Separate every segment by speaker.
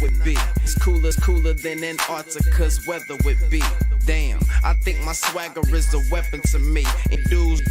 Speaker 1: would be. It's cooler than Antarctica's weather would be. Damn, I think my swagger is a weapon to me. And dudes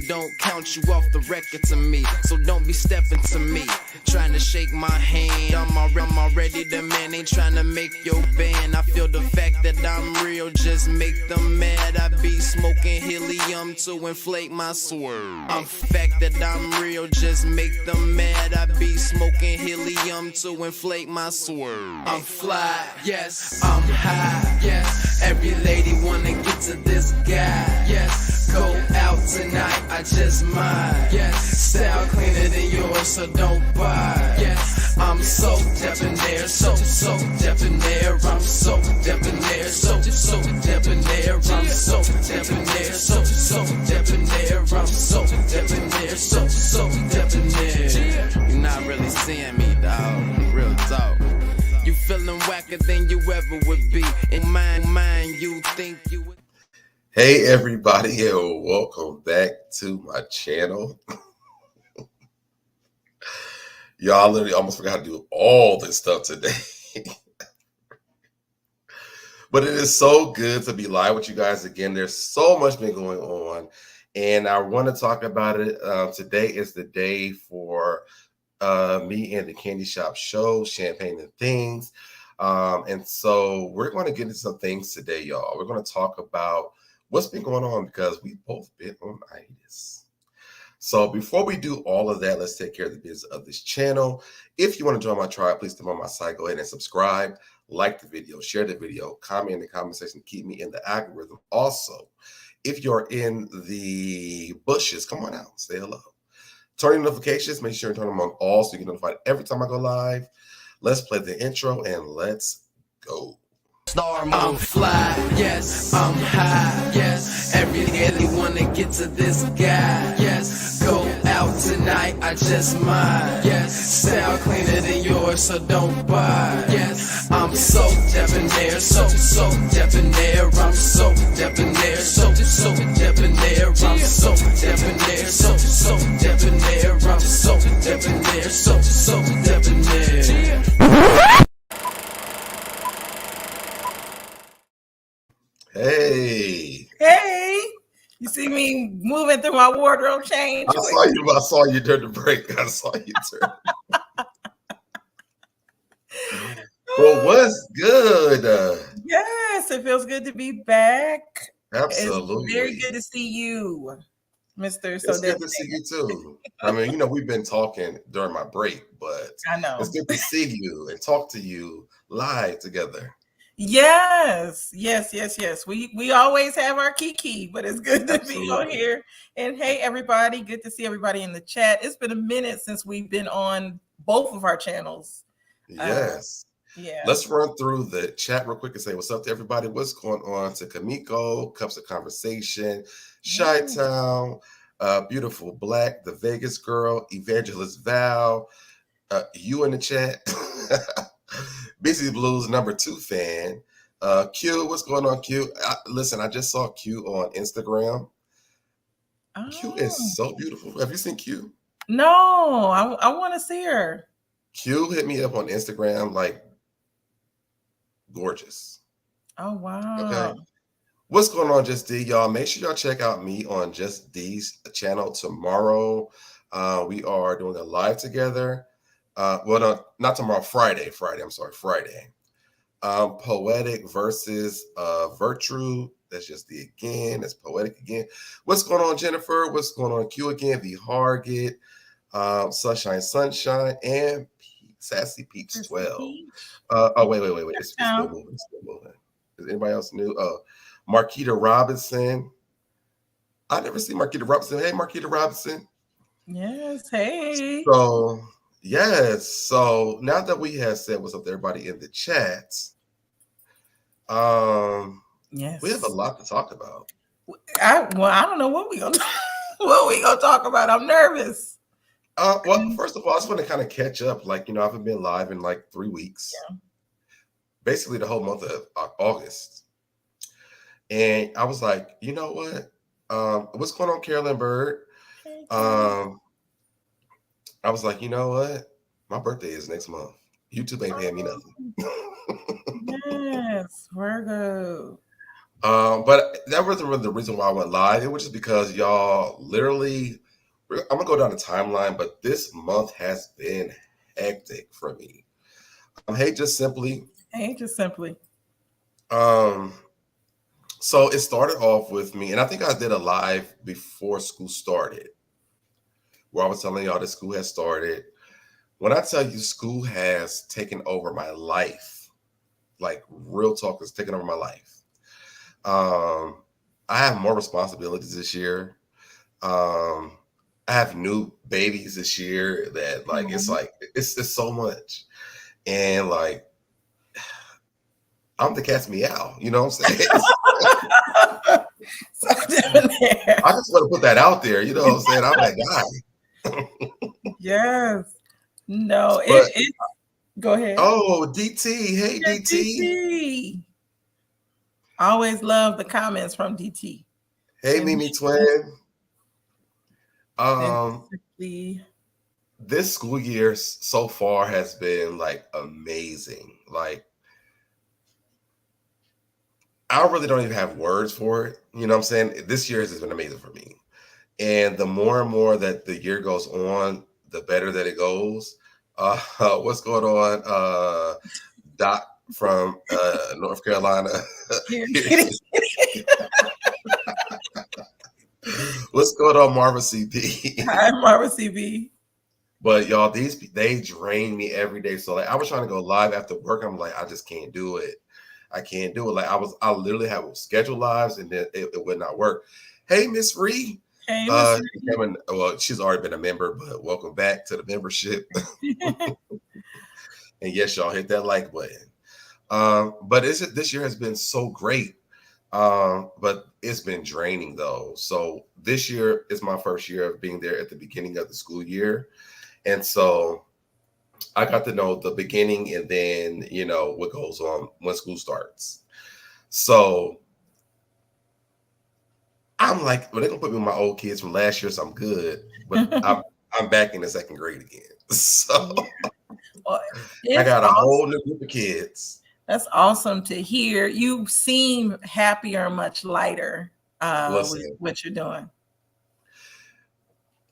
Speaker 1: don't count you off the record to me. So don't be stepping to me, trying to shake my hand. I'm already the man, ain't trying to make your band. I feel the fact that I'm real, just make them mad. I be smoking helium to inflate my swerve. I'm fact that I'm real, just make them mad. I be smoking helium to inflate my swerve. I'm fly, yes, I'm high, yes. Every lady wanna get to this guy, yes. Go out tonight, I just might, yes. Style cleaner than yours, so don't buy, yes. I'm so debonair, so debonair. I'm so debonair, so debonair. I'm so debonair, so debonair. I'm so debonair, so debonair. You're not really seeing me, dog. Real talk. You feeling whacker than you ever would be. In mind, you think you would.
Speaker 2: Hey everybody, and welcome back to my channel. Y'all literally almost forgot to do all this stuff today. But it is so good to be live with you guys again. There's so much been going on, and I want to talk about it. Today is the day for me and the Candy Shop show, Champagne and Things. And so we're going to get into some things today, y'all. We're going to talk about what's been going on because we've both been on hiatus. So before we do all of that, let's take care of the business of this channel. If you want to join my tribe, please come on my site. Go ahead and subscribe, like the video, share the video, comment in the comment section, keep me in the algorithm. Also, if you're in the bushes, come on out, say hello. Turn notifications, make sure you turn them on all so you get notified every time I go live. Let's play the intro and let's go.
Speaker 1: I'm fly, yes, I'm high, yes. Every daily wanna get to this guy, yes. Go out tonight, I just might, yes. Style cleaner than yours, so don't buy, yes. I'm so debonair, so debonair. I'm so debonair, so debonair. I'm so debonair, so debonair. I'm so debonair, so debonair.
Speaker 2: Hey,
Speaker 3: you see me moving through my wardrobe change?
Speaker 2: I saw you during the break. I saw you turn. Well, what's good?
Speaker 3: Yes, it feels good to be back.
Speaker 2: Absolutely.
Speaker 3: It's very good to see you, Mr.
Speaker 2: It's good to see you too. I mean, we've been talking during my break, but
Speaker 3: I know
Speaker 2: it's good to see you and talk to you live together.
Speaker 3: Yes. We always have our kiki, but it's good to
Speaker 2: Absolutely.
Speaker 3: be on here. And hey, everybody, good to see everybody in the chat. It's been a minute since we've been on both of our channels.
Speaker 2: Yes.
Speaker 3: Yeah.
Speaker 2: Let's run through the chat real quick and say what's up to everybody. What's going on to Kamiko, Cups of Conversation, Chi-Town, Beautiful Black, the Vegas Girl, Evangelist Val, you in the chat. Busy Blues #2 fan. Q, what's going on, Q? Listen, I just saw Q on Instagram. Q is so beautiful. Have you seen Q?
Speaker 3: No, I want to see her.
Speaker 2: Q hit me up on Instagram, like gorgeous.
Speaker 3: Oh, wow.
Speaker 2: Okay. What's going on, Just D, y'all? Make sure y'all check out me on Just D's channel tomorrow. We are doing a live together. Well, no, not tomorrow, Friday. Poetic versus Virtue. That's Just D again. That's Poetic again. What's going on, Jennifer? What's going on, Q again? The Hargit, Sunshine, and Sassy Peach 12. Wait. It's still moving. Is anybody else new? Marquita Robinson. I never see Marquita Robinson. Hey, Marquita Robinson.
Speaker 3: Yes. Hey.
Speaker 2: So, yes. So now that we have said what's up to everybody in the chat,
Speaker 3: yes,
Speaker 2: we have a lot to talk about.
Speaker 3: I don't know what we gonna talk about. I'm nervous.
Speaker 2: Well, first of all, I just want to kind of catch up. Like, I haven't been live in like 3 weeks.
Speaker 3: Yeah.
Speaker 2: Basically the whole month of August. And I was like, you know what? What's going on, Carolyn Bird? I was like, you know what? My birthday is next month. YouTube ain't paying me nothing.
Speaker 3: Yes, Virgo.
Speaker 2: But that wasn't really the reason why I went live. It was just because y'all literally, I'm gonna go down the timeline, but this month has been hectic for me. Hey, just simply.
Speaker 3: Hey, just simply.
Speaker 2: So it started off with me, and I think I did a live before school started, where I was telling y'all that school has started. When I tell you school has taken over my life, like real talk is taking over my life. I have more responsibilities this year. I have new babies this year that like it's just so much. And like I'm the cat's meow, you know what I'm saying? I just want to put that out there, you know what I'm saying? I'm that guy.
Speaker 3: Yes. No,
Speaker 2: But,
Speaker 3: it go ahead.
Speaker 2: Oh, DT. Hey,
Speaker 3: Yeah,
Speaker 2: DT.
Speaker 3: DT. Always love the comments from DT.
Speaker 2: Hey,
Speaker 3: And
Speaker 2: Mimi Twin.
Speaker 3: the
Speaker 2: This school year so far has been like amazing. Like I really don't even have words for it. You know what I'm saying? This year has been amazing for me. And the more and more that the year goes on, the better that it goes. What's going on? Doc from North Carolina. What's going on, Marva CP?
Speaker 3: Hi, Marva CP.
Speaker 2: But y'all, they drain me every day. So like I was trying to go live after work. I'm like, I just can't do it. I can't do it. Like I literally have scheduled lives and then it would not work. Hey, Miss Ree.
Speaker 3: Hey, Miss Ree.
Speaker 2: Well, she's already been a member, but welcome back to the membership. And yes, y'all hit that like button. But this year has been so great. But it's been draining though. So this year is my first year of being there at the beginning of the school year. And so I got to know the beginning and then, you know, what goes on when school starts. So I'm like, well, they're gonna put me with my old kids from last year, so I'm good. But I'm back in the second grade again. So I got a whole new group of kids.
Speaker 3: That's awesome to hear. You seem happier, much lighter with what you're doing.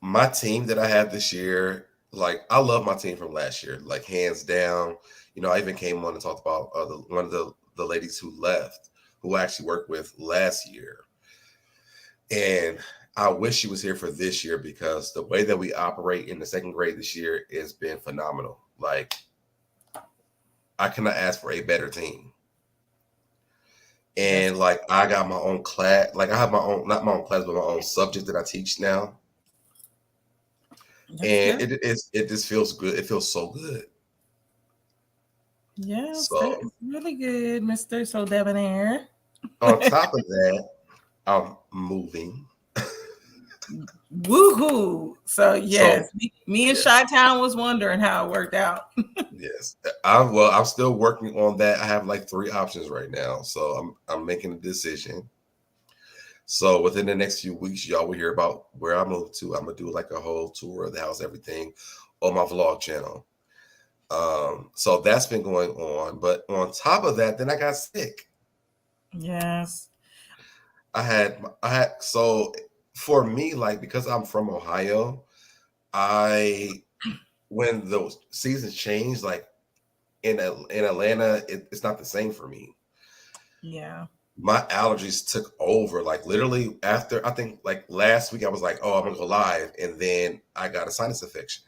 Speaker 2: My team that I have this year, like I love my team from last year, like hands down. You know, I even came on and talked about one of the ladies who left, who I actually worked with last year. And I wish she was here for this year because the way that we operate in the second grade this year has been phenomenal. Like I cannot ask for a better team. And like I got my own class, like I have my own, not my own class, but my own subject that I teach now. And it just feels good. It feels so good.
Speaker 3: Yes, that is really good, Mr. SoDebNair.
Speaker 2: On top of that, I'm moving.
Speaker 3: Woohoo! So yes, me and Chi-Town was wondering how it worked out.
Speaker 2: Yes, I'm still working on that. I have like 3 options right now, so I'm making a decision. So within the next few weeks, y'all will hear about where I moved to. I'm gonna do like a whole tour of the house, everything on my vlog channel. So that's been going on. But on top of that, then I got sick.
Speaker 3: Yes.
Speaker 2: I had so for me, like because I'm from Ohio, when the seasons change, like in Atlanta, it's not the same for me.
Speaker 3: Yeah.
Speaker 2: My allergies took over. Like literally after I think like last week, I was like, oh, I'm gonna go live, and then I got a sinus infection.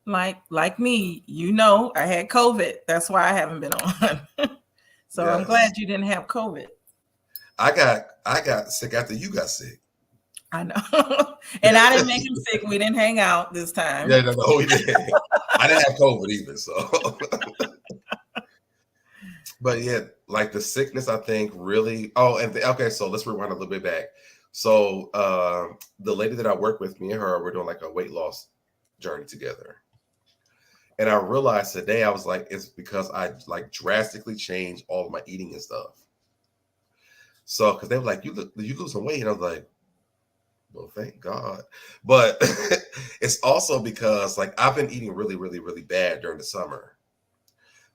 Speaker 3: Like me, you know, I had COVID. That's why I haven't been on. So I'm glad you didn't have COVID.
Speaker 2: I got sick after you got sick.
Speaker 3: I know. And I didn't make him sick. We didn't hang out this time.
Speaker 2: Yeah, no, we didn't. I didn't have COVID either, so. But yeah, like the sickness, I think really. Oh, and okay, so let's rewind a little bit back. So the lady that I work with, me and her, we're doing like a weight loss journey together. And I realized today, I was like, it's because I like drastically changed all of my eating and stuff. So, because they were like, you lose some weight. And I was like, well, thank God. But it's also because like I've been eating really, really, really bad during the summer.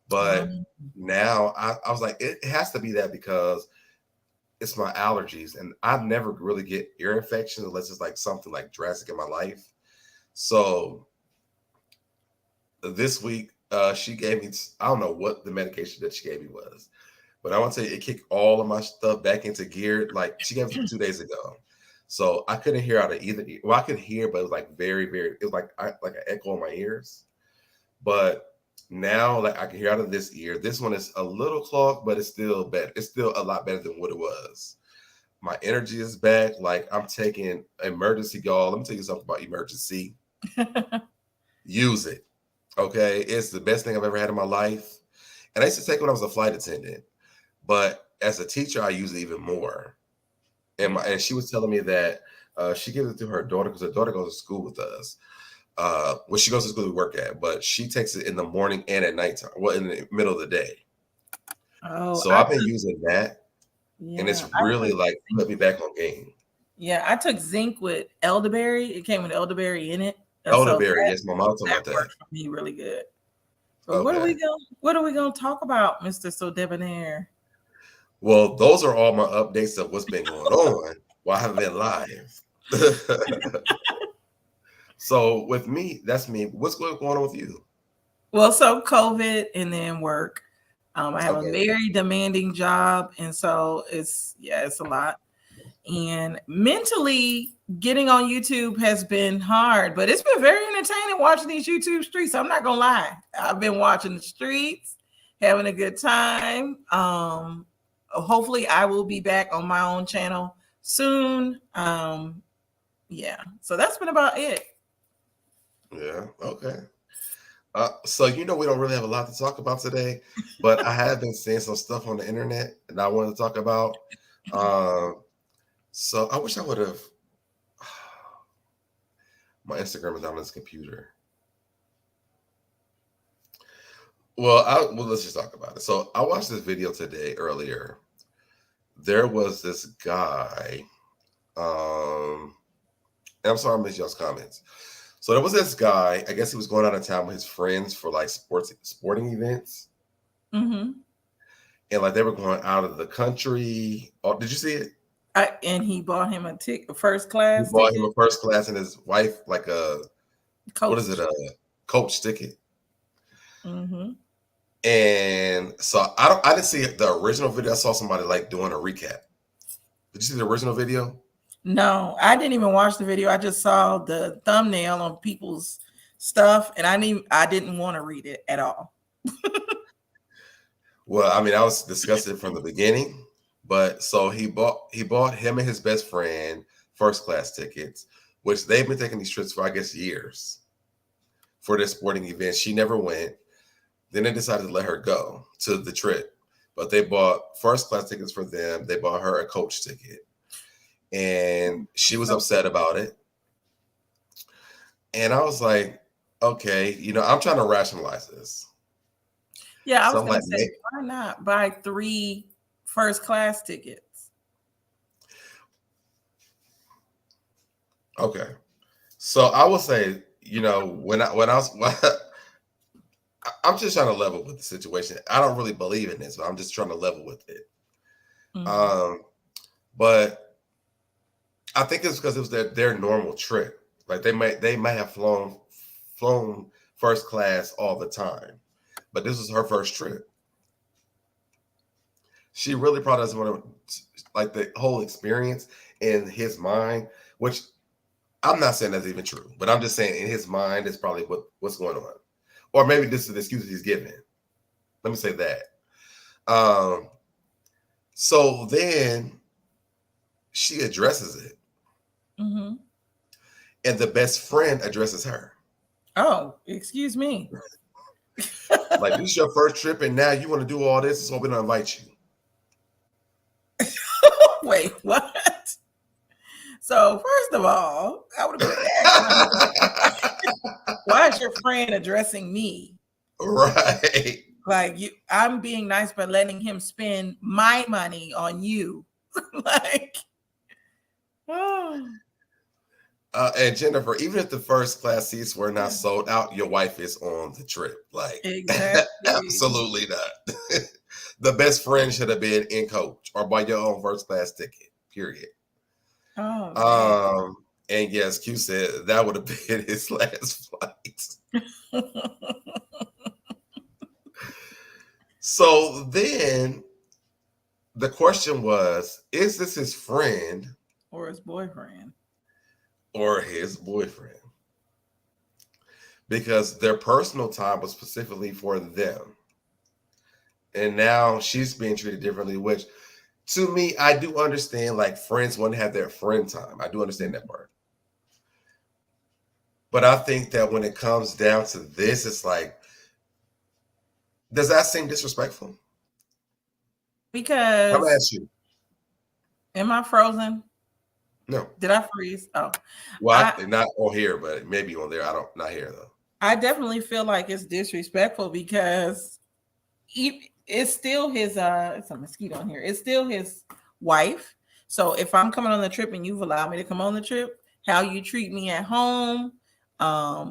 Speaker 2: But now I was like, it has to be that because it's my allergies, and I never really get ear infections unless it's like something like drastic in my life. So this week, she gave me, I don't know what the medication that she gave me was, but I want to tell you, it kicked all of my stuff back into gear. Like she gave it 2 days ago. So I couldn't hear out of either. Well, I could hear, but it was like very, very, it was like like an echo in my ears. But now, like I can hear out of this ear. This one is a little clogged, but it's still better. It's still a lot better than what it was. My energy is back. Like I'm taking emergency, y'all. Let me tell you something about emergency. Use it. Okay. It's the best thing I've ever had in my life. And I used to take it when I was a flight attendant. But as a teacher, I use it even more. And she was telling me that she gives it to her daughter because her daughter goes to school with us. Well, she goes to school we work at, but she takes it in the morning and at nighttime. Well, in the middle of the day.
Speaker 3: Oh,
Speaker 2: so I've been using that, and it's really like put me back on game.
Speaker 3: Yeah, I took zinc with elderberry. It came with elderberry in it.
Speaker 2: Elderberry, yes, my mom told me
Speaker 3: that
Speaker 2: about that.
Speaker 3: worked for me really good. But what are we gonna talk about, Mr. SoDebNair?
Speaker 2: Well, those are all my updates of what's been going on while I haven't been live. So with me, that's me. What's going on with you?
Speaker 3: Well, so COVID and then work. I have a very demanding job, and so it's a lot. And mentally, getting on YouTube has been hard, but it's been very entertaining watching these YouTube streets. I'm not gonna lie. I've been watching the streets, having a good time. Hopefully, I will be back on my own channel soon. So that's been about it.
Speaker 2: Yeah. Okay. So we don't really have a lot to talk about today, but I have been seeing some stuff on the internet that I wanted to talk about. So I wish I would have. My Instagram is on this computer. Well, let's just talk about it. So I watched this video today earlier. There was this guy. And I'm sorry I missed y'all's comments. So there was this guy. I guess he was going out of town with his friends for like sporting events.
Speaker 3: Mm-hmm.
Speaker 2: And like they were going out of the country. Oh, did you see it?
Speaker 3: And he bought him a first class.
Speaker 2: He bought him a first class, and his wife like a coach. What is it? A coach ticket.
Speaker 3: Mm-hmm.
Speaker 2: And so I didn't see the original video. I saw somebody like doing a recap. Did you see the original video?
Speaker 3: No, I didn't even watch the video. I just saw the thumbnail on people's stuff, and I didn't want to read it at all.
Speaker 2: Well, I mean, I was discussing it from the beginning, but so he bought him and his best friend first class tickets, which they've been taking these trips for, I guess, years for this sporting event. She never went. Then they decided to let her go to the trip, but they bought first class tickets for them. They bought her a coach ticket. And she was upset about it. And I was like, okay, I'm trying to rationalize this.
Speaker 3: Yeah, I was going to say, why not buy 3 first class tickets?
Speaker 2: Okay. So I will say, when I was, I'm just trying to level with the situation. I don't really believe in this, but I'm just trying to level with it. Mm-hmm. But I think it's because it was their normal trip. Like they might have flown first class all the time, but this was her first trip. She really probably doesn't want to like the whole experience in his mind, which I'm not saying that's even true, but I'm just saying in his mind is probably what's going on, or maybe this is the excuse he's giving. Let me say that. So then she addresses it.
Speaker 3: Mm-hmm.
Speaker 2: And the best friend addresses her.
Speaker 3: Oh, excuse me.
Speaker 2: Like, this is your first trip, and now you want to do all this, so we're gonna invite you.
Speaker 3: Wait, what? So first of all, I would have been why is your friend addressing me?
Speaker 2: Right.
Speaker 3: Like I'm being nice by letting him spend my money on you. Like, oh.
Speaker 2: And Jennifer, even if the first class seats were not sold out, your wife is on the trip. Like,
Speaker 3: Exactly.
Speaker 2: absolutely not. The best friend should have been in coach or buy your own first class ticket. Period.
Speaker 3: Oh,
Speaker 2: And yes, Q said that would have been his last flight. So then the question was, is this his friend
Speaker 3: or his boyfriend?
Speaker 2: Or his boyfriend? Because their personal time was specifically for them. And now she's being treated differently, which to me, I do understand, like friends want to have their friend time. I do understand that part. But I think that when it comes down to this, it's like, does that seem disrespectful? I'm
Speaker 3: Because
Speaker 2: gonna ask you.
Speaker 3: am I frozen?
Speaker 2: No.
Speaker 3: Did I freeze? Oh,
Speaker 2: well, not on here, but maybe on there. I don't, not here though.
Speaker 3: I definitely feel like it's disrespectful because it's still his. It's a mosquito in here. It's still his wife. So if I'm coming on the trip and you've allowed me to come on the trip, how you treat me at home,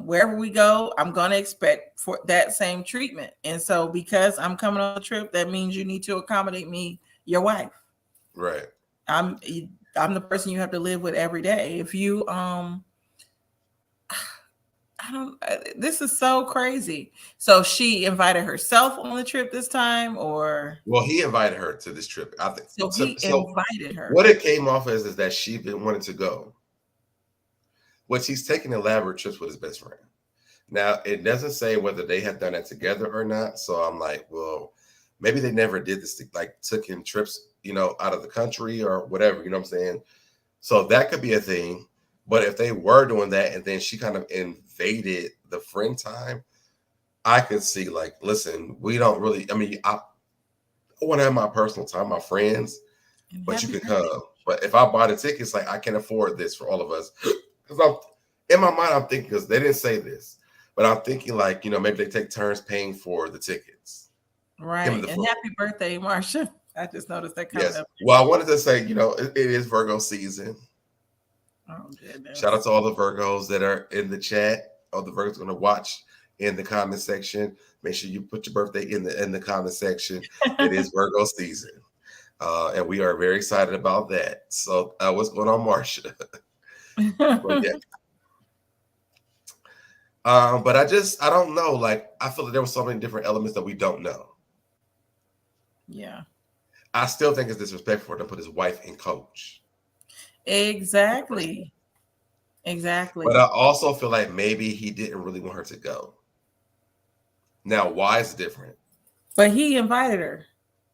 Speaker 3: wherever we go, I'm gonna expect for that same treatment. And so because I'm coming on the trip, that means you need to accommodate me, your wife.
Speaker 2: Right.
Speaker 3: I'm the person you have to live with every day. If you this is so crazy. So she invited herself on the trip this time, or
Speaker 2: well, he invited her to this trip. I think
Speaker 3: so he invited her.
Speaker 2: What it came off as is that she wanted to go, which he's taking elaborate trips with his best friend. Now it doesn't say whether they have done it together or not. So I'm like, well, maybe they never did this, like took him trips, out of the country or whatever. You know what I'm saying? So that could be a thing. But if they were doing that and then she kind of invaded the friend time, I could see like, listen, we don't really, I want to have my personal time, my friends, but you can come. But if I buy the tickets, like I can't afford this for all of us. Because in my mind, I'm thinking, because they didn't say this, but I'm thinking like, maybe they take turns paying for the tickets.
Speaker 3: Right. And happy birthday, Marsha. I just noticed that coming up.
Speaker 2: Well, I wanted to say, it is Virgo season.
Speaker 3: Oh, goodness.
Speaker 2: Shout out to all the Virgos that are in the chat. All the Virgos going to watch in the comment section. Make sure you put your birthday in the comment section. It is Virgo season, and we are very excited about that. So, what's going on, Marsha? But yeah. But I don't know. Like, I feel like there were so many different elements that we don't know.
Speaker 3: Yeah.
Speaker 2: I still think it's disrespectful for him to put his wife in coach.
Speaker 3: Exactly.
Speaker 2: But I also feel like maybe he didn't really want her to go. Now, why is it different?
Speaker 3: But he invited her,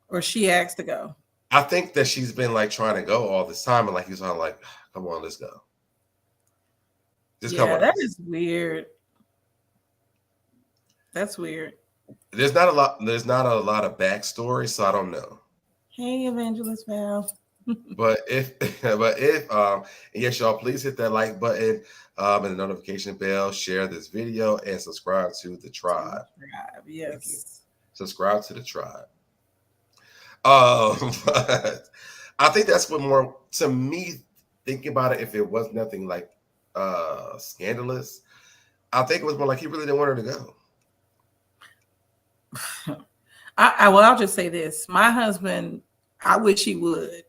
Speaker 3: or she asked to go.
Speaker 2: I think that she's been like trying to go all this time, and like he's like, "Come on, let's go."
Speaker 3: Just come on. That is weird. That's weird.
Speaker 2: There's not a lot of backstory, so I don't know.
Speaker 3: Hey, Evangelist Val.
Speaker 2: But if yes, y'all, please hit that like button and the notification bell, share this video, and subscribe to the tribe.
Speaker 3: Yes.
Speaker 2: Subscribe to the tribe. But I think that's what more to me, thinking about it, if it was nothing like scandalous, I think it was more like he really didn't want her to go.
Speaker 3: I'll just say this. My husband, I wish he would.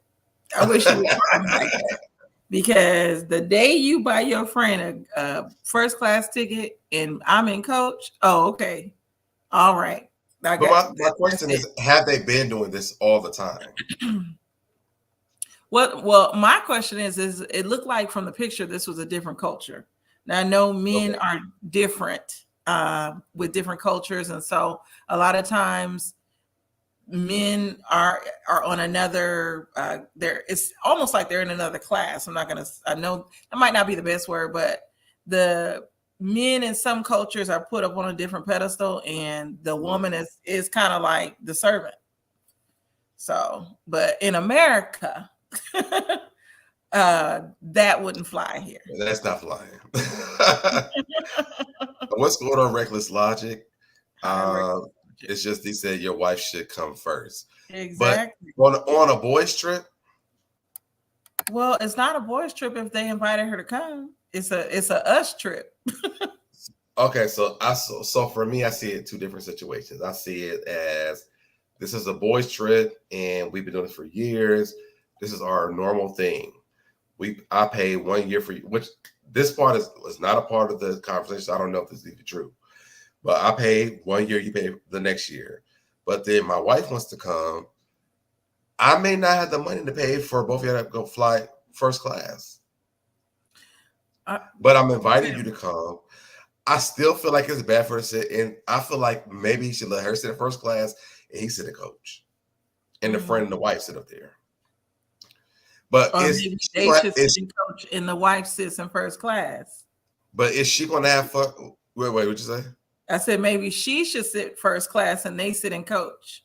Speaker 3: I wish he would like that. Because the day you buy your friend a first class ticket and I'm in coach, oh, okay. All right.
Speaker 2: But my question is, have they been doing this all the time?
Speaker 3: Well, my question is it looked like from the picture this was a different culture. Now I know men are different with different cultures, and so a lot of times men are on another it's almost like they're in another class. I know that might not be the best word, but the men in some cultures are put up on a different pedestal, and the woman is kind of like the servant. So, but in America, that wouldn't fly here.
Speaker 2: That's not flying. What's going on, Reckless Logic? It's just he said your wife should come first.
Speaker 3: Exactly.
Speaker 2: But on a boys trip?
Speaker 3: Well, it's not a boys trip if they invited her to come. It's a us trip.
Speaker 2: Okay, so for me, I see it two different situations. I see it as this is a boys' trip, and we've been doing this for years. This is our normal thing. I pay 1 year for you, which this part was not a part of the conversation. I don't know if this is even true, but I pay 1 year, you pay the next year. But then my wife wants to come. I may not have the money to pay for both of you to go fly first class, but I'm inviting you to come. I still feel like it's bad for her to sit in. I feel like maybe he should let her sit in first class and he sit in coach, and the friend and the wife sit up there. But
Speaker 3: or maybe they should sit in coach and the wife sits in first class.
Speaker 2: But is she going to have fun? Wait, what'd you say?
Speaker 3: I said maybe she should sit first class and they sit in coach.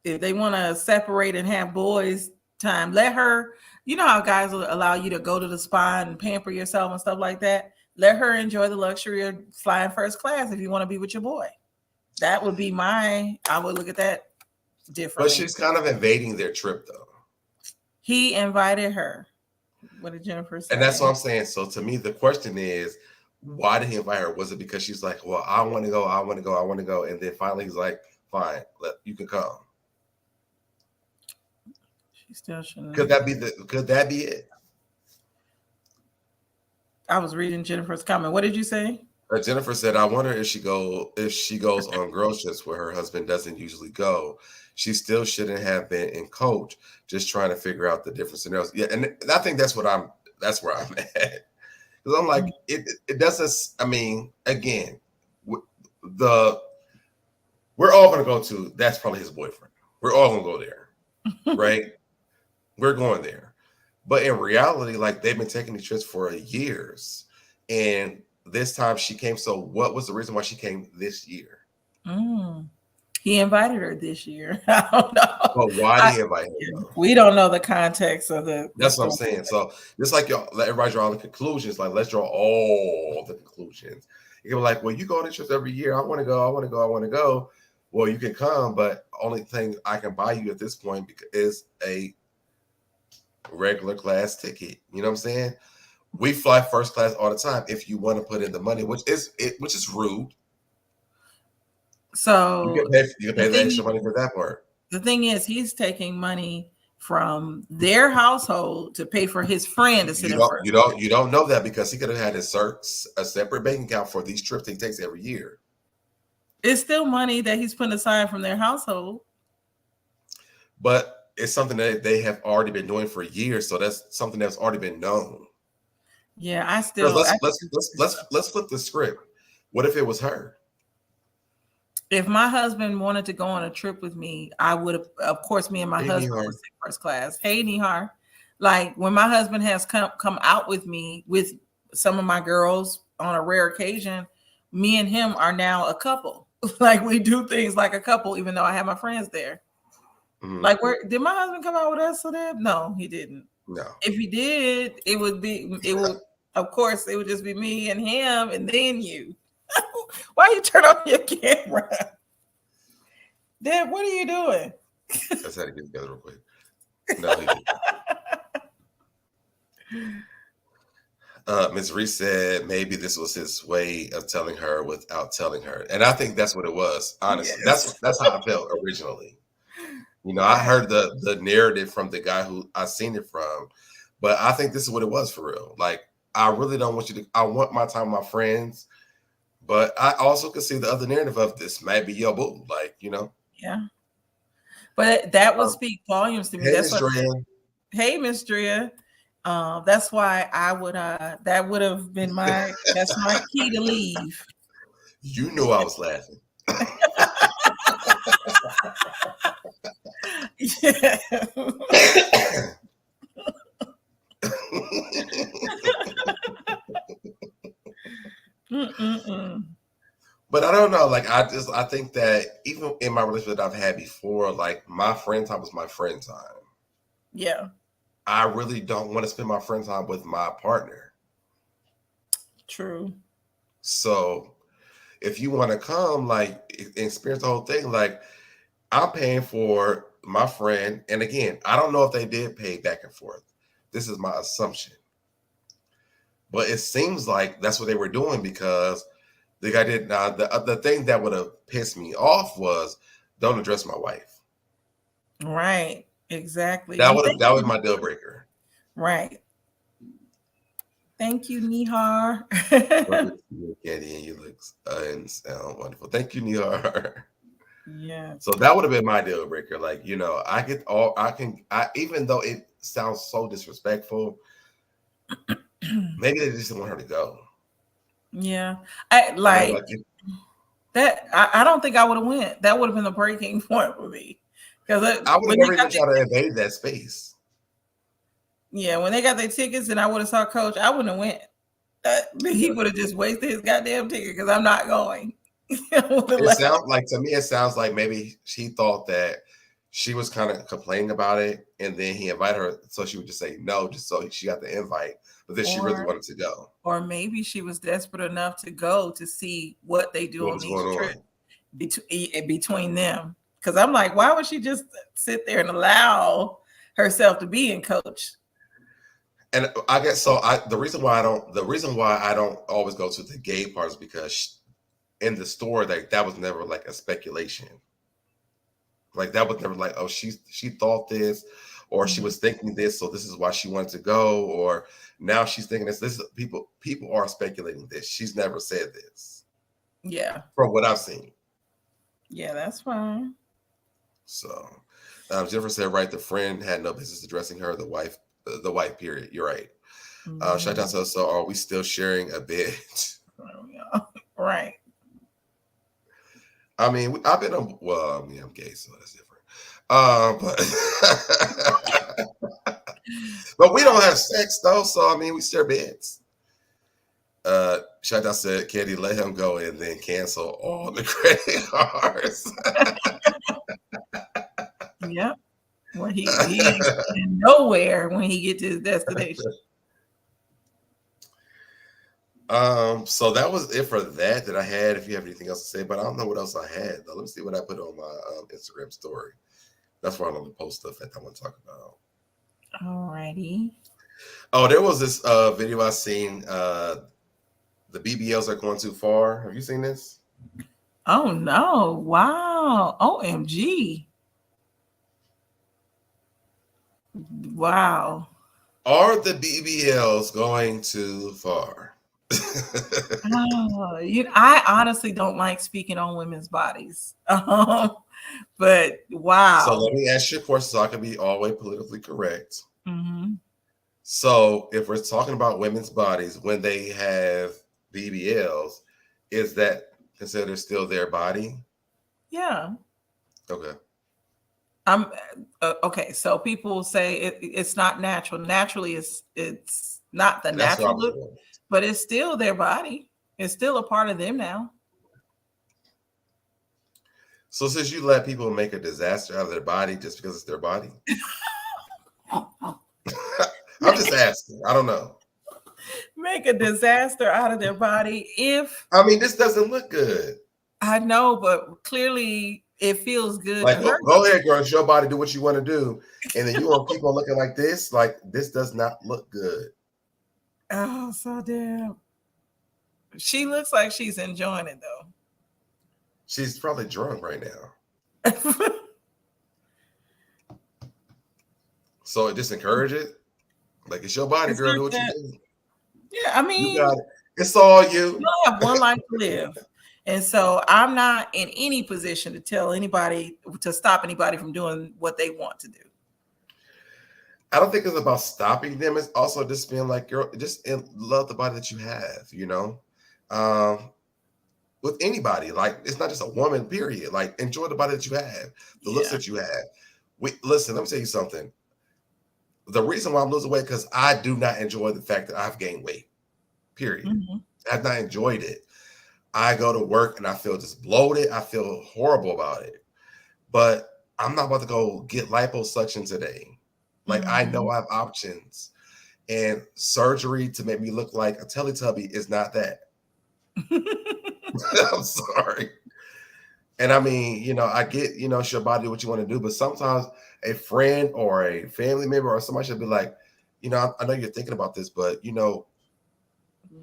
Speaker 3: If they want to separate and have boys time, let her. You know how guys will allow you to go to the spa and pamper yourself and stuff like that. Let her enjoy the luxury of flying first class if you want to be with your boy. That would be I would look at that differently.
Speaker 2: But she's kind of invading their trip, though.
Speaker 3: He invited her. What did Jennifer say?
Speaker 2: And that's what I'm saying. So to me, the question is, why did he invite her? Was it because she's like, well, I want to go, I want to go, I want to go. And then finally he's like, fine, you can come.
Speaker 3: She still shouldn't.
Speaker 2: Could that be it?
Speaker 3: I was reading Jennifer's comment. What did you say?
Speaker 2: Jennifer said, I wonder if she goes on girl trips where her husband doesn't usually go. She still shouldn't have been in coach, just trying to figure out the different scenarios. Yeah, and I think that's where I'm at. Because I'm like, it doesn't, I mean, again, we're all gonna go to, that's probably his boyfriend. We're all gonna go there, right? We're going there. But in reality, like they've been taking these trips for years. And this time she came. So what was the reason why she came this year?
Speaker 3: He invited her this year. I don't know.
Speaker 2: But why did he invite her?
Speaker 3: We don't know the context of the.
Speaker 2: That's what I'm saying. So just like y'all, let everybody draw the conclusions. Like let's draw all the conclusions. You're like, well, you go on these trips every year. I want to go. I want to go. I want to go. Well, you can come, but only thing I can buy you at this point is a regular class ticket. You know what I'm saying? We fly first class all the time if you want to put in the money, which is rude.
Speaker 3: So
Speaker 2: you can pay the extra money for that part.
Speaker 3: The thing is, he's taking money from their household to pay for his friend to sit in first.
Speaker 2: You don't know that because he could have had a separate bank account for these trips he takes every year.
Speaker 3: It's still money that he's putting aside from their household.
Speaker 2: But it's something that they have already been doing for years, so that's something that's already been known.
Speaker 3: Yeah, I still.
Speaker 2: Let's flip the script. What if it was her?
Speaker 3: If my husband wanted to go on a trip with me, I would have. Of course, me and my husband would sit first class. Hey, Nihar. Like when my husband has come out with me with some of my girls on a rare occasion, me and him are now a couple. Like we do things like a couple, even though I have my friends there. Mm-hmm. Like, did my husband come out with us for that? No, he didn't.
Speaker 2: No.
Speaker 3: If he did, it would of course, it would just be me and him and then you. Why you turn on your camera? Dad, what are you doing?
Speaker 2: Let's have to get together real quick. No, he didn't. Ms. Reese said maybe this was his way of telling her without telling her. And I think that's what it was, honestly. Yes. That's how I felt originally. You know, I heard the narrative from the guy who I seen it from, but I think this is what it was for real. Like, I really don't want you to, I want my time with my friends, but I also can see the other narrative of this might be your boo, like, you know.
Speaker 3: Yeah. But that would speak volumes to me.
Speaker 2: Hey,
Speaker 3: that's
Speaker 2: Miss Drea.
Speaker 3: Hey, Miss Drea. That's why I would, that would have been that's my key to leave.
Speaker 2: You knew I was laughing.
Speaker 3: Yeah.
Speaker 2: But I don't know. Like, I think that even in my relationship that I've had before, like my friend time was my friend time.
Speaker 3: Yeah.
Speaker 2: I really don't want to spend my friend time with my partner.
Speaker 3: True.
Speaker 2: So if you want to come, like, experience the whole thing, like, I'm paying for my friend. And again, I don't know if they did pay back and forth. This is my assumption. But it seems like that's what they were doing because the guy did. Now, the thing that would have pissed me off was don't address my wife.
Speaker 3: Right. Exactly.
Speaker 2: That was my deal breaker.
Speaker 3: Right. Thank you, Nihar.
Speaker 2: Katie, and you look and sound wonderful. Thank you, Nihar.
Speaker 3: Yeah.
Speaker 2: So that would have been my deal breaker. Like, you know, even though it sounds so disrespectful, maybe they just didn't want her to go.
Speaker 3: Yeah. I don't think I would have went. That would have been the breaking point for me. Because
Speaker 2: I would never even try to invade that space.
Speaker 3: Yeah, when they got their tickets and I would have saw Coach, I wouldn't have went. He would have just wasted his goddamn ticket because I'm not going.
Speaker 2: It sounds like maybe she thought that she was kind of complaining about it, and then he invited her, so she would just say no, just so she got the invite. But then she really wanted to go.
Speaker 3: Or maybe she was desperate enough to go to see what they do on these trips between them. Because I'm like, why would she just sit there and allow herself to be in Coach?
Speaker 2: And I guess so. The reason why I don't always go to the gay part is because in the store, that was never like a speculation. Like that was never like, oh, she thought this, or she was thinking this, so this is why she wanted to go, or now she's thinking this. This is people are speculating this. She's never said this.
Speaker 3: Yeah.
Speaker 2: From what I've seen.
Speaker 3: Yeah, that's fine.
Speaker 2: So Jennifer said, right, the friend had no business addressing her, the wife period. You're right. Shout out to so are we still sharing a bed?
Speaker 3: Right.
Speaker 2: I mean, I've been I'm gay, so that's different. But we don't have sex though, so I mean, we share beds. Shout out said, Katie, let him go and then cancel all the credit cards.
Speaker 3: Yep. Well, he ain't nowhere when he gets to his destination.
Speaker 2: So that was it for that I had. If you have anything else to say, but I don't know what else I had. Let me see what I put on my Instagram story. That's where I'm gonna post stuff that I want to talk about.
Speaker 3: Alrighty.
Speaker 2: Oh, there was this video I seen. The BBLs are going too far. Have you seen this?
Speaker 3: Oh no! Wow! OMG! Wow!
Speaker 2: Are the BBLs going too far?
Speaker 3: I honestly don't like speaking on women's bodies. But wow.
Speaker 2: So let me ask you a question so I can be always politically correct.
Speaker 3: Mm-hmm.
Speaker 2: So if we're talking about women's bodies when they have BBLs, is that considered still their body?
Speaker 3: Yeah.
Speaker 2: Okay.
Speaker 3: Okay. So people say it's not natural. Naturally, it's not the natural look, but it's still their body. It's still a part of them now.
Speaker 2: So since you let people make a disaster out of their body just because it's their body? I'm just asking. I don't know.
Speaker 3: Make a disaster out of their body
Speaker 2: this doesn't look good.
Speaker 3: I know, but clearly it feels good.
Speaker 2: Like, go ahead, girl, it's your body, do what you want to do. And then you want to keep on looking like this. Like, this does not look good.
Speaker 3: Oh, so damn. She looks like she's enjoying it though.
Speaker 2: She's probably drunk right now. So it just encourage it. Like, it's your body, girl. Do what you do.
Speaker 3: Yeah, I mean,
Speaker 2: you got it. It's all you.
Speaker 3: You have one life to live. And so I'm not in any position to tell anybody to stop anybody from doing what they want to do.
Speaker 2: I don't think it's about stopping them. It's also just being like, girl, just love the body that you have, you know? With anybody, like, it's not just a woman, period. Like, enjoy the body that you have, the looks that you have. Listen, let me tell you something. The reason why I'm losing weight, because I do not enjoy the fact that I've gained weight, period. Mm-hmm. I've not enjoyed it. I go to work and I feel just bloated. I feel horrible about it. But I'm not about to go get liposuction today. Like, I know I have options. And surgery to make me look like a Teletubby is not that. I'm sorry. And I mean, you know, I get, you know, it's your body, what you want to do. But sometimes a friend or a family member or somebody should be like, you know, I know you're thinking about this, but, you know,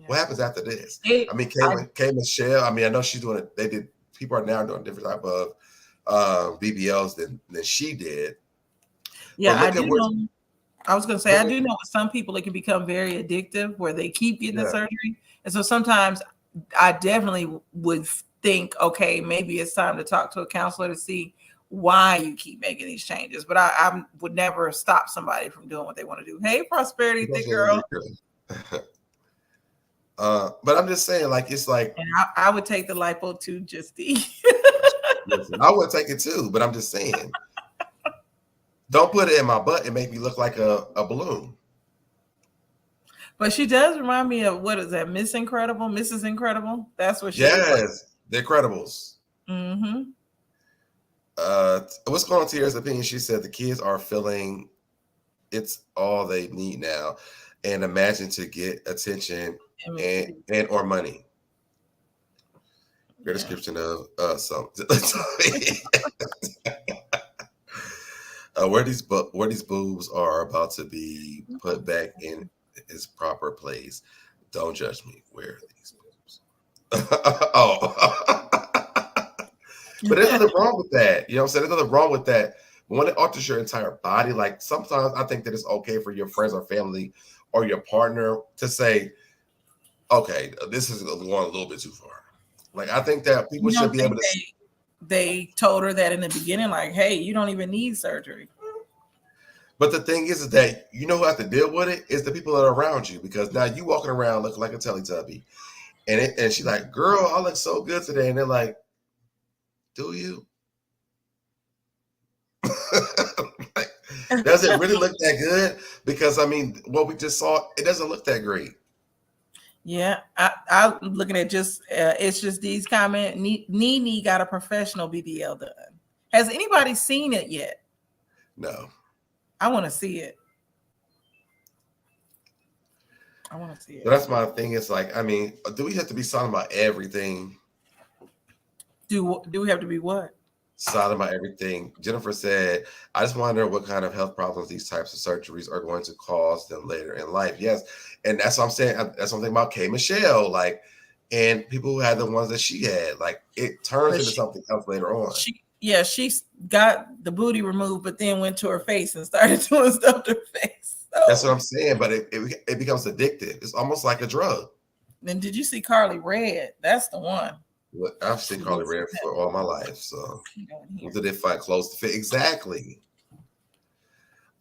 Speaker 2: What happens after this?
Speaker 3: I
Speaker 2: K Michelle. I mean, I know she's doing it. People are now doing different type of BBLs than she did.
Speaker 3: Yeah, I do know. I was going to say, I do know with some people it can become very addictive where they keep getting the surgery. And so sometimes I definitely would think, okay, maybe it's time to talk to a counselor to see why you keep making these changes. But I would never stop somebody from doing what they want to do. Hey, Prosperity, thick girl.
Speaker 2: But I'm just saying, like, it's like.
Speaker 3: And I would take the lipo too, just
Speaker 2: Listen, I would take it too, but I'm just saying. Don't put it in my butt and make me look like a balloon.
Speaker 3: But she does remind me of, what is that, Mrs. Incredible? That's what she
Speaker 2: is. The Incredibles.
Speaker 3: Mm-hmm.
Speaker 2: What's going on, Tiara's opinion? She said the kids are feeling it's all they need now and imagine to get attention and or money. Your description of something. Where these boobs are about to be put back in its proper place. Don't judge me. Where are these boobs? But there's nothing wrong with that. You know what I'm saying? There's nothing wrong with that. But when it alters your entire body, like sometimes I think that it's okay for your friends or family or your partner to say, okay, this is going a little bit too far. Like, I think that people should be able to.
Speaker 3: They told her that in the beginning, like, hey, you don't even need surgery.
Speaker 2: But the thing is that you know who have to deal with it is the people that are around you, because now you walking around looking like a Teletubby. And she's like, girl, I look so good today. And they're like, do you? Like, does it really look that good? Because, I mean, what we just saw, it doesn't look that great.
Speaker 3: Yeah, I'm looking at just it's just these comments. Nene got a professional BBL done. Has anybody seen it yet?
Speaker 2: No.
Speaker 3: I want to see it.
Speaker 2: But that's my thing. It's like, I mean, do we have to be silent about everything?
Speaker 3: Do we have to be what?
Speaker 2: Silent about everything. Jennifer said, I just wonder what kind of health problems these types of surgeries are going to cause them later in life. Yes. And that's what I'm saying. That's something about K Michelle, like, and people who had the ones that she had, like, it turns into something else later on.
Speaker 3: She got the booty removed, but then went to her face and started doing stuff to her face. So.
Speaker 2: That's what I'm saying. But it becomes addictive. It's almost like a drug.
Speaker 3: Then did you see Carly Red? That's the one.
Speaker 2: Well, I've seen Carly Red for all my life. So did they find clothes to fit? Exactly.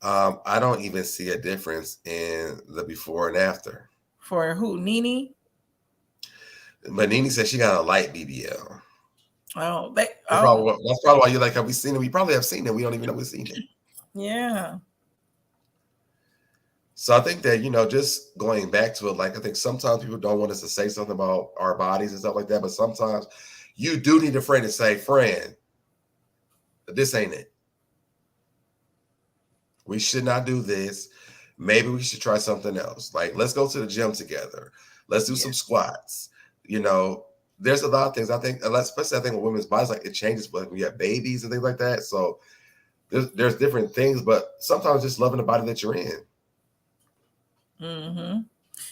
Speaker 2: I don't even see a difference in the before and after.
Speaker 3: For who? Nene?
Speaker 2: But Nene said she got a light BBL.
Speaker 3: Oh,
Speaker 2: that's probably why you're like, have we seen it? We probably have seen it. We don't even know we've seen it.
Speaker 3: Yeah.
Speaker 2: So I think that, you know, just going back to it, like, I think sometimes people don't want us to say something about our bodies and stuff like that. But sometimes you do need a friend to say, friend, this ain't it. We should not do this. Maybe we should try something else. Like, let's go to the gym together. Let's do some squats. You know, there's a lot of things I think, especially I think with women's bodies, like, it changes when you have babies and things like that. So there's different things, but sometimes just loving the body that you're in.
Speaker 3: Mm-hmm.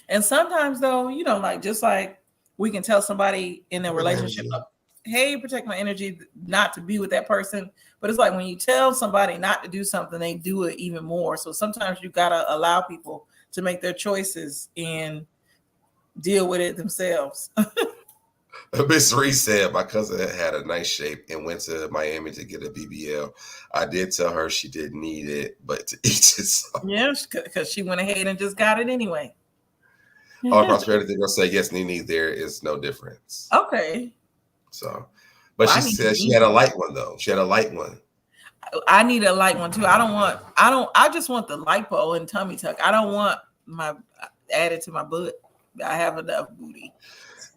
Speaker 3: And sometimes, though, you know, like, just like we can tell somebody in their relationship, hey, protect my energy, not to be with that person. But it's like when you tell somebody not to do something, they do it even more. So sometimes you got to allow people to make their choices and deal with it themselves.
Speaker 2: Miss Reese said, my cousin had a nice shape and went to Miami to get a BBL. I did tell her she didn't need it, but to each his own.
Speaker 3: Yeah, because she went ahead and just got it anyway.
Speaker 2: All Prosperity, they're going to say, yes, Nene, there is no difference.
Speaker 3: Okay.
Speaker 2: So, but she said she had a light one, though. She had a light one.
Speaker 3: I need a light one, too. I just want the lipo and tummy tuck. I don't want my added to my butt. I have enough booty.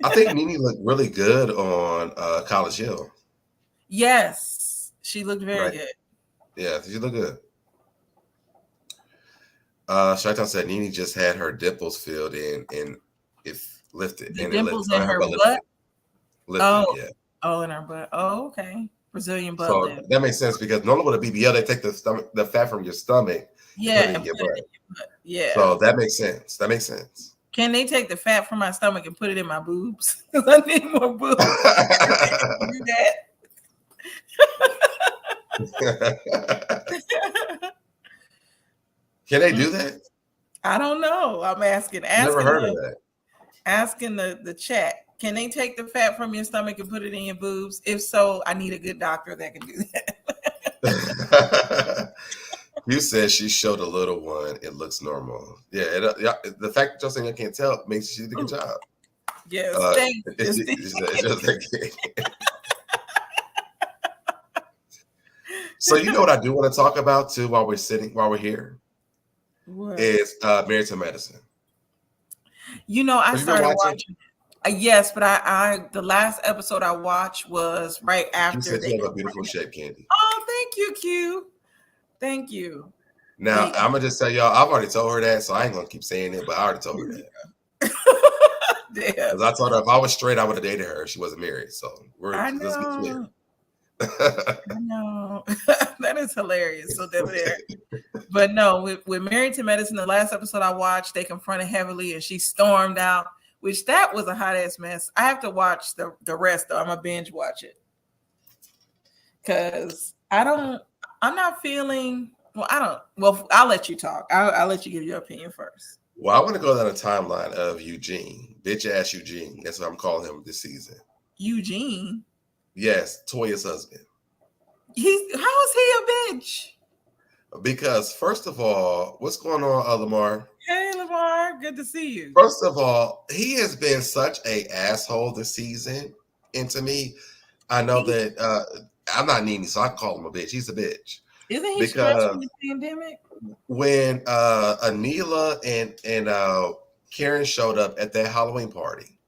Speaker 2: I think Nene looked really good on College Hill.
Speaker 3: Yes, she looked very good.
Speaker 2: Yeah, she looked good. Shaitan said Nene just had her dimples filled in and it lifted.
Speaker 3: The
Speaker 2: and
Speaker 3: dimples
Speaker 2: it
Speaker 3: in her butt?
Speaker 2: Lifted, yeah.
Speaker 3: Oh, in her butt. Oh, okay. Brazilian butt.
Speaker 2: So
Speaker 3: lift.
Speaker 2: that makes sense because normally with a BBL, they take the fat from your stomach.
Speaker 3: Yeah.
Speaker 2: And put it in your butt.
Speaker 3: Yeah.
Speaker 2: So that makes sense.
Speaker 3: Can they take the fat from my stomach and put it in my boobs? Because I need more boobs. Do
Speaker 2: that. Can they do that?
Speaker 3: I don't know. I'm asking.
Speaker 2: Never heard of that.
Speaker 3: Asking the chat. Can they take the fat from your stomach and put it in your boobs? If so, I need a good doctor that can do that.
Speaker 2: You said she showed a little one. It looks normal. Yeah, the fact that you're saying I can't tell makes she did a good job.
Speaker 3: Yes, thank
Speaker 2: you. So you know what I do want to talk about too while we're here? What? Is Married to Medicine.
Speaker 3: You know, I started watching. Yes, but I the last episode I watched was right after.
Speaker 2: You said you have a beautiful shape, Candy.
Speaker 3: Oh, thank you, Q. Thank you.
Speaker 2: Now I'm gonna just tell y'all, I've already told her that, so I ain't gonna keep saying it, but I already told her that. Because I told her if I was straight, I would have dated her if she wasn't married. So let's be clear.
Speaker 3: I know. That is hilarious. So there. But no, with Married to Medicine, the last episode I watched, they confronted heavily and she stormed out, which that was a hot ass mess. I have to watch the rest though. I'm gonna binge watch it. Cause I'm not feeling I'll let you talk. I'll let you give your opinion first.
Speaker 2: Well, I want to go down a timeline of Eugene, bitch ass Eugene. That's what I'm calling him this season.
Speaker 3: Eugene?
Speaker 2: Yes, Toya's husband.
Speaker 3: How is he a bitch?
Speaker 2: Because first of all, what's going on, Lamar?
Speaker 3: Hey, Lamar, good to see you.
Speaker 2: First of all, he has been such a asshole this season, and to me, I know that I'm not needy, so I can call him a bitch. He's a bitch.
Speaker 3: Isn't he stressed from the pandemic?
Speaker 2: When Anila and Karen showed up at that Halloween party,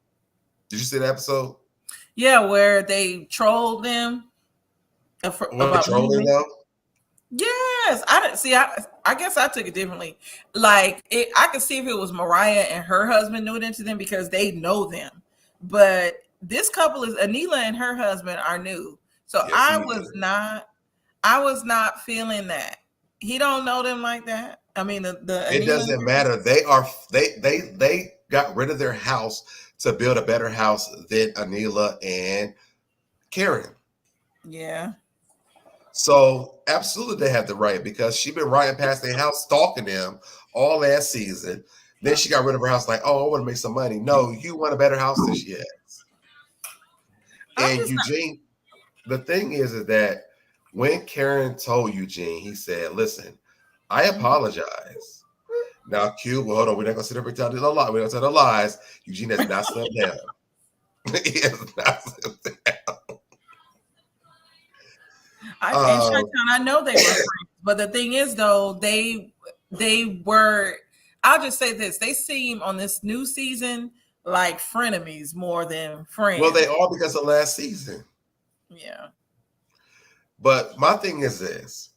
Speaker 2: did you see the episode?
Speaker 3: Yeah, where they trolled them.
Speaker 2: Trolling them?
Speaker 3: Yes, I didn't see. I guess I took it differently. Like I could see if it was Mariah and her husband knew it into them because they know them. But this couple is Anila and her husband are new, so yes, I was not feeling that. He don't know them like that. I mean, it
Speaker 2: doesn't matter. They got rid of their house to build a better house than Anila and Karen.
Speaker 3: Yeah.
Speaker 2: So absolutely they have the right because she been riding past their house, stalking them all last season. Then she got rid of her house like, oh, I want to make some money. No, you want a better house than she has. And Eugene, the thing is that when Karen told Eugene, he said, listen, I apologize. Now, Q, well, hold on, we're not going to sit up and tell the lie. We're going to tell the lies. Eugene has not slimmed down. He has not slimmed down.
Speaker 3: I know they were friends, but the thing is, though, they were. I'll just say this: they seem on this new season like frenemies more than friends.
Speaker 2: Well, they are because of last season.
Speaker 3: Yeah.
Speaker 2: But my thing is this: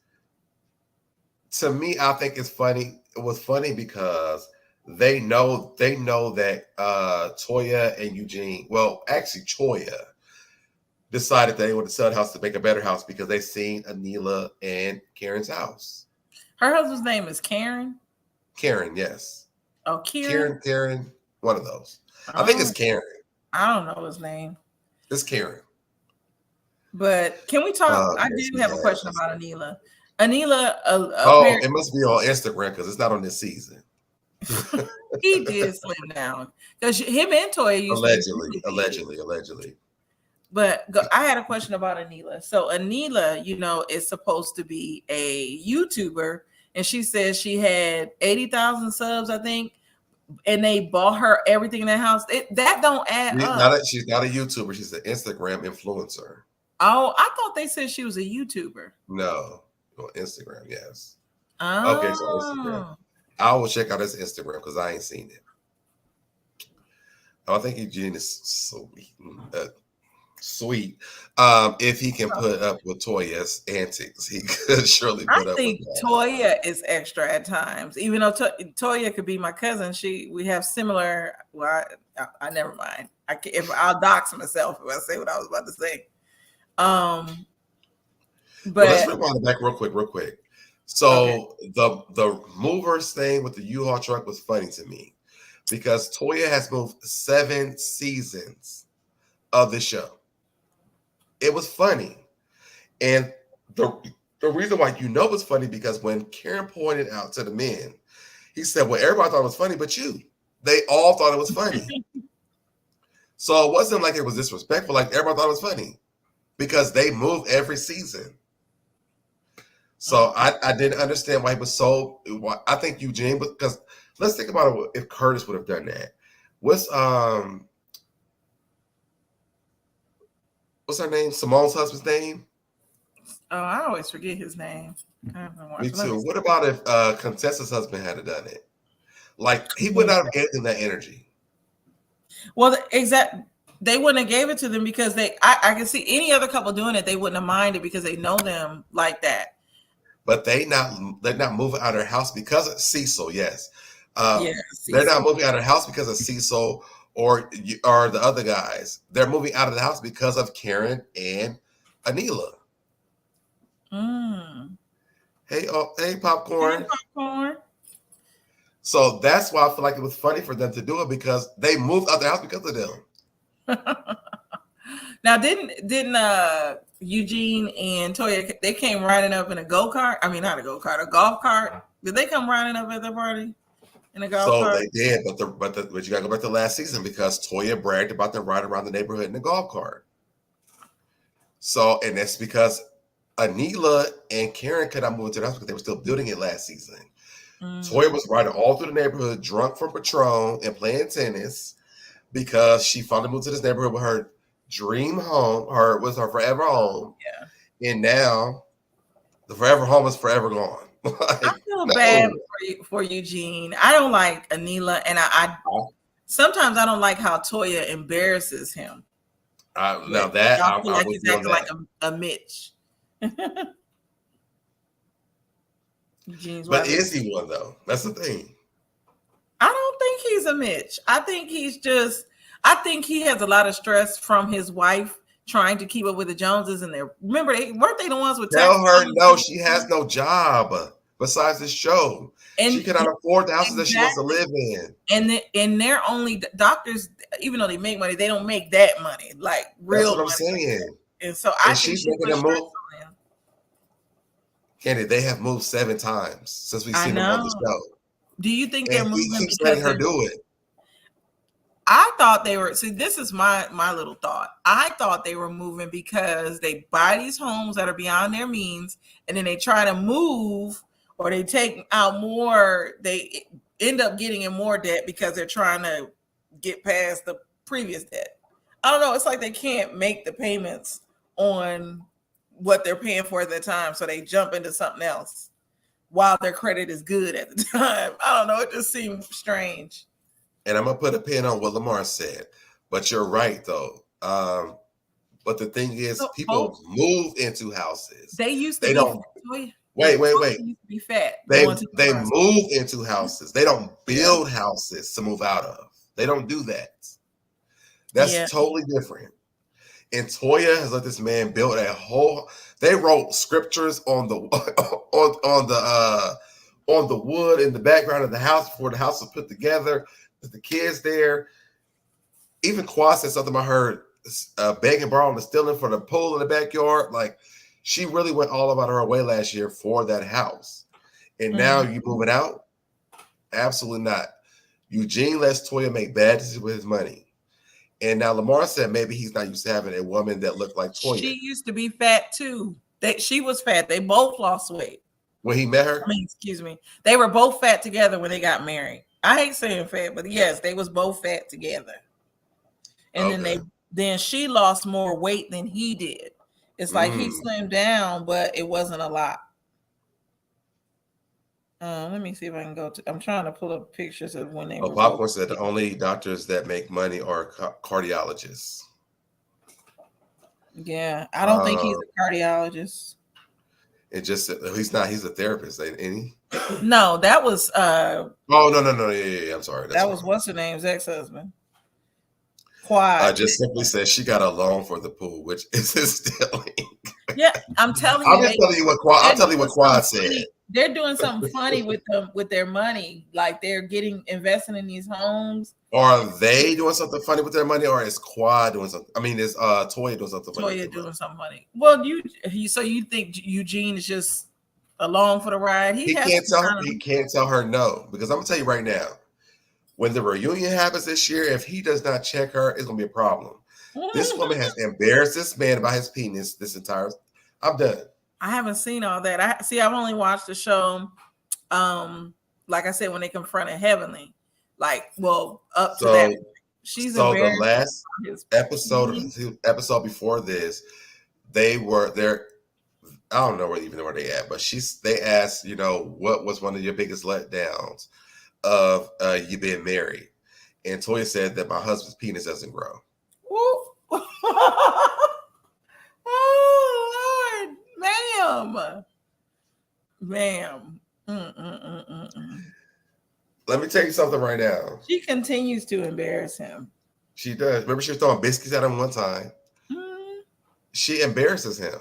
Speaker 2: to me, I think it's funny. It was funny because they know that Toya and Eugene. Well, actually, Toya decided they wanted to sell the house to make a better house because they seen Anila and Karen's house.
Speaker 3: Her husband's name is Karen?
Speaker 2: Karen, yes.
Speaker 3: Oh,
Speaker 2: Karen, one of those. I think it's Karen.
Speaker 3: I don't know his name.
Speaker 2: It's Karen.
Speaker 3: But can we talk? I do have a question about Anila. Anila.
Speaker 2: It must be on Instagram because it's not on this season.
Speaker 3: He did slim down because him and Toya used
Speaker 2: allegedly.
Speaker 3: But I had a question about Anila. So Anila, is supposed to be a YouTuber, and she says she had 80,000 subs, I think, and they bought her everything in that house. That don't add up.
Speaker 2: She's not a YouTuber. She's an Instagram influencer.
Speaker 3: Oh, I thought they said she was a YouTuber.
Speaker 2: No, on Instagram, yes.
Speaker 3: Oh.
Speaker 2: Okay, so Instagram. I will check out his Instagram because I ain't seen it. I think Eugene is sweet. If he can put up with Toya's antics, he could surely put up with that.
Speaker 3: I think Toya is extra at times, even though Toya could be my cousin. We have similar. Well, I never mind. I'll dox myself if I say what I was about to say.
Speaker 2: But let's rewind it back real quick. So okay. The movers thing with the U-Haul truck was funny to me. because Toya has moved 7 seasons of the show. It was funny. And the reason why you know it was funny because when Karen pointed out to the men, he said, well, everybody thought it was funny, but you. They all thought it was funny. So it wasn't like it was disrespectful. Like everybody thought it was funny because they move every season. So I didn't understand why he was so. I think Eugene, because let's think about it. If Curtis would have done that, what's her name? Simone's husband's name?
Speaker 3: Oh, I always forget his name.
Speaker 2: Me too. What about if Contessa's husband had done it? Like he would not have given them that energy.
Speaker 3: Well, they wouldn't have gave it to them because I can see any other couple doing it. They wouldn't have minded because they know them like that.
Speaker 2: But they're not moving out of their house because of Cecil. Yes,
Speaker 3: Cecil.
Speaker 2: They're not moving out of their house because of Cecil or the other guys. They're moving out of the house because of Karen and Anila. Hey, popcorn.
Speaker 3: Hey, popcorn.
Speaker 2: So that's why I feel like it was funny for them to do it because they moved out the house because of them.
Speaker 3: Now, didn't Eugene and Toya, they came riding up in a go-kart? I mean, not a go-kart, a golf cart. Did they come riding up at the party in a golf cart?
Speaker 2: So they did, but you gotta go back to last season because Toya bragged about them riding around the neighborhood in the golf cart. So, and that's because Anila and Karen could not move into the house because they were still building it last season. Toya was riding all through the neighborhood, drunk from Patron and playing tennis because she finally moved to this neighborhood with her dream home, her forever home. Yeah. And now the forever home is forever gone.
Speaker 3: I feel bad for Eugene. I don't like Anila, and I sometimes I don't like how Toya embarrasses him.
Speaker 2: Now that
Speaker 3: I feel like he's acting like a Mitch.
Speaker 2: But is he one though? That's the thing.
Speaker 3: I don't think he's a Mitch. I think he has a lot of stress from his wife trying to keep up with the Joneses, and remember, weren't they the ones with
Speaker 2: tell her no, she has no job besides this show, and she cannot afford the houses that she wants to live in.
Speaker 3: And they're only doctors, even though they make money, they don't make that money, like real.
Speaker 2: That's what I'm saying.
Speaker 3: And so
Speaker 2: she's making them move. Candy, they have moved 7 times since we've seen them on the show.
Speaker 3: Do you think they're moving?
Speaker 2: He keeps letting her do it.
Speaker 3: I thought they were. See, this is my little thought. I thought they were moving because they buy these homes that are beyond their means, and then they try to move, or they take out more. They end up getting in more debt because they're trying to get past the previous debt. I don't know. It's like they can't make the payments on what they're paying for at the time, so they jump into something else while their credit is good at the time. I don't know. It just seems strange.
Speaker 2: And I'm gonna put a pin on what Lamar said, but you're right though. But the thing is, people move into houses.
Speaker 3: They used to.
Speaker 2: They don't. Wait.
Speaker 3: Used to be fat.
Speaker 2: They move into houses. They don't build houses to move out of. They don't do that. That's totally different. And Toya has let this man build a whole. They wrote scriptures on the on the wood in the background of the house before the house was put together. With the kids there. Even Quad said something about her begging, borrowing, and stealing for the pool in the backyard. Like she really went all about her way last year for that house. And now you moving out? Absolutely not. Eugene lets Toya make bad decisions with his money. And now Lamar said maybe he's not used to having a woman that looked like Toya.
Speaker 3: She used to be fat too. She was fat. They both lost weight.
Speaker 2: When he met her?
Speaker 3: Excuse me. They were both fat together when they got married. I hate saying fat, but yes, they was both fat together. And then she lost more weight than he did. It's like he slimmed down, but it wasn't a lot. Let me see if I can go to. I'm trying to pull up pictures of when they.
Speaker 2: Popcorn said the only doctors that make money are cardiologists.
Speaker 3: Yeah, I don't think he's a cardiologist.
Speaker 2: It just he's not. He's a therapist, ain't he?
Speaker 3: No, that was.
Speaker 2: Oh no! Yeah. I'm sorry.
Speaker 3: That was what's her name's ex-husband. Quad.
Speaker 2: Just simply said she got a loan for the pool, which is stealing.
Speaker 3: Yeah, I'm telling you.
Speaker 2: I'm telling you what Quad said.
Speaker 3: they're doing something funny with them with their money. Like they're investing in these homes.
Speaker 2: Are they doing something funny with their money, or is Quad doing something? I mean, is Toya doing something funny?
Speaker 3: Toya doing something funny. Well, so you think Eugene is just along for the ride?
Speaker 2: He can't tell her no, because I'm gonna tell you right now, when the reunion happens this year, if he does not check her, it's gonna be a problem. This woman has embarrassed this man about his penis this entire. I'm done.
Speaker 3: I haven't seen all that. I've only watched the show. Like I said, when they confronted Heavenly, up to that. She's
Speaker 2: so the last episode before this, they were there. I don't know where they at, but they asked, what was one of your biggest letdowns of you being married? And Toya said that my husband's penis doesn't grow.
Speaker 3: Oh Lord, ma'am.
Speaker 2: Let me tell you something right now.
Speaker 3: She continues to embarrass him.
Speaker 2: She does. Remember, she was throwing biscuits at him one time. She embarrasses him.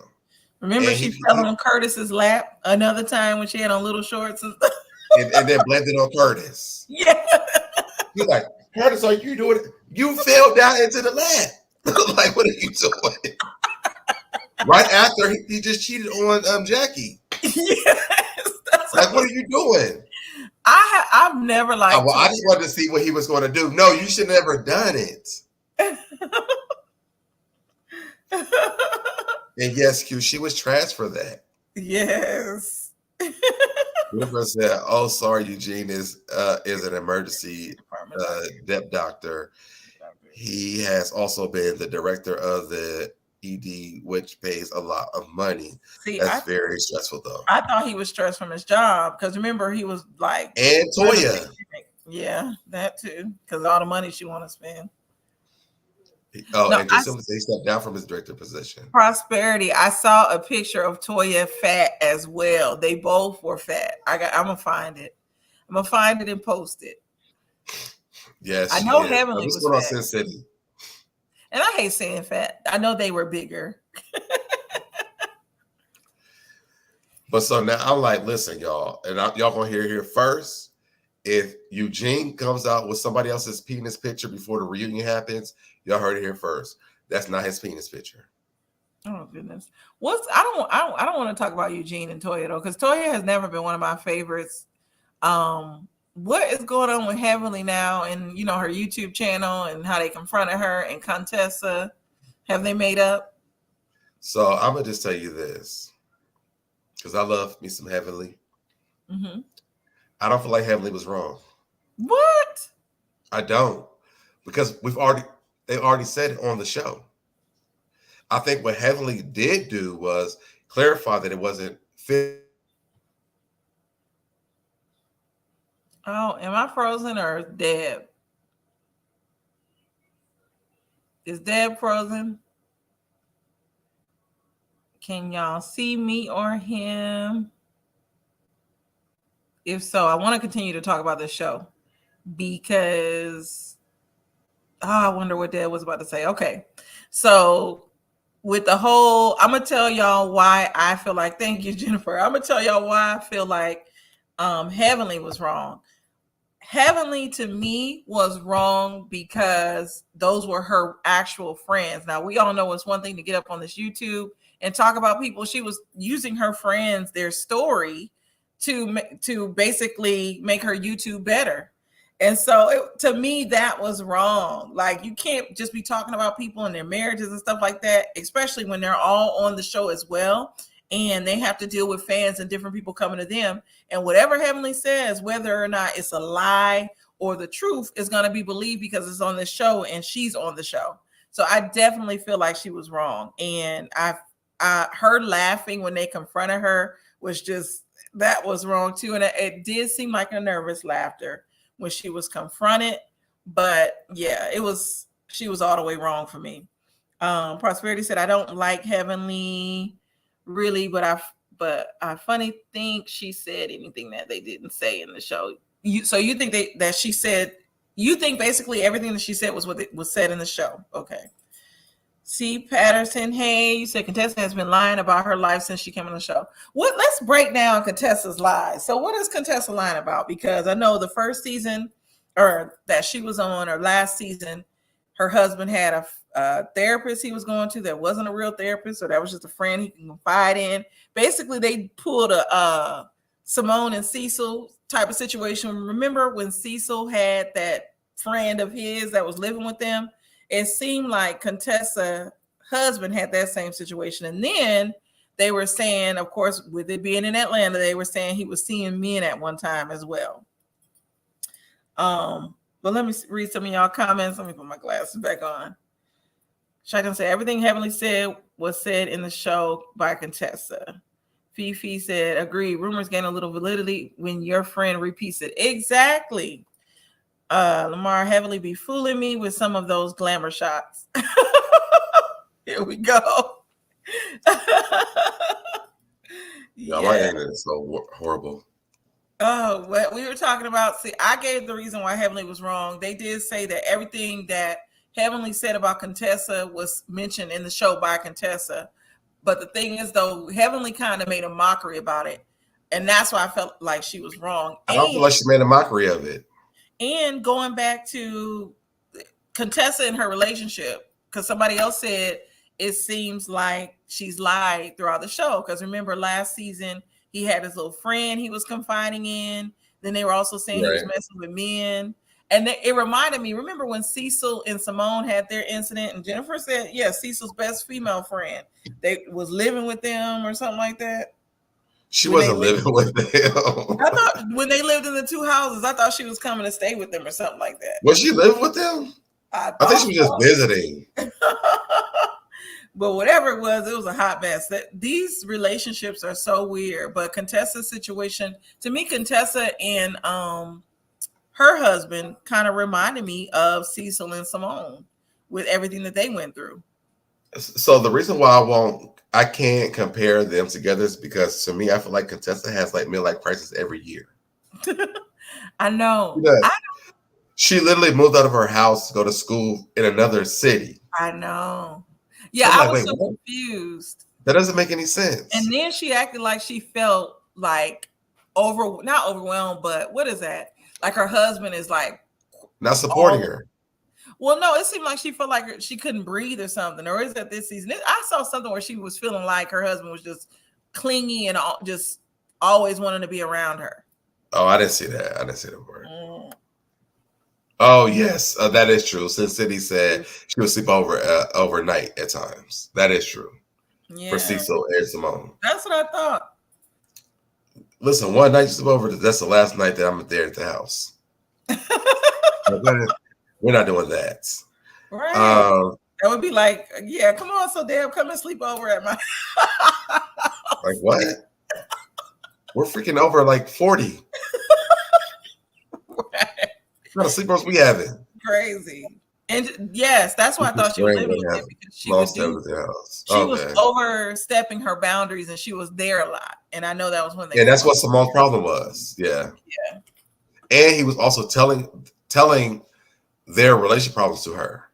Speaker 3: Remember, she fell on Curtis's lap another time when she had on little shorts and
Speaker 2: then blended on Curtis.
Speaker 3: Yeah.
Speaker 2: He's like, Curtis, are you doing it? You fell down into the lap. Like, what are you doing? Right after he just cheated on Jackie.
Speaker 3: Yes.
Speaker 2: Like, what are you doing?
Speaker 3: I've never liked.
Speaker 2: Well, I just wanted to see what he was going to do. No, you should have never done it. And yes, Q, she was trashed for that.
Speaker 3: Yes.
Speaker 2: Jennifer said, "Oh, sorry, Eugene is an emergency dep doctor. He has also been the director of the ED, which pays a lot of money. That's very stressful, though.
Speaker 3: I thought he was stressed from his job because remember he was like
Speaker 2: and Toya.
Speaker 3: Yeah, that too, because all the money she want to spend.
Speaker 2: And just simply they stepped down from his director position.
Speaker 3: Prosperity. I saw a picture of Toya fat as well. They both were fat. I'm gonna find it. I'm gonna find it and post it.
Speaker 2: Yes,
Speaker 3: I know Heavenly was
Speaker 2: fat.
Speaker 3: Sin City. And I hate saying fat. I know they were bigger.
Speaker 2: But so now I'm like, listen, y'all, and y'all gonna hear here first. If Eugene comes out with somebody else's penis picture before the reunion happens, y'all heard it here first. That's not his penis picture.
Speaker 3: Oh goodness. I don't want to talk about Eugene and Toya though, because Toya has never been one of my favorites. What is going on with Heavenly now and her YouTube channel and how they confronted her and Contessa? Have they made up?
Speaker 2: So I'm gonna just tell you this, because I love me some Heavenly. Mm-hmm. I don't feel like Heavenly was wrong.
Speaker 3: What?
Speaker 2: I don't, because they already said it on the show. I think what Heavenly did do was clarify that it wasn't fit.
Speaker 3: Oh, am I frozen or is Deb? Is Deb frozen? Can y'all see me or him? If so, I want to continue to talk about this show because I wonder what Deb was about to say. Okay. So with the whole, I'm going to tell y'all why I feel like, thank you, Jennifer. I'm going to tell y'all why I feel like Heavenly was wrong. Heavenly to me was wrong because those were her actual friends. Now we all know it's one thing to get up on this YouTube and talk about people. She was using her friends, their story to basically make her YouTube better. And so to me, that was wrong. Like you can't just be talking about people and their marriages and stuff like that, especially when they're all on the show as well. And they have to deal with fans and different people coming to them. And whatever Heavenly says, whether or not it's a lie or the truth, is going to be believed because it's on the show and she's on the show. So I definitely feel like she was wrong. And her laughing when they confronted her was just, that was wrong too. And it did seem like a nervous laughter when she was confronted. But yeah, she was all the way wrong for me. Prosperity said, I don't like Heavenly really, but I funny think she said anything that they didn't say in the show. So you think that she said, you think basically everything that she said was what was said in the show. Okay. C. Patterson, hey, you said Contessa has been lying about her life since she came on the show. Let's break down Contessa's lies. So what is Contessa lying about? Because I know the first season or that she was on, or last season, her husband had a therapist he was going to that wasn't a real therapist, or that was just a friend he can confide in. Basically, they pulled a Simone and Cecil type of situation. Remember when Cecil had that friend of his that was living with them? It seemed like Contessa's husband had that same situation. And then they were saying, of course, with it being in Atlanta, they were saying he was seeing men at one time as well. But let me read some of y'all comments. Let me put my glasses back on. Shotgun said, everything Heavenly said was said in the show by Contessa. Fifi said, agree. Rumors gain a little validity when your friend repeats it. Exactly. Lamar, Heavenly be fooling me with some of those glamour shots. Here we go.
Speaker 2: Yeah, my internet is so horrible.
Speaker 3: Oh, what we were talking about. See, I gave the reason why Heavenly was wrong. They did say that everything that Heavenly said about Contessa was mentioned in the show by Contessa. But the thing is, though, Heavenly kind of made a mockery about it. And that's why I felt like she was wrong.
Speaker 2: I don't feel like she made a mockery of it.
Speaker 3: And going back to Contessa and her relationship, because somebody else said it seems like she's lied throughout the show. Because remember, last season, he had his little friend he was confiding in. Then they were also saying he was messing with men. And it reminded me, remember when Cecil and Simone had their incident, and Jennifer said, yeah, Cecil's best female friend, they was living with them or something like that.
Speaker 2: She wasn't living with them.
Speaker 3: I thought when they lived in the two houses, I thought she was coming to stay with them or something like that.
Speaker 2: Was she living with them? I think she was just visiting.
Speaker 3: But whatever it was a hot mess. These relationships are so weird. But Contessa's situation, to me, Contessa and her husband kind of reminded me of Cecil and Simone with everything that they went through.
Speaker 2: So the reason why I can't compare them together is because to me, I feel like Contessa has like midlife crisis every year.
Speaker 3: I know.
Speaker 2: She literally moved out of her house to go to school in another city.
Speaker 3: I know. Yeah, I was so confused.
Speaker 2: That doesn't make any sense.
Speaker 3: And then she acted like she felt like not overwhelmed, but what is that? Like her husband is like
Speaker 2: not supporting her.
Speaker 3: Well, no, it seemed like she felt like she couldn't breathe or something. Or is that this season? I saw something where she was feeling like her husband was just clingy and just always wanting to be around her.
Speaker 2: Oh, I didn't see that. I didn't see that word. Oh, yes, that is true. Sin City said she would sleep over overnight at times. That is true. Yeah. For Cecil and Simone.
Speaker 3: That's what I thought.
Speaker 2: Listen, one night you sleep over, that's the last night that I'm there at the house. We're not doing that.
Speaker 3: Right. That would be like, yeah, come on, SoDeb, come and sleep over at my
Speaker 2: Like what? We're freaking over like 40. Right. What kind of sleepovers we having?
Speaker 3: Crazy. And yes, that's why I thought she was living with it, because she was overstepping her boundaries and she was there a lot. And I know that was when
Speaker 2: that's what Simone's problem was. Yeah. Yeah. And he was also telling their relationship problems to her.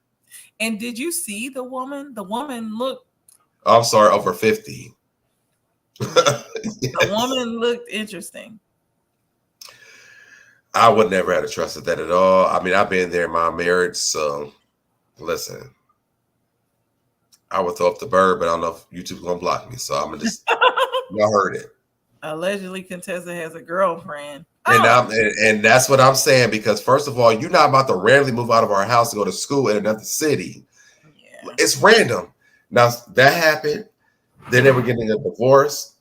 Speaker 3: And did you see the woman? The woman looked
Speaker 2: I'm sorry, over 50.
Speaker 3: Yes. The woman looked interesting.
Speaker 2: I would never have trusted that at all. I mean, I've been there in my marriage, so listen. I would throw up the bird, but I don't know if YouTube's gonna block me, so I'm gonna just y'all heard it.
Speaker 3: Allegedly, Contessa has a girlfriend.
Speaker 2: And that's what I'm saying, because first of all, you're not about to randomly move out of our house to go to school in another city. Yeah. It's random. Now that happened. Then they were getting a divorce.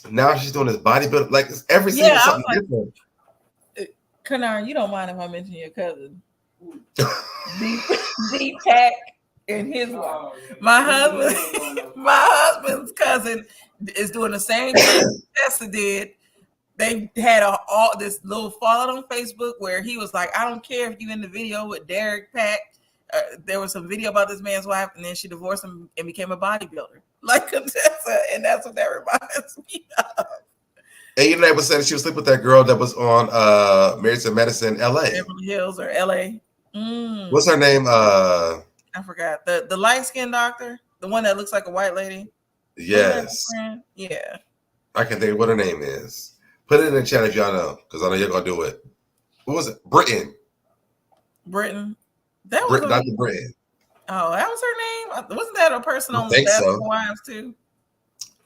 Speaker 2: Now she's doing this bodybuilding. Like every single something different.
Speaker 3: Kanar, you don't mind if I mention your cousin? D-Pack and his wife. My husband's cousin is doing the same thing Tessa did. They had all this little fallout on Facebook where he was like, I don't care if you in the video with Derek Pack. There was some video about this man's wife, and then she divorced him and became a bodybuilder like Contessa, and that's what that reminds me of.
Speaker 2: And you know, they was saying she was sleeping with that girl that was on Married to Medicine, LA.
Speaker 3: Beverly Hills or LA.
Speaker 2: What's her name?
Speaker 3: I I forgot the light skinned doctor, the one that looks like a white lady.
Speaker 2: Yes.
Speaker 3: Yeah.
Speaker 2: I can think of what her name is. Put it in the chat if y'all know, because I know you're gonna do it. What was it? Britain.
Speaker 3: That was
Speaker 2: Dr. Britain.
Speaker 3: Oh, that was her name. Wasn't that a person on
Speaker 2: think
Speaker 3: Desperate
Speaker 2: so.
Speaker 3: Wives too?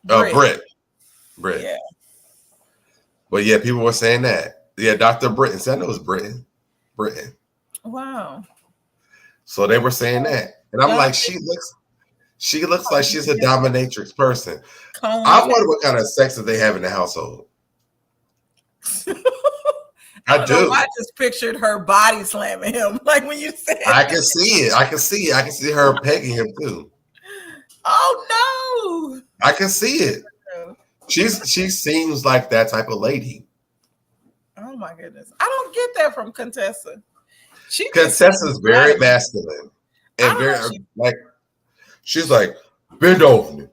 Speaker 2: Britt.
Speaker 3: Yeah.
Speaker 2: But yeah, people were saying that. Yeah, Dr. Britain. So I know it was Britain.
Speaker 3: Wow.
Speaker 2: So they were saying that. And I'm like, she looks like she's a dominatrix person. I wonder what kind of sex that they have in the household. I do.
Speaker 3: I just pictured her body slamming him. Like when you said
Speaker 2: I can see it. I can see her pegging him too.
Speaker 3: Oh no.
Speaker 2: I can see it. She seems like that type of lady.
Speaker 3: Oh my goodness. I don't get that from Contessa.
Speaker 2: Contessa's very masculine. And very like she's like, bend over me.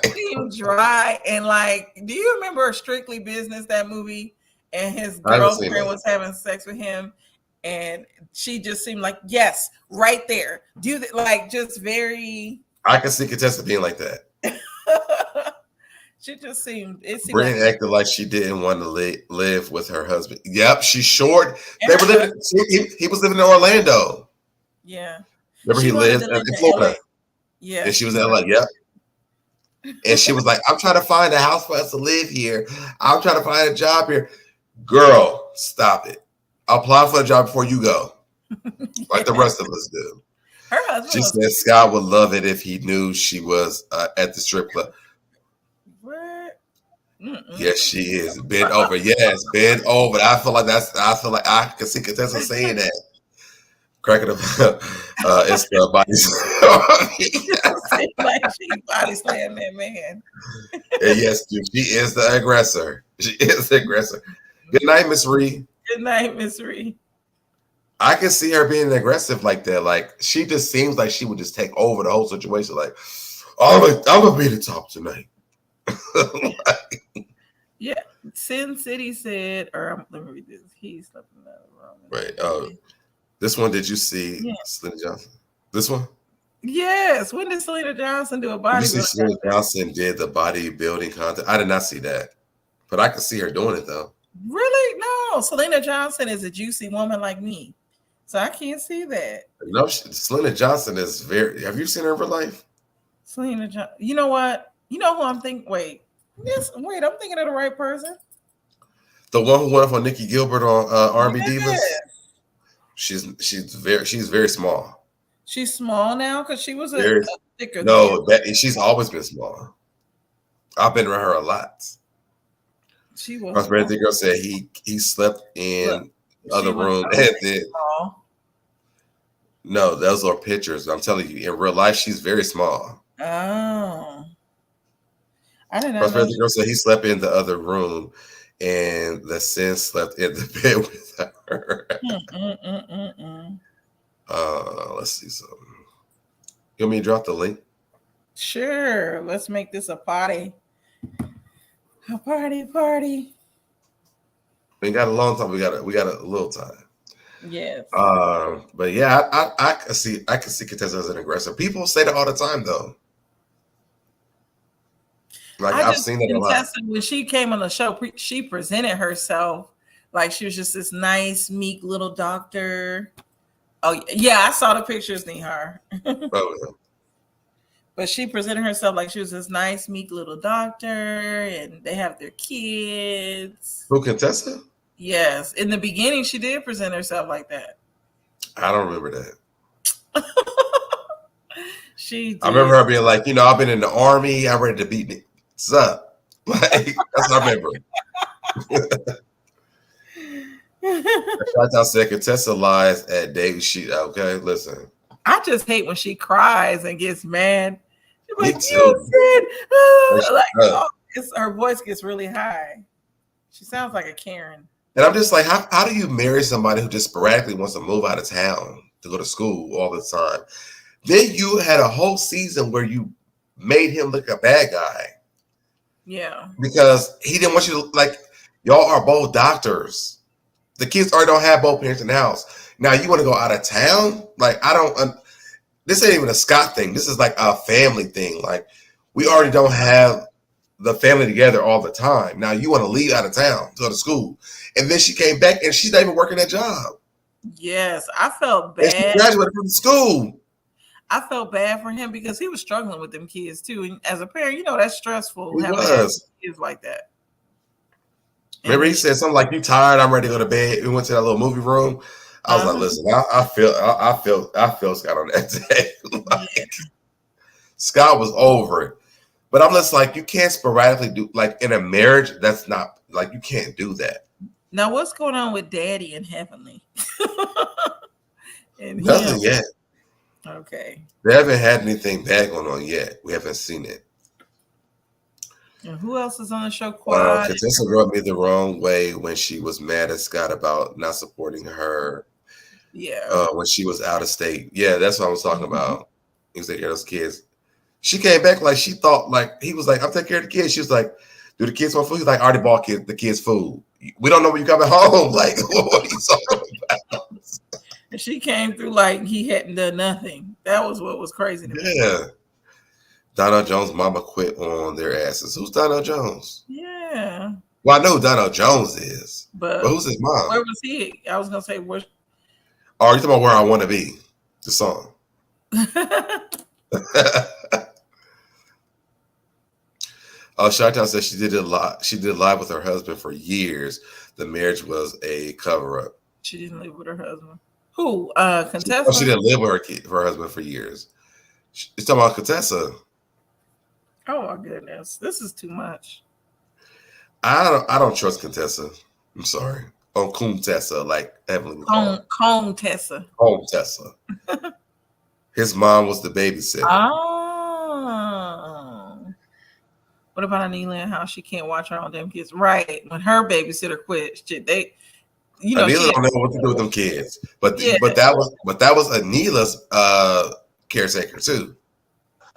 Speaker 3: Seemed dry and like, do you remember Strictly Business, that movie? And his girlfriend was having sex with him, and she just seemed like, yes, right there. Just very.
Speaker 2: I can see Contessa being like that.
Speaker 3: She just seemed.
Speaker 2: Brittany acted like she didn't want to live with her husband. Yep, she's short. They were living. He was living in Orlando.
Speaker 3: Yeah.
Speaker 2: Remember, he lived in Florida.
Speaker 3: Yeah.
Speaker 2: And she was in LA. Yep. And she was like, I'm trying to find a house for us to live here. I'm trying to find a job here. Girl, stop it. Apply for a job before you go. Like the rest of us do.
Speaker 3: Her husband.
Speaker 2: She said Scott would love it if he knew she was at the strip club.
Speaker 3: What?
Speaker 2: Yes, she is. Bend over. Yes, bend over. I feel like I can see Contessa saying that. Cracking up. It's the body slam.
Speaker 3: Like she body slammed that man.
Speaker 2: Yes, dude, she is the aggressor. She is the aggressor. Good night, Miss Ree.
Speaker 3: Good night, Miss Ree.
Speaker 2: I can see her being aggressive like that. Like she just seems like she would just take over the whole situation. Like, I'm gonna be the top tonight.
Speaker 3: Yeah, Sin City said, or let me read this. He slept in the room.
Speaker 2: Right. This one, did you see Selena Johnson? This one?
Speaker 3: Yes. When did Selena Johnson do a bodybuilding?
Speaker 2: You see Selena Johnson did the bodybuilding content. I did not see that, but I can see her doing it though.
Speaker 3: Really? No. Selena Johnson is a juicy woman like me, so I can't see that.
Speaker 2: No, Selena Johnson is very. Have you seen her in real life?
Speaker 3: Selena Johnson. You know what? You know who I'm thinking? Wait. I'm thinking of the right person.
Speaker 2: The one who went up on Nikki Gilbert on R&B Divas. She's very small.
Speaker 3: She's small now because she was a thicker.
Speaker 2: No, she's always been small. I've been around her a lot.
Speaker 3: She was.
Speaker 2: My friend, the girl said he slept in the other room and then. No, those are pictures. I'm telling you, in real life, she's very small.
Speaker 3: Oh, I didn't know.
Speaker 2: My friend, the girl said he slept in the other room, and the Sin slept in the bed with her. Let's see something. You want me to drop the link?
Speaker 3: Sure. Let's make this a party. A party.
Speaker 2: We got a long time. We got a little time.
Speaker 3: Yes.
Speaker 2: But yeah, I can see Contessa as an aggressor. People say that all the time, though. Like I've seen that a lot.
Speaker 3: When she came on the show, she presented herself like she was just this nice, meek little doctor. Oh yeah, I saw the pictures, Nihar.
Speaker 2: Oh, yeah.
Speaker 3: But she presented herself like she was this nice, meek little doctor, and they have their kids.
Speaker 2: Who, Contessa?
Speaker 3: Yes. In the beginning, she did present herself like that.
Speaker 2: I don't remember that.
Speaker 3: She did.
Speaker 2: I remember her being like, I've been in the army. I'm ready to beat me. What's up? Like, that's what I remember. I said Contessa lies at David. Okay, listen.
Speaker 3: I just hate when she cries and gets mad. She's like, her voice gets really high. She sounds like a Karen.
Speaker 2: And I'm just like, how do you marry somebody who just sporadically wants to move out of town to go to school all the time? Then you had a whole season where you made him look a bad guy.
Speaker 3: Yeah. Because
Speaker 2: he didn't want you to, like, y'all are both doctors. The kids already don't have both parents in the house. Now you want to go out of town? Like, I this ain't even a Scott thing. This is like a family thing. Like we already don't have the family together all the time. Now you want to leave out of town to go to school. And then she came back and she's not even working that job.
Speaker 3: Yes, I felt
Speaker 2: And she
Speaker 3: bad.
Speaker 2: graduated from school.
Speaker 3: I felt bad for him because he was struggling with them kids too. And as a parent, you know that's stressful.
Speaker 2: He
Speaker 3: having
Speaker 2: was.
Speaker 3: kids like that.
Speaker 2: Remember, he said something like, "You tired? I'm ready to go to bed." We went to that little movie room. I was like, "Listen, I feel Scott on that day. Like, Scott was over it." But I'm just like, you can't sporadically do like in a marriage. That's not like you can't do that.
Speaker 3: Now, what's going on with Daddy and Heavenly? And
Speaker 2: Nothing yet.
Speaker 3: Okay.
Speaker 2: They haven't had anything bad going on yet. We haven't seen it.
Speaker 3: And who else is on the show? Quad.
Speaker 2: Contessa rubbed me the wrong way when she was mad at Scott about not supporting her.
Speaker 3: Yeah.
Speaker 2: When she was out of state. Yeah, that's what I was talking about. He was taking care of those kids. She came back like she thought, like he was like, "I'm taking care of the kids." She was like, "Do the kids want food?" He's like, "I already bought the kids food. We don't know when you coming home." Like, what are you talking about?
Speaker 3: And she came through like he hadn't done nothing. That was what was crazy to me.
Speaker 2: Yeah. Donnell Jones' mama quit on their asses. Who's Donnell Jones?
Speaker 3: Yeah.
Speaker 2: Well, I know who Donnell Jones is,
Speaker 3: but
Speaker 2: who's his mom?
Speaker 3: Where was he? I was gonna say where.
Speaker 2: Oh, you talking about Where I Want to Be? The song. Chantal said she did it live. She did live with her husband for years. The marriage was a cover-up.
Speaker 3: She didn't live with her husband. Who? Contessa?
Speaker 2: She didn't live with her husband for years. She's talking about Contessa.
Speaker 3: Oh my goodness, this is too much.
Speaker 2: I don't trust Contessa. I'm sorry. On Contessa, like Evelyn.
Speaker 3: Contessa.
Speaker 2: Contessa. His mom was the babysitter.
Speaker 3: Oh. What about Anila and how she can't watch her own damn kids? Right. When her babysitter quit, they, you know,
Speaker 2: Anila don't know what to do with them kids. But that was Anila's caretaker too.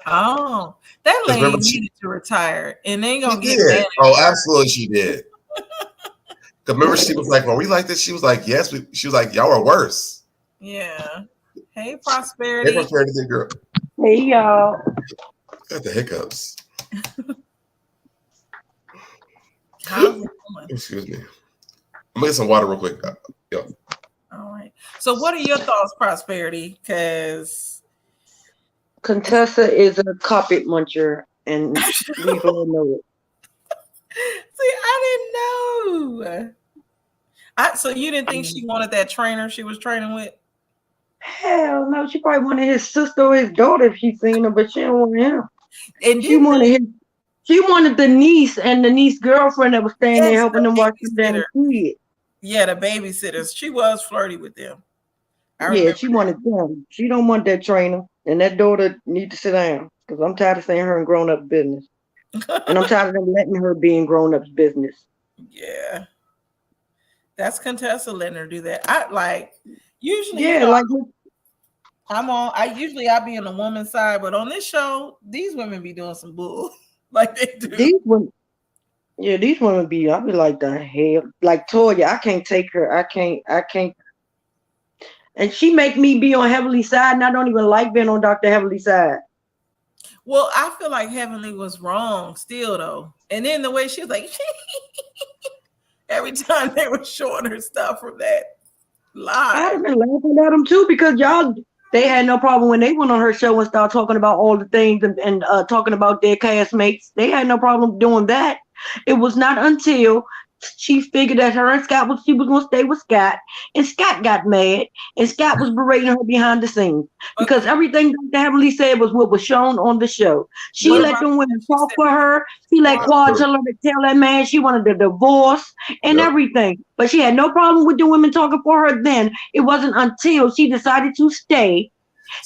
Speaker 3: Oh, that lady needed to retire, and they gonna get mad.
Speaker 2: Oh, absolutely, she did. Because remember, she was like, "Were we like this?" She was like, "Yes." She was like, "Y'all are worse."
Speaker 3: Yeah. Hey, Prosperity.
Speaker 2: Hey, Prosperity, girl.
Speaker 4: Hey, y'all.
Speaker 2: Got the hiccups. Excuse me. I'm gonna get some water real quick.
Speaker 3: All right. So, what are your thoughts, Prosperity? Because
Speaker 4: Contessa is a carpet muncher, and we all know it.
Speaker 3: See, I didn't know. So you didn't think she wanted that trainer she was training with?
Speaker 4: Hell no, she probably wanted his sister or his daughter if she seen her, but she didn't want him.
Speaker 3: And
Speaker 4: she wanted the niece and the niece girlfriend that was staying there helping them watch the damn kid.
Speaker 3: Yeah, the babysitters. She was flirty with them.
Speaker 4: Yeah, she wanted them. She don't want that trainer, and that daughter need to sit down because I'm tired of seeing her in grown up business, and I'm tired of them letting her be in grown ups business.
Speaker 3: Yeah, that's Contessa letting her do that. I usually.
Speaker 4: Yeah,
Speaker 3: I'll be on the woman's side, but on this show, these women be doing some bull like they do.
Speaker 4: These women be. I be like the hell, like Toya. I can't take her. I can't. And she make me be on Heavenly's side, and I don't even like being on Dr. Heavenly's side.
Speaker 3: Well, I feel like Heavenly was wrong still, though. And then the way she was like, every time they were showing her stuff from that live.
Speaker 4: I've been laughing at them too because they had no problem when they went on her show and started talking about all the things and talking about their castmates. They had no problem doing that. It was not until she figured that her and Scott she was going to stay with Scott, and Scott got mad, and Scott was berating her behind the scenes because everything Dr. Heavenly said was what was shown on the show. She let them women talk for her. She let Quad tell that man she wanted a divorce and everything, but she had no problem with the women talking for her. Then it wasn't until she decided to stay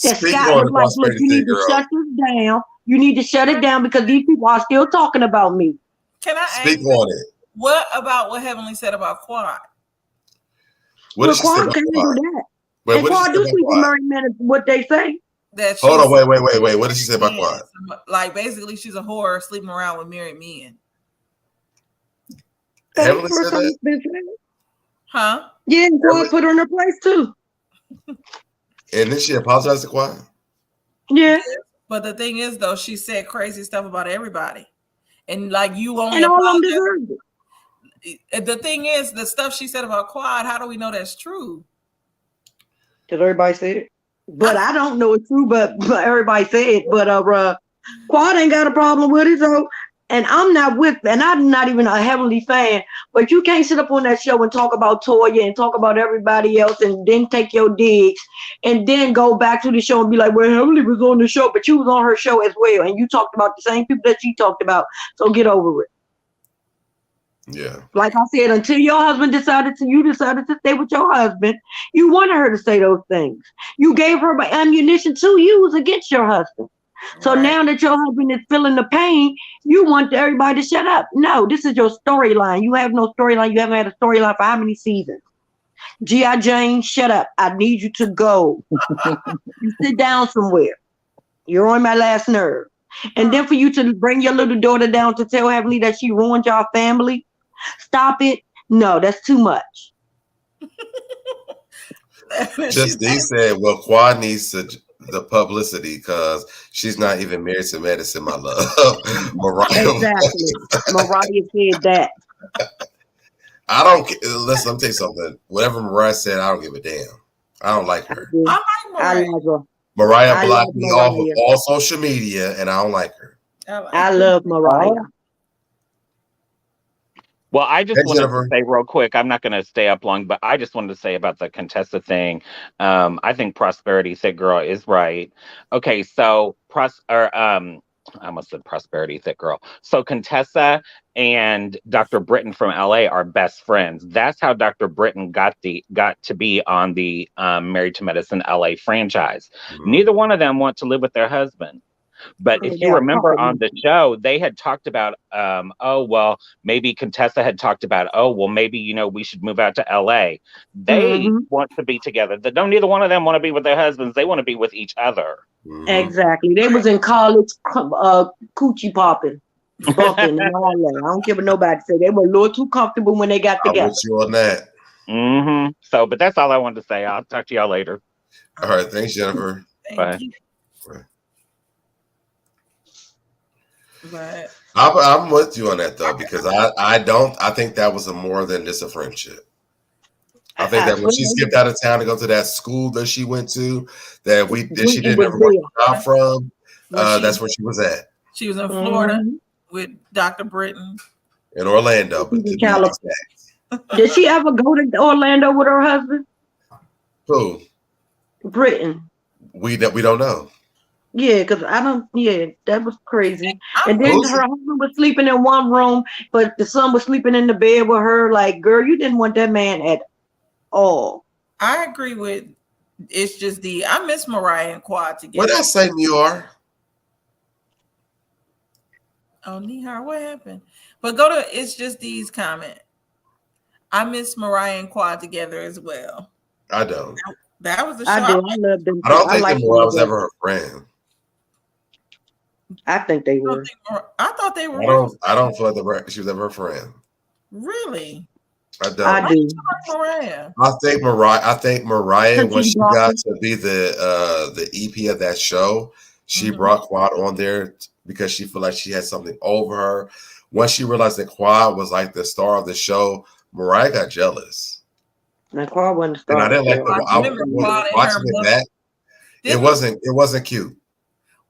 Speaker 4: that Scott was like, "Look, you need to shut this down. You need to shut it down because these people are still talking about me."
Speaker 3: Can I
Speaker 2: speak on it?
Speaker 3: What about what Heavenly said about Quad?
Speaker 2: What did she say about
Speaker 4: Quad?
Speaker 2: Quad?
Speaker 4: And Quad do sleep with married men, what they say.
Speaker 2: Hold on, wait. What did she say about Quad?
Speaker 3: Like basically, she's a whore sleeping around with married men.
Speaker 2: Heavenly said that?
Speaker 4: Yeah, and Quad put her in her place too.
Speaker 2: And then she apologized to Quad?
Speaker 4: Yeah.
Speaker 3: But the thing is, though, she said crazy stuff about everybody, and like you only
Speaker 4: And all of them
Speaker 3: apologize.
Speaker 4: deserved it.
Speaker 3: The thing is, the stuff she said about Quad, how do we know that's true?
Speaker 4: Because everybody said it. But I don't know it's true, but everybody said it. But Quad ain't got a problem with it, so and I'm not even a heavily fan, but you can't sit up on that show and talk about Toya and talk about everybody else and then take your digs and then go back to the show and be like, well, Heavenly was on the show, but you was on her show as well. And you talked about the same people that she talked about. So get over it.
Speaker 2: Yeah.
Speaker 4: Like I said, until your husband decided to stay with your husband, you wanted her to say those things. You gave her ammunition to use against your husband. So now that your husband is feeling the pain, you want everybody to shut up. No, this is your storyline. You have no storyline. You haven't had a storyline for how many seasons? G.I. Jane, shut up. I need you to go. You sit down somewhere. You're on my last nerve. And then for you to bring your little daughter down to tell Heavenly that she ruined y'all family, stop it. No, that's too much.
Speaker 2: Just D said, well, Quad needs the publicity because she's not even married to Medicine, my love. Mariah.
Speaker 4: Exactly. Mariah said that.
Speaker 2: I don't listen, let me tell you something. Whatever Mariah said, I don't give a damn. I don't like her.
Speaker 3: I like Mariah.
Speaker 2: Mariah blocked me off of all social media, and I don't like her.
Speaker 4: I love Mariah.
Speaker 5: Well, I just wanted to say real quick, I'm not going to stay up long, but I just wanted to say about the Contessa thing. I think Prosperity Thick Girl is right. Okay, so I almost said Prosperity Thick Girl. So Contessa and Dr. Britton from LA are best friends. That's how Dr. Britton got to be on the Married to Medicine LA franchise. Mm-hmm. Neither one of them want to live with their husband. But if you remember on the show, they had talked about, maybe Contessa had talked about, maybe, we should move out to LA. They want to be together. Neither one of them want to be with their husbands. They want to be with each other.
Speaker 4: Exactly. They was in college, coochie popping, bumping, and all that. I don't care what nobody say. They were a little too comfortable when they got together.
Speaker 2: I'm with you on that.
Speaker 5: Mm-hmm. So, but that's all I wanted to say. I'll talk to y'all later.
Speaker 2: All right. Thanks, Jennifer.
Speaker 3: Thank you.
Speaker 2: Bye.
Speaker 3: But
Speaker 2: I'm with you on that though, because I think that was more than just a friendship. I think that when she skipped out of town to go to that school that she went to, she didn't ever work out from, that's where she was at.
Speaker 3: She was in Florida with Dr. Britton.
Speaker 2: In Orlando. But
Speaker 4: did she ever go to Orlando with her husband?
Speaker 2: Who?
Speaker 4: Britton.
Speaker 2: We don't know.
Speaker 4: Yeah, because that was crazy. And then her husband was sleeping in one room, but the son was sleeping in the bed with her. Like, girl, you didn't want that man at all.
Speaker 3: I agree with it's just I miss Mariah and Quad together.
Speaker 2: What did I say, Nihar?
Speaker 3: Oh, Nihar, what happened? But go to It's Just These comment. I miss Mariah and Quad together as well.
Speaker 2: I don't.
Speaker 3: That was the show.
Speaker 4: I do. I love them.
Speaker 2: I don't think that Mariah was ever her friend.
Speaker 4: I think they were.
Speaker 3: I thought they were.
Speaker 2: I don't feel like she was ever her friend.
Speaker 3: Really?
Speaker 2: I don't.
Speaker 4: I do.
Speaker 3: Mariah.
Speaker 2: I think Mariah when she got to be the EP of that show, she brought Quad on there because she felt like she had something over her. Once she realized that Quad was like the star of the show, Mariah got jealous.
Speaker 4: And Quad wasn't the star.
Speaker 2: And I didn't like watching it back. It wasn't cute.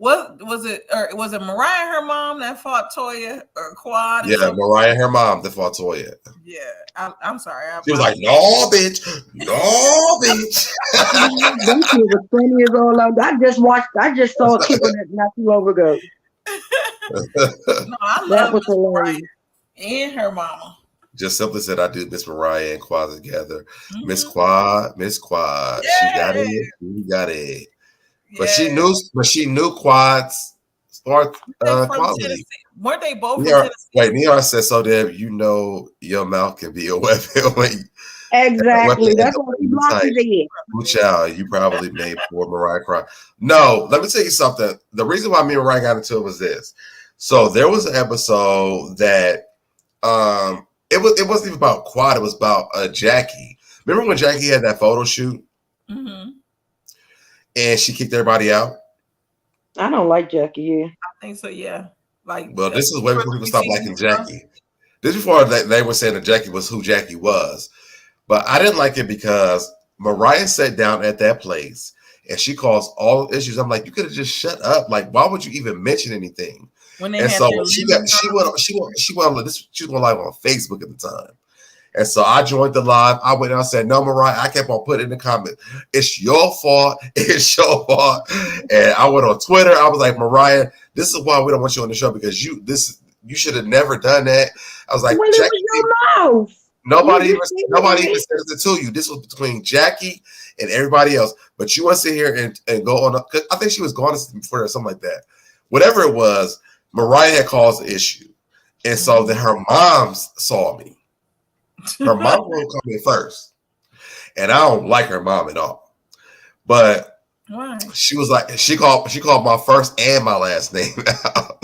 Speaker 3: Was it Mariah and her mom that fought Toya or Quad?
Speaker 2: Yeah, Mariah and her mom that fought Toya.
Speaker 3: Yeah, I'm sorry.
Speaker 2: She was like, "No, bitch, no, bitch."
Speaker 4: That shit was funny as all out. I just saw a clip of that not too long ago.
Speaker 3: No,
Speaker 4: that was hilarious.
Speaker 3: And her mama.
Speaker 2: Just simply said, I do miss Mariah and Quad together. Miss Quad.
Speaker 3: Yay!
Speaker 2: She got it. But she knew Quad's quality.
Speaker 3: Weren't they both?
Speaker 2: Wait, Nihar said, "So Deb, your mouth can be a weapon."
Speaker 4: Exactly. That's what he blocked his head.
Speaker 2: Child, you probably made poor Mariah cry. No, let me tell you something. The reason why me and Mariah got into it was this. So there was an episode that it wasn't even about Quad. It was about Jackie. Remember when Jackie had that photo shoot? Mm-hmm. And she kicked everybody out?
Speaker 4: I don't like Jackie. Yeah,
Speaker 3: I think so. Yeah, like.
Speaker 2: Well, this is way before people stopped liking Jackie. This is before they were saying that Jackie was who Jackie was. But I didn't like it because Mariah sat down at that place and she caused all the issues. I'm like, you could have just shut up. Like, why would you even mention anything?
Speaker 3: When they
Speaker 2: and
Speaker 3: had
Speaker 2: so
Speaker 3: she
Speaker 2: went live on Facebook at the time. And so I joined the live. I went out and said, no, Mariah, I kept on putting in the comment, it's your fault. It's your fault. And I went on Twitter. I was like, Mariah, this is why we don't want you on the show, because you should have never done that. I was like,
Speaker 4: well,
Speaker 2: Jackie,
Speaker 4: it was your mouth.
Speaker 2: nobody even said it to you. This was between Jackie and everybody else. But you want to sit here and go on. I think she was going for something like that. Whatever it was, Mariah had caused the issue. And so then her mom saw me. Her mom will come in first. And I don't like her mom at all. But
Speaker 3: why?
Speaker 2: She was like, she called my first and my last name out.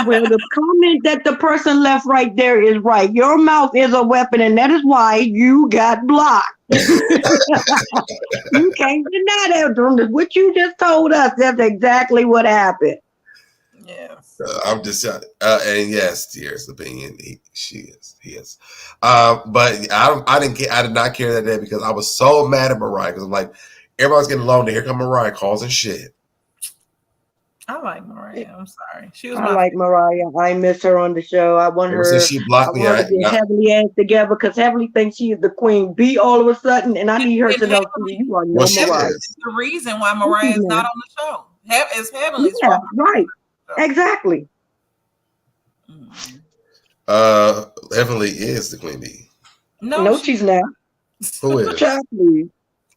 Speaker 4: Well, the comment that the person left right there is right. Your mouth is a weapon, and that is why you got blocked. You can't deny that. What you just told us, that's exactly what happened.
Speaker 3: Yes.
Speaker 2: I'm just and yes, Tier's opinion, he is. But I did not care that day because I was so mad at Mariah, because I'm like, everybody's getting along. Here come Mariah causing shit.
Speaker 3: I like Mariah. I'm sorry. She was.
Speaker 4: I like Mariah. I miss her on the show. I want her.
Speaker 2: Since she blocked me,
Speaker 4: I get Heavenly ass together, because Heavenly thinks she is the queen bee all of a sudden, and I need her to know you are no Mariah.
Speaker 3: That's the reason why Mariah is not on the show. It's Heavenly's
Speaker 4: fault. Right. Exactly.
Speaker 2: Heavenly is the queen bee.
Speaker 4: No, she's not.
Speaker 2: Who is?
Speaker 4: Child, please.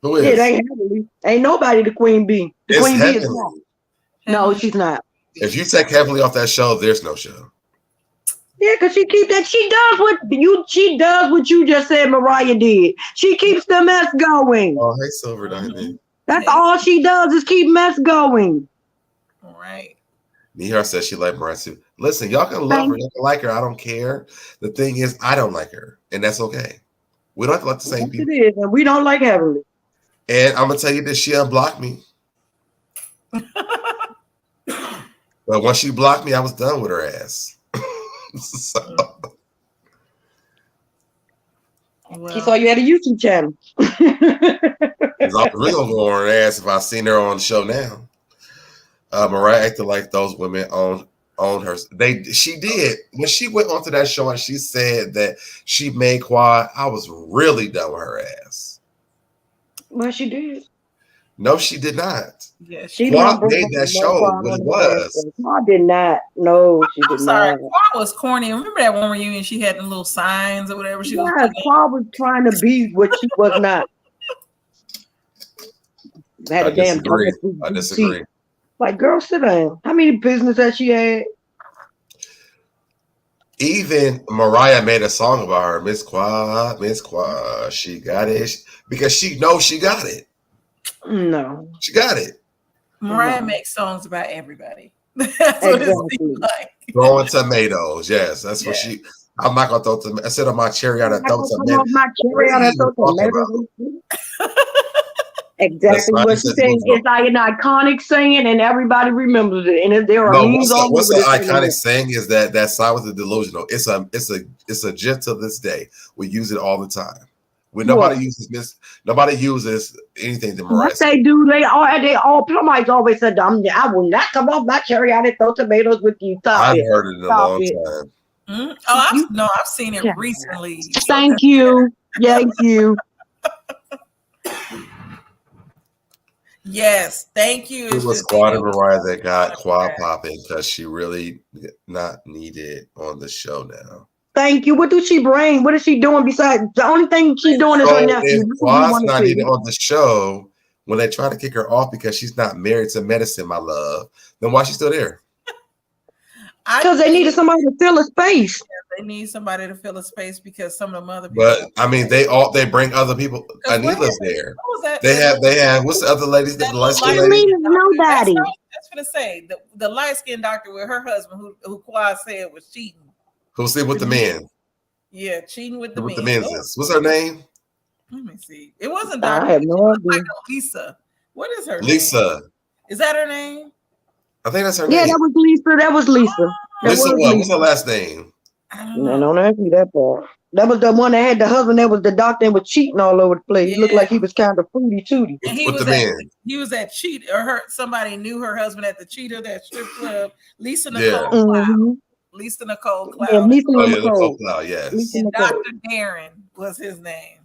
Speaker 2: Who is?
Speaker 4: It ain't Heavenly. Ain't nobody the queen bee. The
Speaker 2: it's
Speaker 4: queen
Speaker 2: Heavenly.
Speaker 4: bee is not. No, she's not.
Speaker 2: If you take Heavenly off that show, there's no show.
Speaker 4: Yeah, because she keeps that. She does what you just said Mariah did. She keeps the mess going.
Speaker 2: Oh, hey, Silver Diamond.
Speaker 4: That's all she does is keep mess going.
Speaker 3: All right.
Speaker 2: Nihar says she liked Mariah too. Listen, y'all can love her, y'all can like her. I don't care. The thing is, I don't like her, and that's okay. We don't have to like the same people.
Speaker 4: It is, and we don't like Heavenly.
Speaker 2: And I'm gonna tell you this: she unblocked me. But once she blocked me, I was done with her ass. So.
Speaker 4: She saw you at a YouTube channel.
Speaker 2: I was really gonna go on her ass if I seen her on the show now. Mariah acted like those women own her. She did when she went onto that show and she said that she made Quad. I was really done with her ass.
Speaker 4: Well, she did.
Speaker 2: No, she did not.
Speaker 3: Yeah,
Speaker 2: Quad made that show what it was.
Speaker 4: Quad did not. No, she did not.
Speaker 3: Quad was corny. Remember that one reunion? She had the little signs or whatever.
Speaker 4: Quad was trying to be what she was not.
Speaker 2: I disagree. I disagree.
Speaker 4: Like, girl, sit down. How many business has she had?
Speaker 2: Even Mariah made a song about her, Miss Quad. She got it because she knows she got it.
Speaker 4: No,
Speaker 2: she got it.
Speaker 3: Mariah makes songs about everybody. That's
Speaker 4: exactly.
Speaker 3: what it seems like.
Speaker 2: Throwing tomatoes, yes, that's what she. I'm not gonna throw tomatoes. I said on my cherry out, I throw tomatoes.
Speaker 4: My cherry out, I throw tomatoes. Exactly what she said. It's like an iconic saying, and everybody remembers it. And if there are memes on
Speaker 2: what's the iconic saying is that side was the delusional. It's a gist to this day. We use it all the time. When nobody uses anything to Mariah.
Speaker 4: What they do, they all somebody's always said, I will not come off my cherry out and throw tomatoes with you.
Speaker 2: I've heard it in a long time.
Speaker 3: Mm-hmm. Oh, I've seen it recently.
Speaker 4: Thank you. Thank you.
Speaker 3: Yes, thank you.
Speaker 2: It was Quad and Mariah that got Quad popping because she really not needed on the show now.
Speaker 4: Thank you. What does she bring? What is she doing besides the only thing she's doing is her nephew?
Speaker 2: Quad's not needed on the show when they try to kick her off because she's not married to medicine, my love. Then why is she still there?
Speaker 4: Because they needed somebody to fill a space.
Speaker 3: They need somebody to fill a space because some of them other people.
Speaker 2: But I mean, they bring other people. Anila's there. They have. What's the other ladies? The light skin lady.
Speaker 4: Nobody.
Speaker 3: That's what I say. The light skinned doctor with her husband, who Quad said was cheating.
Speaker 2: Who sleep with the men?
Speaker 3: Yeah, cheating with the men.
Speaker 2: With the men. What's her name?
Speaker 3: Let me see. It wasn't Dr.
Speaker 4: I have no idea.
Speaker 3: Lisa. What is her
Speaker 2: Lisa.
Speaker 3: name? Is that her name?
Speaker 2: I think that's her
Speaker 4: Yeah,
Speaker 2: name.
Speaker 4: that was Lisa. That was Lisa.
Speaker 2: Lisa what? What's her last name?
Speaker 3: I don't
Speaker 4: No,
Speaker 3: know.
Speaker 4: don't ask me that part. That was the one that had the husband that was the doctor and was cheating all over the place.
Speaker 3: Yeah.
Speaker 4: He looked like he was kind of fruity tooty.
Speaker 3: And he was at Cheetah, or somebody knew her husband at the Cheetah, that strip club. Lisa Nicole Cloud. Lisa Nicole Cloud.
Speaker 4: Yeah, Lisa
Speaker 2: Nicole Cloud, yes.
Speaker 3: And Dr. Darren was his name.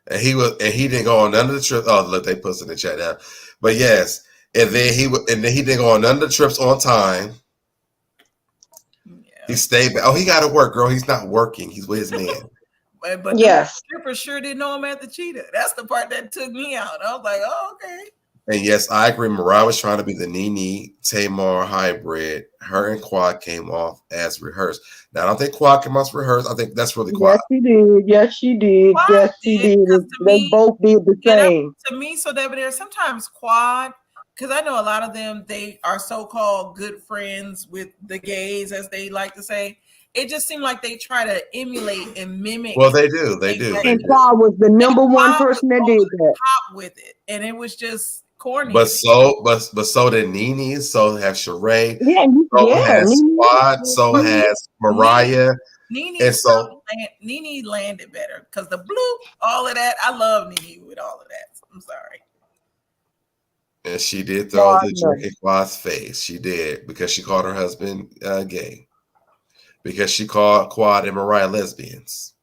Speaker 2: And he didn't go on none of the trips. Oh, look, they put in the chat now. But yes, and then he didn't go on none of the trips on time. Yeah. He stayed back. Oh, he got to work, girl. He's not working. He's with his man.
Speaker 3: But yes, the strippers sure didn't know him at the Cheetah. That's the part that took me out. I was like, oh, okay.
Speaker 2: And yes, I agree. Mariah was trying to be the Nene Tamar hybrid. Her and Quad came off as rehearsed. Now, I don't think Quad came off rehearsed. I think that's really Quad.
Speaker 4: Yes, she did. Yes, she did. Quad yes, she did. They both did the same.
Speaker 3: To me, SoDebNair, sometimes Quad, because I know a lot of them, they are so-called good friends with the gays, as they like to say. It just seemed like they try to emulate and mimic.
Speaker 2: Well, they do. They do.
Speaker 4: And Quad was the number one person that did that.
Speaker 3: Top with it, and it was just corny.
Speaker 2: But so did Nene. So have Sheree.
Speaker 4: Yeah,
Speaker 2: has Quad. So has Mariah.
Speaker 3: Nene landed better because the bloop, all of that. I love Nene with all of that. I'm sorry.
Speaker 2: And she did throw the drink in Quad's face. She did, because she called her husband gay. Because she called Quad and Mariah lesbians.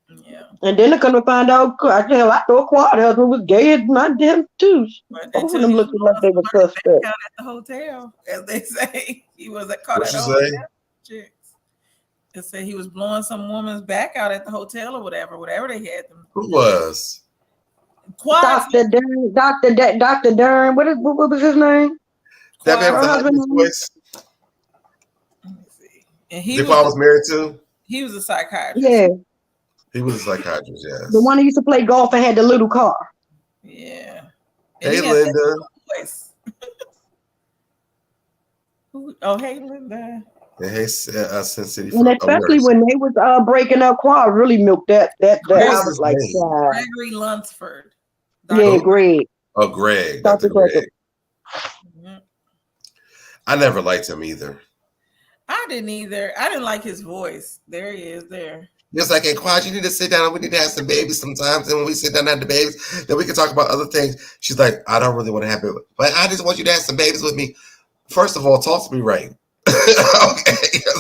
Speaker 3: Yeah.
Speaker 4: And then they're gonna find out. I thought Quad husband was gay and not them too. Both of them looked like they were suspect.
Speaker 3: At the hotel, as they say, he was caught at the hotel. Chicks. They say he was blowing some woman's back out at the hotel or whatever they had them.
Speaker 2: Who was?
Speaker 3: Quad.
Speaker 4: Dr. Darren. What was his name?
Speaker 2: That man with the husband's voice.
Speaker 3: And he
Speaker 2: was married too?
Speaker 3: He was a psychiatrist.
Speaker 4: Yeah.
Speaker 2: He was a psychiatrist, yes.
Speaker 4: The one who used to play golf and had the little car.
Speaker 3: Yeah.
Speaker 2: Hey, Linda.
Speaker 3: Hey, Linda.
Speaker 2: And hey, Sin City.
Speaker 4: And especially when they was breaking up, Quad really milked that. I was like,
Speaker 3: Gregory Lunsford.
Speaker 4: Yeah, Greg.
Speaker 2: Oh, Greg. Dr. Greg. Mm-hmm. I never liked him either.
Speaker 3: I didn't either. I didn't like his voice. There he is there.
Speaker 2: It's like, hey, Quad, you need to sit down. We need to have some babies sometimes. And when we sit down and have the babies, then we can talk about other things. She's like, I don't really want to have babies, but I just want you to have some babies with me. First of all, talk to me right. Okay.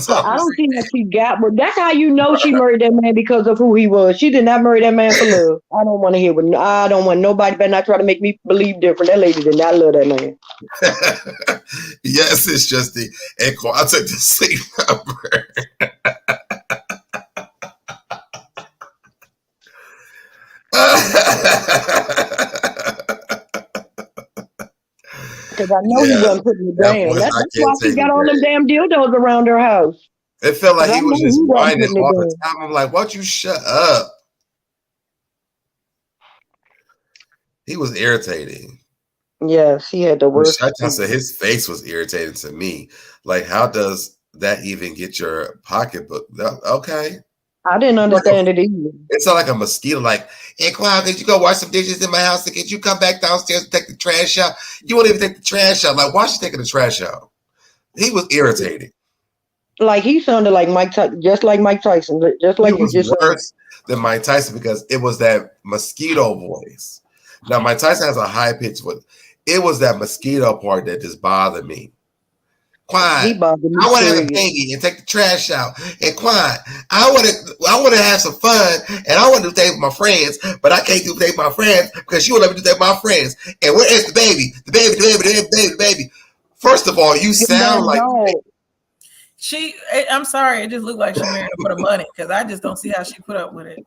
Speaker 4: I don't think that she got, but that's how you know she married that man, because of who he was. She did not marry that man for love. I don't want to hear what. I don't want nobody better not try to make me believe different. That lady did not love that man.
Speaker 2: Yes, it's just the echo. I'll take the same number.
Speaker 4: Because I know he wasn't putting it down. That's why she got all them damn dildos around her house.
Speaker 2: It felt like he was just whining all the time. I'm like, why don't you shut up? He was irritating.
Speaker 4: Yes, he had the worst.
Speaker 2: I said his face was irritating to me. Like, how does that even get your pocketbook? Okay.
Speaker 4: I didn't understand it either.
Speaker 2: It's not like a mosquito. Like, hey, Cloud, did you go wash some dishes in my house? Did you come back downstairs and take the trash out? You won't even take the trash out. Like, why is she taking the trash out? He was irritating.
Speaker 4: Like, he sounded like Mike Tyson, just like Mike Tyson, just like you just
Speaker 2: worse than Mike Tyson, because it was that mosquito voice. Now, Mike Tyson has a high pitch voice. It was that mosquito part that just bothered me. Quan, I want to have a baby and take the trash out. And Quan, I want to have some fun, and I want to do things with my friends, but I can't do things with my friends because you won't let me do things with my friends. And where is the baby? The baby. First of all, you sound like
Speaker 3: I'm sorry, it just looked like she married him for the money, because I just don't see how she put up with it.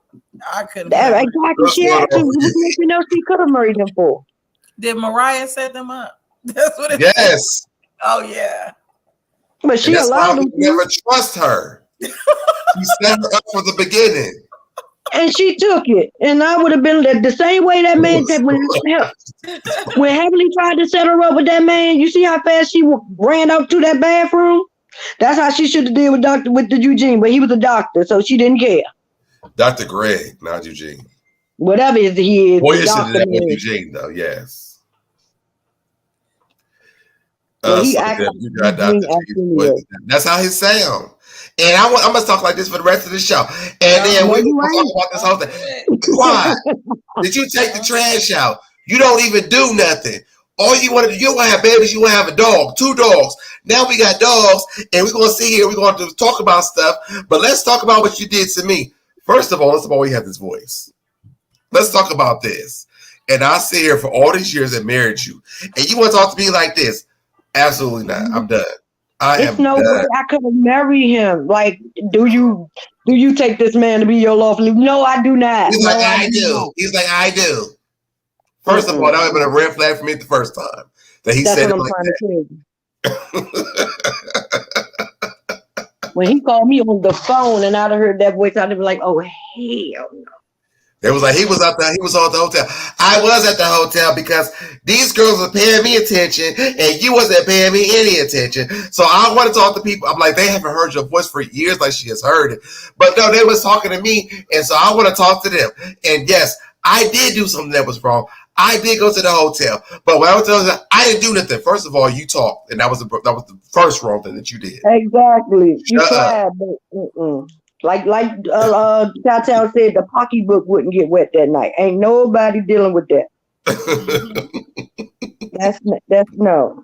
Speaker 3: I couldn't.
Speaker 4: Exactly. She could have married him for.
Speaker 3: Did Mariah set them up? That's what it is.
Speaker 2: Yes.
Speaker 3: Oh yeah.
Speaker 4: But she allowed him.
Speaker 2: Never trust her. She set her up from the beginning.
Speaker 4: And she took it. And I would have been the same way that man said when Heavenly tried to set her up with that man. You see how fast she ran out to that bathroom? That's how she should have did with the Eugene, but he was a doctor, so she didn't care.
Speaker 2: Dr. Greg, not Eugene.
Speaker 4: Whatever he is.
Speaker 2: Boy, you should have done with Eugene, though, yes.
Speaker 4: He
Speaker 2: So
Speaker 4: acts
Speaker 2: then
Speaker 4: like
Speaker 2: you
Speaker 4: he
Speaker 2: got Dr.
Speaker 4: green
Speaker 2: G's
Speaker 4: acting.
Speaker 2: voice. That's how he sound. And I'm gonna talk like this for the rest of the show. And then
Speaker 4: No,
Speaker 2: we
Speaker 4: you
Speaker 2: gonna talk
Speaker 4: ain't.
Speaker 2: about this whole thing. Why? Did you take the trash out? You don't even do nothing. All you want to do, you want to have babies, you want to have a dog, 2 dogs. Now we got dogs, and we're going to sit here, we're going to talk about stuff, but let's talk about what you did to me. First of all, let's always have this voice. Let's talk about this. And I sit here for all these years and married you, and you want to talk to me like this? Absolutely not. I'm done.
Speaker 4: It's no way I could have married him. Like, do you take this man to be your lawful? No, I do not.
Speaker 2: He's
Speaker 4: no,
Speaker 2: like, I do. Not. He's like, I do. First of all, that would have been a red flag for me the first time that he said it like
Speaker 4: that. When he called me on the phone and I'd have heard that voice, I'd have been like, oh, hell no.
Speaker 2: It was like he was out there, he was on the hotel. I was at the hotel because these girls were paying me attention and you wasn't paying me any attention. So I want to talk to people. I'm like, they haven't heard your voice for years like she has heard it. But no, they was talking to me, and so I want to talk to them. And yes, I did do something that was wrong. I did go to the hotel, but when I was telling you, I didn't do nothing. First of all, you talked, and that was the first wrong thing that you did.
Speaker 4: Exactly. You tried, but like Tata said, the pocketbook wouldn't get wet that night. Ain't nobody dealing with that. That's no.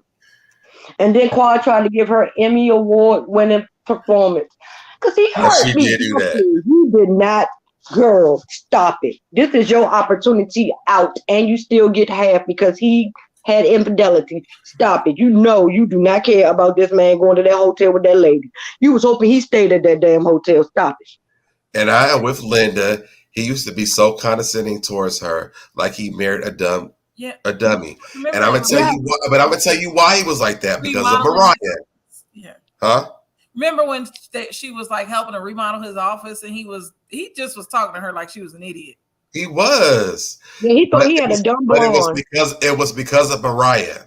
Speaker 4: And then Quad tried to give her Emmy Award winning performance because he hurt me.
Speaker 2: She did do that.
Speaker 4: You did not. Girl, stop it. This is your opportunity out, and you still get half because he had infidelity. Stop it. You know you do not care about this man going to that hotel with that lady. You was hoping he stayed at that damn hotel. Stop it.
Speaker 2: And I am with Linda. He used to be so condescending towards her, like he married a dummy. Remember, and I'm gonna tell you why, but I'm gonna tell you why he was like that, because of Mariah.
Speaker 3: Yeah.
Speaker 2: Huh?
Speaker 3: Remember when she was like helping to remodel his office, and he just was talking to her like she was an idiot.
Speaker 2: He was.
Speaker 4: Yeah, he thought he had a dumb
Speaker 2: But it was because of Mariah,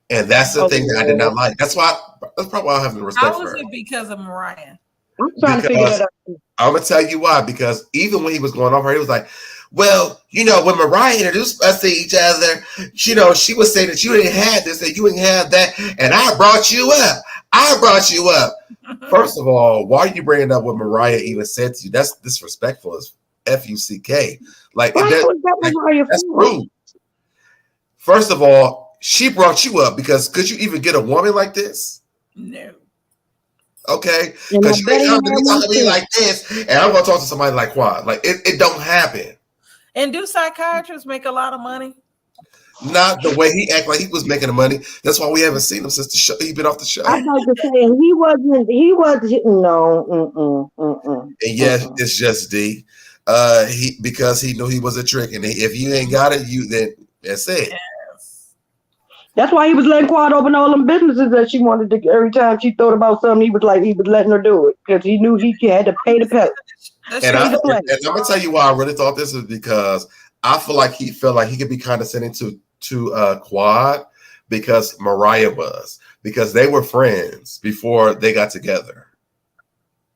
Speaker 2: and that's the thing that I did not like. That's probably why I have no respect for her.
Speaker 3: How was it because of Mariah?
Speaker 4: I'm trying to figure that out.
Speaker 2: I'm gonna tell you why. Because even when he was going over her, he was like, "Well, when Mariah introduced us to each other, she was saying that you didn't have this, that you didn't have that, and I brought you up. I brought you up." First of all, why are you bringing up what Mariah even said to you? That's disrespectful as FUCK. Like, that's rude. First of all, she brought you up because could you even get a woman like this?
Speaker 3: No.
Speaker 2: Okay, because you ain't talking to me like this, and I'm gonna talk to somebody like Quad. Like it don't happen.
Speaker 3: And do psychiatrists make a lot of money?
Speaker 2: Not the way he act like he was making the money. That's why we haven't seen him since the show. He's been off the show.
Speaker 4: I'm about to say he wasn't. No.
Speaker 2: And yes, it's just D. Because he knew he was a trick, and if you ain't got it, then that's it.
Speaker 3: Yes.
Speaker 4: That's why he was letting Quad open all them businesses that she wanted to. Every time she thought about something, he was letting her do it because he knew he had to pay the pay.
Speaker 2: And I'm gonna tell you why I really thought this was because I feel like he felt like he could be condescending to Quad because Mariah was, because they were friends before they got together.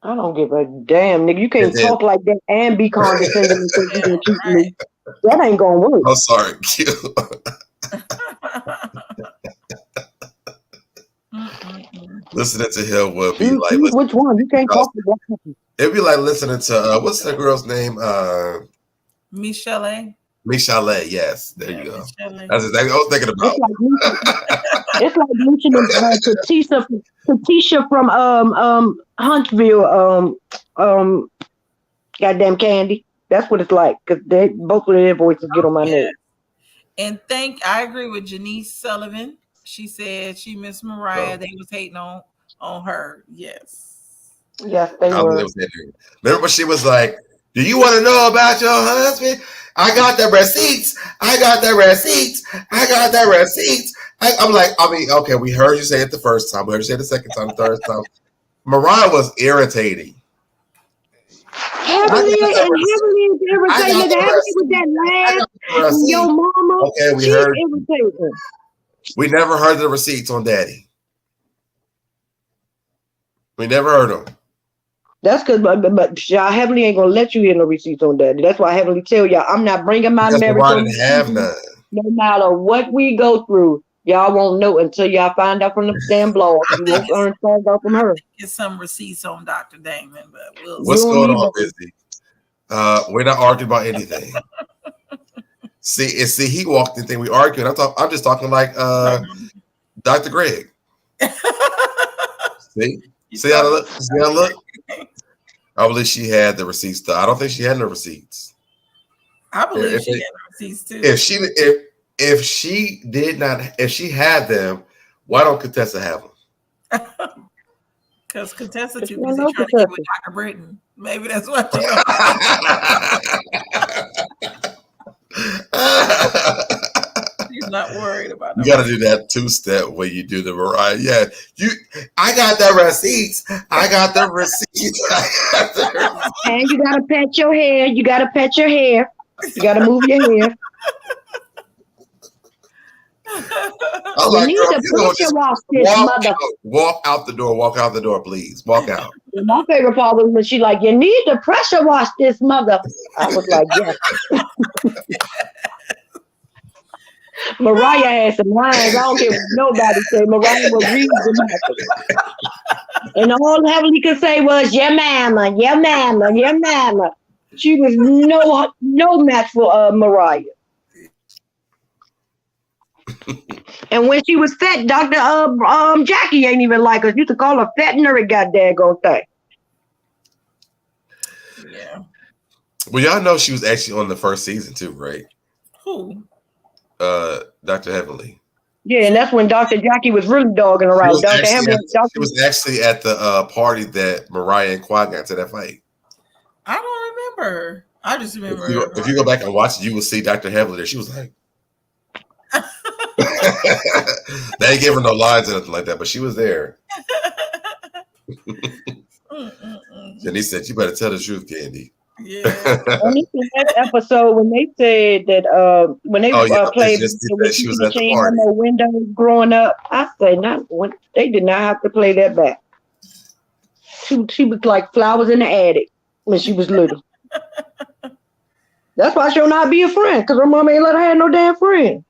Speaker 4: I don't give a damn, nigga. You can't talk like that and be condescending because you can keep me. That ain't gonna work.
Speaker 2: I'm sorry, Q. Listening to him would be like,
Speaker 4: which one? You can't talk to that.
Speaker 2: It'd be like listening to what's that girl's name?
Speaker 3: Michelle.
Speaker 2: Michelle, yes. There you go. That's exactly what I was thinking about.
Speaker 4: It's like mentioning Tisha from Huntsville, goddamn Candy. That's what it's like because both of their voices get on my nerves.
Speaker 3: And I agree with Janice Sullivan. She said she missed Mariah. They was hating on her. Yes.
Speaker 4: Yes, they were.
Speaker 2: Remember she was like, "Do you want to know about your husband? I got the receipts. I got the receipts. I got the receipts." I'm like, okay, we heard you say it the first time. We heard you say it the second time, the third time. Mariah was irritating.
Speaker 4: Heavily irritating with that laugh. Your mama.
Speaker 2: Okay, we heard. Irritating. We never heard the receipts on Daddy. We never heard them.
Speaker 4: That's because, but y'all Heavenly ain't gonna let you hear no receipts on Daddy. That's why Heavenly tell y'all I'm not bringing my marriage.
Speaker 2: Mariah didn't have none.
Speaker 4: No matter what we go through, Y'all won't know until y'all find out from the damn blog. You won't learn find out from her.
Speaker 3: Get some receipts on Dr. Damon, but
Speaker 2: What's going on, Busy? We're not arguing about anything. See, he walked in thing. We arguing. I'm just talking like Dr. Greg. See how I look? See how I look? I believe she had the receipts though. I don't think she had no receipts.
Speaker 3: I believe she had no receipts too.
Speaker 2: If she did not, if she had them, why don't Contessa have them?
Speaker 3: Because Contessa too busy trying to get with Dr. Britton. Maybe that's what they She's not worried about that.
Speaker 2: You got to do that two-step when you do the Mariah. Yeah, I got the receipts. I got the receipts.
Speaker 4: And you got to pet your hair. You got to pet your hair. You got to move your hair.
Speaker 2: You need to pressure wash this mother. Walk out the door. Walk out the door, please. Walk out.
Speaker 4: My favorite part was when she like, you need to pressure wash this mother. I was like, yes. Mariah had some lines. I don't care what nobody say. Mariah was reading them. And all Heavenly could say was, yeah, mama, yeah, mama, yeah, mama. She was no match for Mariah. And when she was fat, Dr. Jackie ain't even like us. Used to call her fat nerdy goddamn thing.
Speaker 3: Yeah.
Speaker 2: Well, y'all know she was actually on the first season too, right?
Speaker 3: Who?
Speaker 2: Dr. Heavenly.
Speaker 4: Yeah, and that's when Dr. Jackie was really dogging around.
Speaker 2: She was actually at the party that Mariah and Quad got to that fight.
Speaker 3: I don't remember. I just remember.
Speaker 2: If you go back and watch it, you will see Dr. Heavenly there. She was like, they ain't giving no lines or nothing like that, but she was there. And he said, "You better tell the truth, Candy."
Speaker 3: Yeah.
Speaker 4: That episode when they said that when they played, she was at the party. No windows growing up. I say they did not have to play that back. She was like flowers in the attic when she was little. That's why she'll not be a friend, because her mom ain't let her have no damn friend.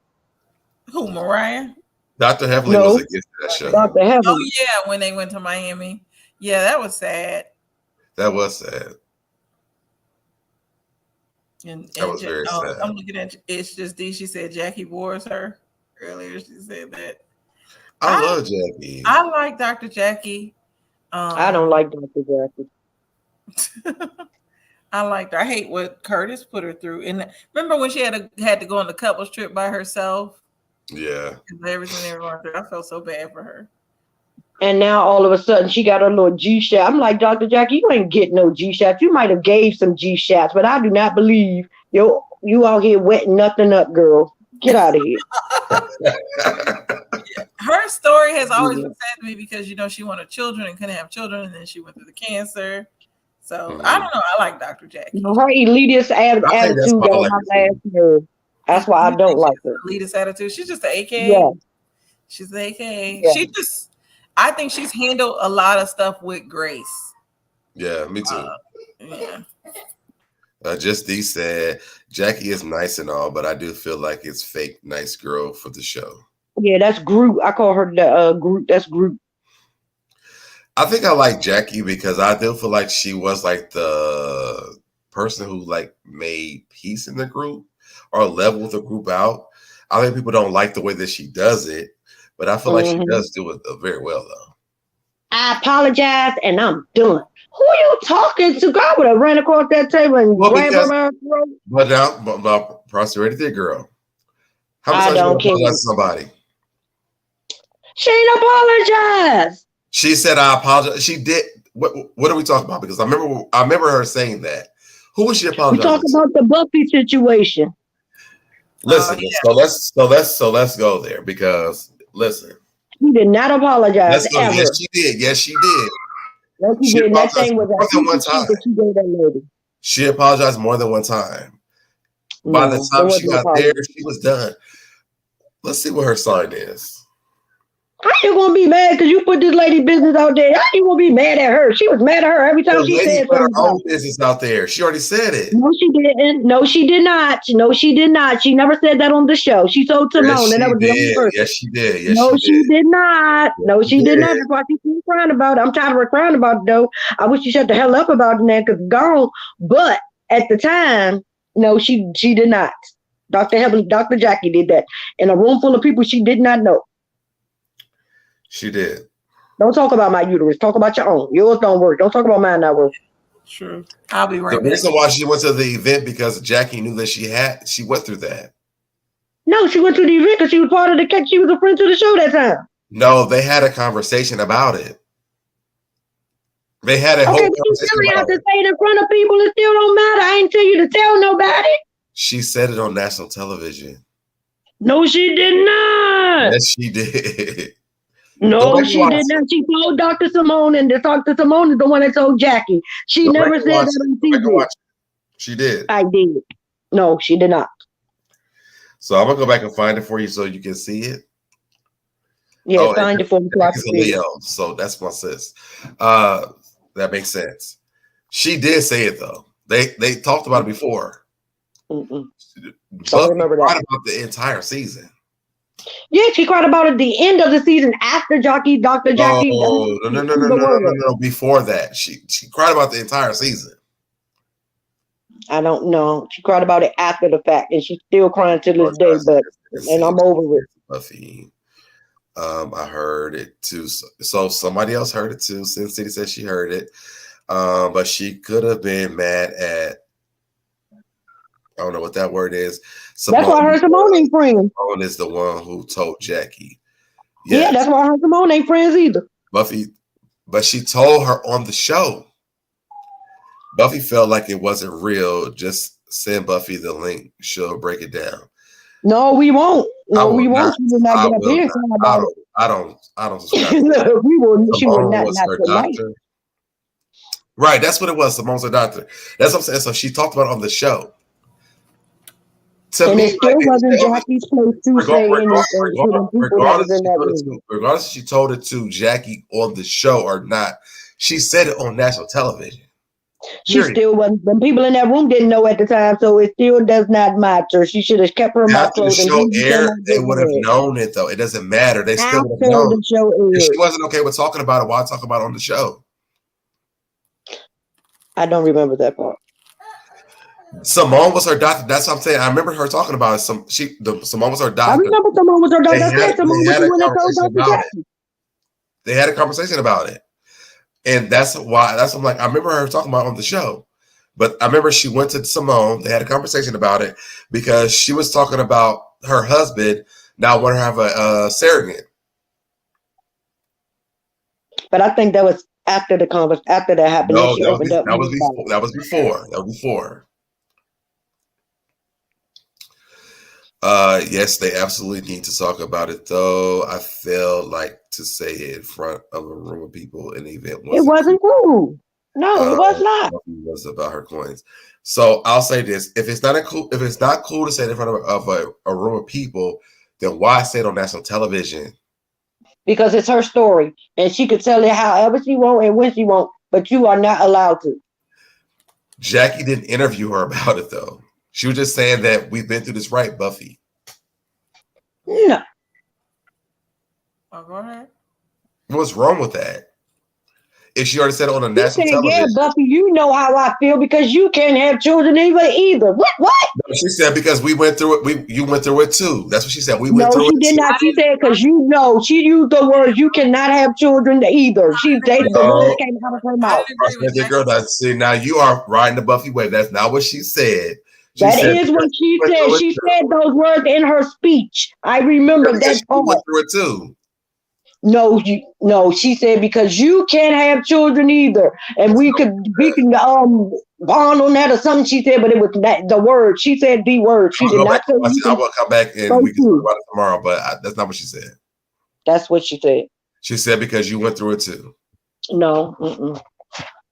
Speaker 3: Who, Mariah?
Speaker 2: Dr. Heavenly was against that show.
Speaker 4: Dr. Heavenly.
Speaker 3: Oh yeah, when they went to Miami. Yeah, that was sad.
Speaker 2: That was sad.
Speaker 3: And
Speaker 2: that was very sad.
Speaker 3: I'm looking at It's Just D. She said Jackie bores her earlier. She said that.
Speaker 2: I love Jackie.
Speaker 3: I like Dr. Jackie.
Speaker 4: I don't like Dr. Jackie.
Speaker 3: I liked her. I hate what Curtis put her through. And remember when she had to go on the couples trip by herself?
Speaker 2: Yeah.
Speaker 3: Everything they were going through. I felt so bad for her.
Speaker 4: And now all of a sudden she got her little G-shot. I'm like, Dr. Jackie, you ain't getting no G-shots. You might have gave some G-shots, but I do not believe you out here wetting nothing up, girl. Get out of here.
Speaker 3: Her story has always been sad to me because, she wanted children and couldn't have children, and then she went through the cancer. So I don't know. I like Dr. Jackie.
Speaker 4: Her elitist attitude got on my last nerve. That's why I don't like her.
Speaker 3: Elitist attitude. She's just an AK.
Speaker 4: Yeah.
Speaker 3: She's an AK.
Speaker 4: Yeah.
Speaker 3: I think she's handled a lot of stuff with grace.
Speaker 2: Yeah, me too.
Speaker 3: Yeah.
Speaker 2: Just D said, Jackie is nice and all, but I do feel like it's fake nice girl for the show.
Speaker 4: Yeah, that's Groot. I call her the Groot. That's Groot.
Speaker 2: I think I like Jackie because I do feel like she was like the person who like made peace in the group or leveled the group out. I think people don't like the way that she does it, but I feel like she does do it very well though.
Speaker 4: I apologize and I'm done. Who are you talking to? God would have ran across that table and grabbed her throat.
Speaker 2: But now, prosperity there, girl. How much time you apologize to somebody?
Speaker 4: She ain't apologized.
Speaker 2: She said, "I apologize." She did. What are we talking about? Because I remember her saying that. Who was she apologizing?
Speaker 4: We talking about the Buffy situation.
Speaker 2: Listen, so let's go there because listen.
Speaker 4: She did not apologize. Ever.
Speaker 2: Yes, she did. Yes, she did.
Speaker 4: Yes, she did. That thing was
Speaker 2: more than one time.
Speaker 4: She gave that lady.
Speaker 2: She apologized more than one time. By the time she got there, she was done. Let's see what her sign is.
Speaker 4: How you gonna be mad because you put this lady business out there? How you gonna be mad at her? She was mad at her every time
Speaker 2: The
Speaker 4: she
Speaker 2: lady
Speaker 4: said
Speaker 2: put her
Speaker 4: something.
Speaker 2: own business out there. She already said it.
Speaker 4: No, she didn't. No, she did not. No, she did not. She never said that on the show. She told Simone, and that was the only person.
Speaker 2: Yes, she did. Yes,
Speaker 4: No,
Speaker 2: she did.
Speaker 4: did not.
Speaker 2: Yes,
Speaker 4: No, she did
Speaker 2: did.
Speaker 4: not. That's why she's still crying about it. I'm tired of her crying about it, though. I wish she shut the hell up about it now because it's gone. But at the time, no, she did not. Dr. Jackie did that in a room full of people she did not know.
Speaker 2: She did.
Speaker 4: Don't talk about my uterus. Talk about your own. Yours don't work. Don't talk about mine not work.
Speaker 3: True. I'll be right back.
Speaker 2: The reason why she went to the event because Jackie knew that she went through that.
Speaker 4: No, she went to the event because she was part of the. She was a friend to the show that time.
Speaker 2: No, they had a conversation about it. They had a whole conversation
Speaker 4: you still have
Speaker 2: about
Speaker 4: to
Speaker 2: it.
Speaker 4: say it in front of people. It still don't matter. I ain't tell you to tell nobody.
Speaker 2: She said it on national television.
Speaker 4: No, she did not.
Speaker 2: Yes, she did.
Speaker 4: No, she did not. She told Dr. Simone, and Dr. Simone is the one that told Jackie. She never said that on TV.
Speaker 2: She did.
Speaker 4: I did. No, she did not.
Speaker 2: So I'm gonna go back and find it for you so you can see it.
Speaker 4: Yeah, find it for me.
Speaker 2: It's a Leo, so that's my sis. That makes sense. She did say it though. They talked about it before.
Speaker 4: Don't
Speaker 2: remember that about the entire season.
Speaker 4: Yeah, she cried about it at the end of the season after Dr. Jackie.
Speaker 2: No. Before that, she cried about the entire season.
Speaker 4: I don't know. She cried about it after the fact, and she's still crying to this day. But and I'm over it.
Speaker 2: Buffy. I heard it too. So somebody else heard it too. Sin City said she heard it. But she could have been mad at, I don't know what that word is.
Speaker 4: Simone, that's why her Simone ain't friends.
Speaker 2: Simone is the one who told Jackie.
Speaker 4: Yes. Yeah, that's why her Simone ain't friends either.
Speaker 2: Buffy, but she told her on the show. Buffy felt like it wasn't real. Just send Buffy the link. She'll break it down.
Speaker 4: No, we won't. No, we won't. She will not get up here about it.
Speaker 2: I don't subscribe.
Speaker 4: We will. She will not tonight.
Speaker 2: Right, that's what it was. Simone's her doctor. That's what I'm saying. So she talked about it on the show.
Speaker 4: To me, it still wasn't Jackie's place to say anything.
Speaker 2: Regardless if she told it to Jackie on the show or not, she said it on national television.
Speaker 4: She still wasn't. The people in that room didn't know at the time, so it still does not matter. She should have kept her mouth closed.
Speaker 2: After the show aired, they would have known it, though. It doesn't matter. They still would have known. If she wasn't okay with talking about it, why talk about it on the show?
Speaker 4: I don't remember that part.
Speaker 2: Simone was her doctor. That's what I'm saying. I remember her talking about it. Simone was her doctor.
Speaker 4: I remember Simone was her doctor.
Speaker 2: They had a conversation about it. And that's why I'm like, I remember her talking about it on the show. But I remember she went to Simone. They had a conversation about it because she was talking about her husband now wanting to have a surrogate.
Speaker 4: But I think that was after the conversation. After that happened,
Speaker 2: no, that was before. Yes, they absolutely need to talk about it, though. I feel like to say it in front of a room of people in the event.
Speaker 4: It wasn't cool. No, it was not.
Speaker 2: It was about her coins. So I'll say this: if it's not cool to say it in front of a room of people, then why say it on national television?
Speaker 4: Because it's her story, and she could tell it however she wants and when she wants. But you are not allowed to.
Speaker 2: Jackie didn't interview her about it, though. She was just saying that we've been through this, right, Buffy?
Speaker 4: No.
Speaker 3: Oh, go ahead.
Speaker 2: What's wrong with that? If she already said it on a national television.
Speaker 4: Yeah, Buffy, you know how I feel because you can't have children either. What?
Speaker 2: No, she said because we went through it. You went through it too. That's what she said. We went through it.
Speaker 4: No, she did not. She said because she used the words you cannot have children either. The words came out of her mouth.
Speaker 2: Girl, see, now you are riding the Buffy wave. That's not what she said.
Speaker 4: That is what she said. She said those words in her speach. I remember that part.
Speaker 2: Went through it too.
Speaker 4: No, she said because you can't have children either, and we can bond on that or something. She said, but it was the word. She said the word. She did not say.
Speaker 2: I will come back and we can talk about it tomorrow, but that's not what she said.
Speaker 4: That's what she said.
Speaker 2: She said because you went through it too.
Speaker 4: No.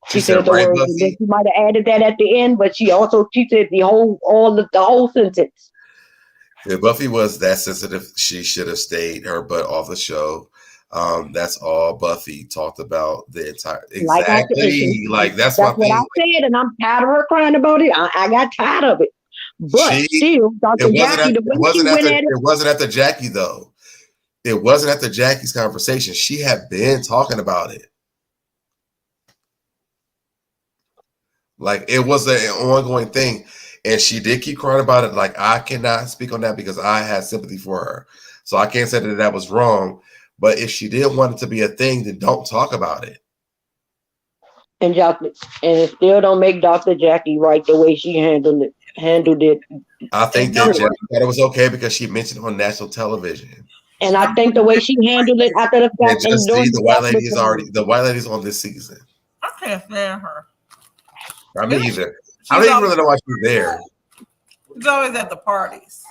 Speaker 4: She said the word. She might have added that at the end, but she said the whole sentence.
Speaker 2: If Buffy was that sensitive, she should have stayed her butt off the show. That's all Buffy talked about the entire.
Speaker 4: Like
Speaker 2: Exactly. That's my
Speaker 4: what
Speaker 2: thing.
Speaker 4: I said, and I'm tired of her crying about it. I got tired of it. But still, Dr. Jackie, the way she went at it.
Speaker 2: It wasn't after Jackie though. It wasn't after Jackie's conversation. She had been talking about it. Like it was an ongoing thing. And she did keep crying about it. Like I cannot speak on that because I had sympathy for her. So I can't say that was wrong. But if she did want it to be a thing, then don't talk about it.
Speaker 4: And it still don't make Dr. Jackie right the way she handled it.
Speaker 2: I think that Jackie thought it was okay because she mentioned on national television.
Speaker 4: And I think the way she handled it after the fact,
Speaker 2: and just see the white lady's on this season.
Speaker 3: I can't stand her.
Speaker 2: I mean, either. I don't even really know why she's there.
Speaker 3: She's always at the parties.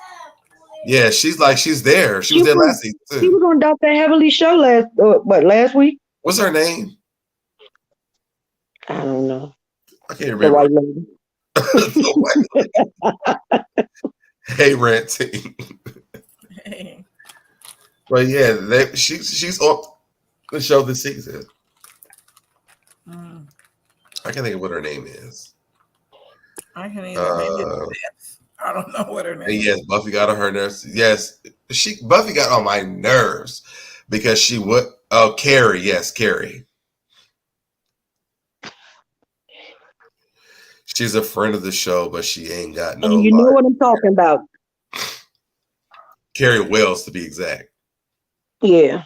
Speaker 2: Yeah, she's there. She was there last season too.
Speaker 4: She was on Dr. Heavenly's show last week?
Speaker 2: What's her name?
Speaker 4: I don't know.
Speaker 2: I can't remember.
Speaker 4: The white lady.
Speaker 2: The white lady. Hey, Rent.
Speaker 3: Hey.
Speaker 2: But yeah, she's on the show this season. I can't think of what her name is.
Speaker 3: I can't even. I don't know what her name is.
Speaker 2: Yes, Buffy got on her nerves. Yes, Buffy got on my nerves because she would. Oh, Carrie. Yes, Carrie. She's a friend of the show, but she ain't got no.
Speaker 4: And you know what I'm talking about.
Speaker 2: Carrie Wells, to be exact.
Speaker 4: Yeah.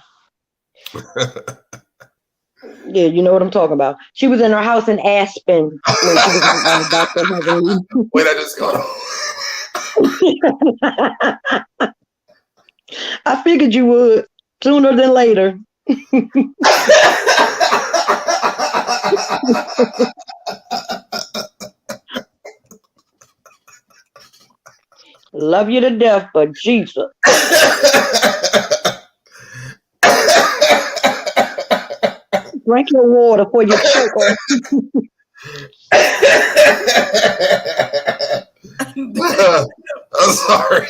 Speaker 4: Yeah, you know what I'm talking about. She was in her house in Aspen when she was on Dr. Heavenly.
Speaker 2: Wait, I just got on.
Speaker 4: I figured you would sooner than later. Love you to death, but Jesus. Drink your water before you choke on.
Speaker 2: I'm sorry.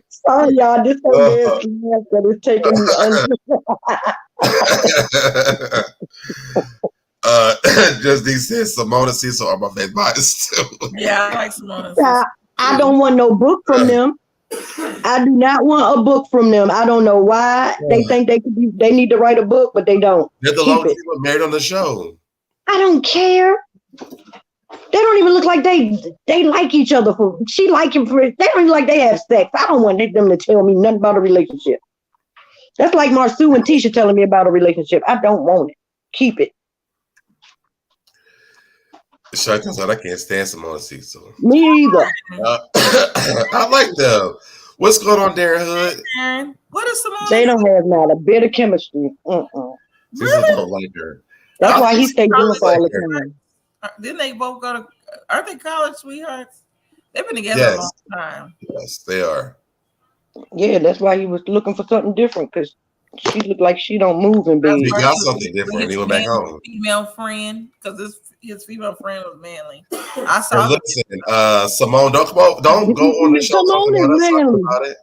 Speaker 4: Sorry, y'all. This whole dance that is taking me under.
Speaker 2: Just these says Simona Cecil are my favorite bias too.
Speaker 3: Yeah, I like Simona Cecil.
Speaker 4: I don't want no book from them. I do not want a book from them. I don't know why they think they need to write a book, but they don't.
Speaker 2: They're the longest people married on the show.
Speaker 4: I don't care. They don't even look like they like each other. She like him for. They don't even like they have sex. I don't want them to tell me nothing about a relationship. That's like Marsu and Tisha telling me about a relationship. I don't want it. Keep it.
Speaker 2: Shut up! I can't stand Simona Cecil.
Speaker 4: Me either.
Speaker 2: I like them. What's going on, Darren Hood?
Speaker 3: What is Simona?
Speaker 4: They don't have not a bit of chemistry.
Speaker 2: Really? Don't like her.
Speaker 4: That's why he stays doing all the time.
Speaker 3: Didn't they both go to? Aren't they college sweethearts? They've been together a long time.
Speaker 2: Yes, they are.
Speaker 4: Yeah, that's why he was looking for something different because she looked like she don't move in bed.
Speaker 2: He got something different. He went back home.
Speaker 3: Female friend, because his female friend was manly. I saw.
Speaker 2: Listen, Simone, don't go on the show talking about it.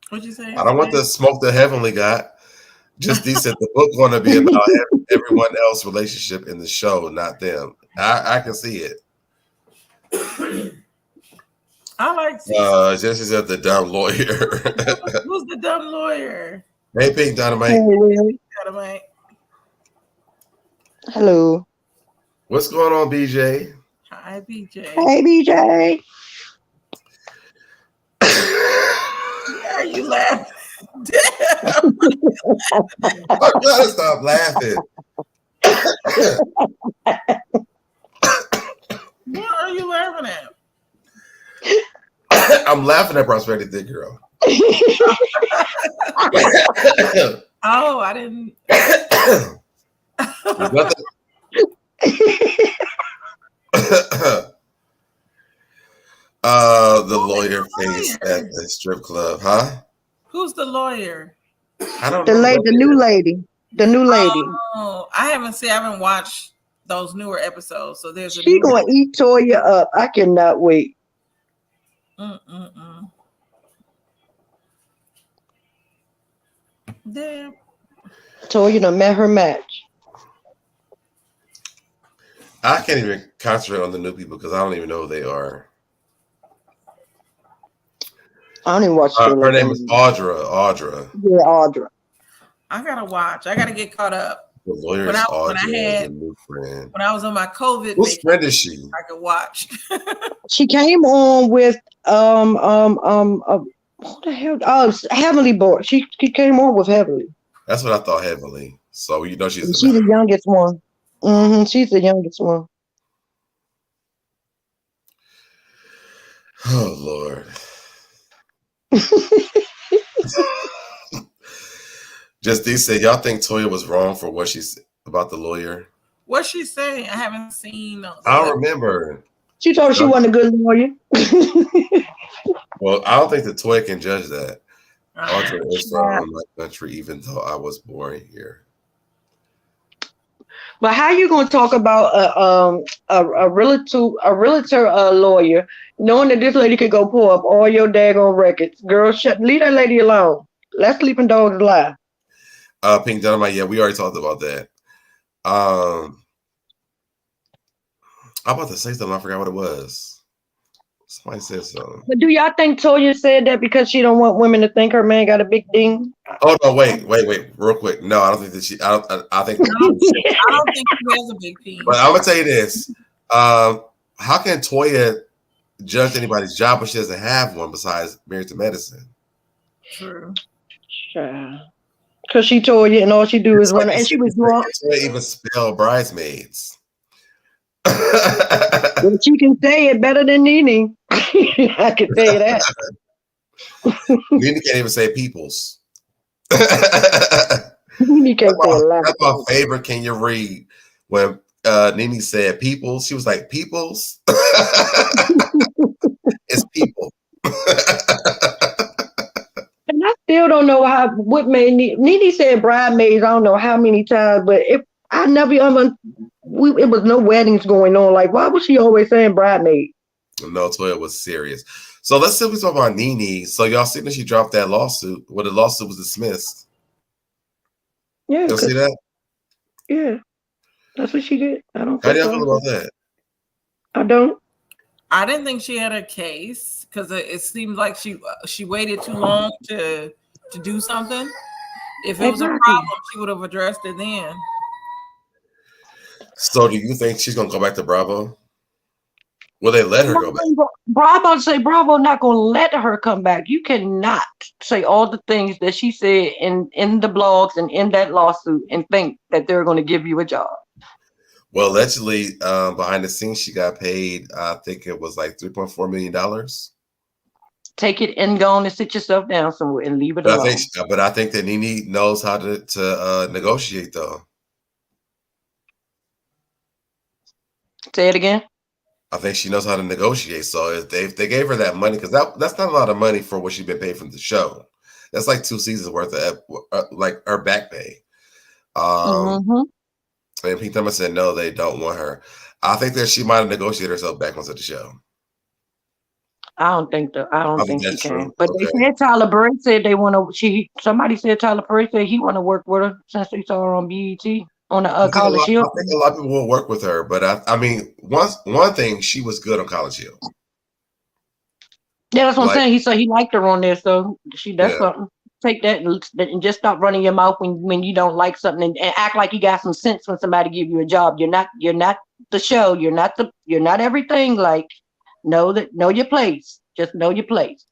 Speaker 3: What'd you say?
Speaker 2: I don't want the smoke the Heavenly got. Just decent. The book going to be about everyone else's relationship in the show, not them. I can see it.
Speaker 3: I like.
Speaker 2: Jesse said the dumb lawyer.
Speaker 3: Who's the dumb lawyer?
Speaker 2: Hey, Pink Dynamite.
Speaker 4: Hey,
Speaker 3: Dynamite.
Speaker 4: Hello.
Speaker 2: What's going on, BJ?
Speaker 3: Hi, BJ.
Speaker 4: Hey, BJ.
Speaker 3: Why are you laughing?
Speaker 2: Damn. I gotta stop laughing.
Speaker 3: What are you laughing at?
Speaker 2: I'm laughing at Prosperity Thick Girl.
Speaker 3: Oh, I didn't.
Speaker 2: The lawyer face at the strip club, huh?
Speaker 3: Who's the lawyer?
Speaker 2: I don't know.
Speaker 4: The new lady. The new lady.
Speaker 3: Oh, I haven't watched those newer episodes. So there's a
Speaker 4: She
Speaker 3: new
Speaker 4: gonna eat Toya up. I cannot wait.
Speaker 3: Damn.
Speaker 4: Toya done met her match.
Speaker 2: I can't even concentrate on the new people because I don't even know who they are.
Speaker 4: I don't even watch
Speaker 2: her name is Audra.
Speaker 4: Yeah, Audra.
Speaker 3: I gotta watch. I gotta get caught up.
Speaker 2: The lawyer's
Speaker 3: when
Speaker 2: Audra
Speaker 3: I
Speaker 2: is a new friend.
Speaker 3: When I was on my COVID
Speaker 2: Whose friend is she?
Speaker 3: I could watch.
Speaker 4: She came on with who the hell? Oh, Heavenly Boy. She came on with Heavenly.
Speaker 2: That's what I thought, Heavenly. So you know she's
Speaker 4: the youngest one. She's the youngest one.
Speaker 2: Oh Lord. Just these said, y'all think Toya was wrong for what she's about the lawyer?
Speaker 3: What's she saying? I haven't seen.
Speaker 2: I don't remember.
Speaker 4: She told her she wasn't a good lawyer.
Speaker 2: Well, I don't think that Toya can judge that. Audra is from my country, even though I was born here.
Speaker 4: But how you gonna talk about a realtor lawyer, knowing that this lady could go pull up all your daggone records? Girl, leave that lady alone. Let sleeping dogs lie.
Speaker 2: Pink Dynamite, yeah, we already talked about that. I'm about to say something, I forgot what it was. Somebody said something.
Speaker 4: But do y'all think Toya said that because she don't want women to think her man got a big ding?
Speaker 2: Oh no, wait, real quick. No, I don't think that she. I think. I don't think
Speaker 3: she has a big ding.
Speaker 2: But I'm gonna tell you this: how can Toya judge anybody's job when she doesn't have one besides Married to Medicine?
Speaker 3: True.
Speaker 4: Sure. Because she told you, and all she do is run, and she was drunk.
Speaker 2: Toya even spell bridesmaids.
Speaker 4: Well, she can say it better than Nene. I can tell you that.
Speaker 2: Nene can't even say peoples.
Speaker 4: Nene can't say a lot.
Speaker 2: That's my favorite. Can you read when Nene said peoples? She was like peoples. It's people.
Speaker 4: And I still don't know what made Nene said bridesmaids. I don't know how many times, but it was no weddings going on. Like, why was she always saying bridesmaid?
Speaker 2: No, Toya was serious. So let's simply talk about Nene. So y'all see that she dropped that lawsuit. Well, the lawsuit was dismissed.
Speaker 4: Yeah.
Speaker 2: You'll see that?
Speaker 4: Yeah. That's what she did. I don't.
Speaker 2: How do y'all feel about that?
Speaker 4: I don't.
Speaker 3: I didn't think she had a case because it seemed like she waited too long to do something. If it was a problem, she would have addressed it then.
Speaker 2: So do you think she's gonna go back to Bravo? Will they let her go back?
Speaker 4: Bravo say Bravo not gonna let her come back. You cannot say all the things that she said in the blogs and in that lawsuit and think that they're gonna give you a job.
Speaker 2: Well, allegedly, behind the scenes, she got paid. I think it was like $3.4 million.
Speaker 4: Take it and go on and sit yourself down somewhere and leave it alone.
Speaker 2: I think that Nene knows how to negotiate, though.
Speaker 4: Say it again.
Speaker 2: I think she knows how to negotiate. So if they gave her that money, because that's not a lot of money for what she's been paid from the show. That's like 2 seasons worth of like her back pay. And Pete Thomas said no, they don't want her. I think that she might have negotiated herself back onto the show.
Speaker 4: I don't think she can.
Speaker 2: True.
Speaker 4: But they said Tyler Perry said they want to. Somebody said Tyler Perry said he want to work with her since they saw her on BET on the College Hill.
Speaker 2: I think a lot of people will work with her, but I mean, one thing, she was good on College Hill.
Speaker 4: Yeah, that's what I'm saying. He said he liked her on there, so that's something. Take that and just stop running your mouth when you don't like something and act like you got some sense when somebody give you a job. You're not the show. You're not everything. Like know your place. Just know your place.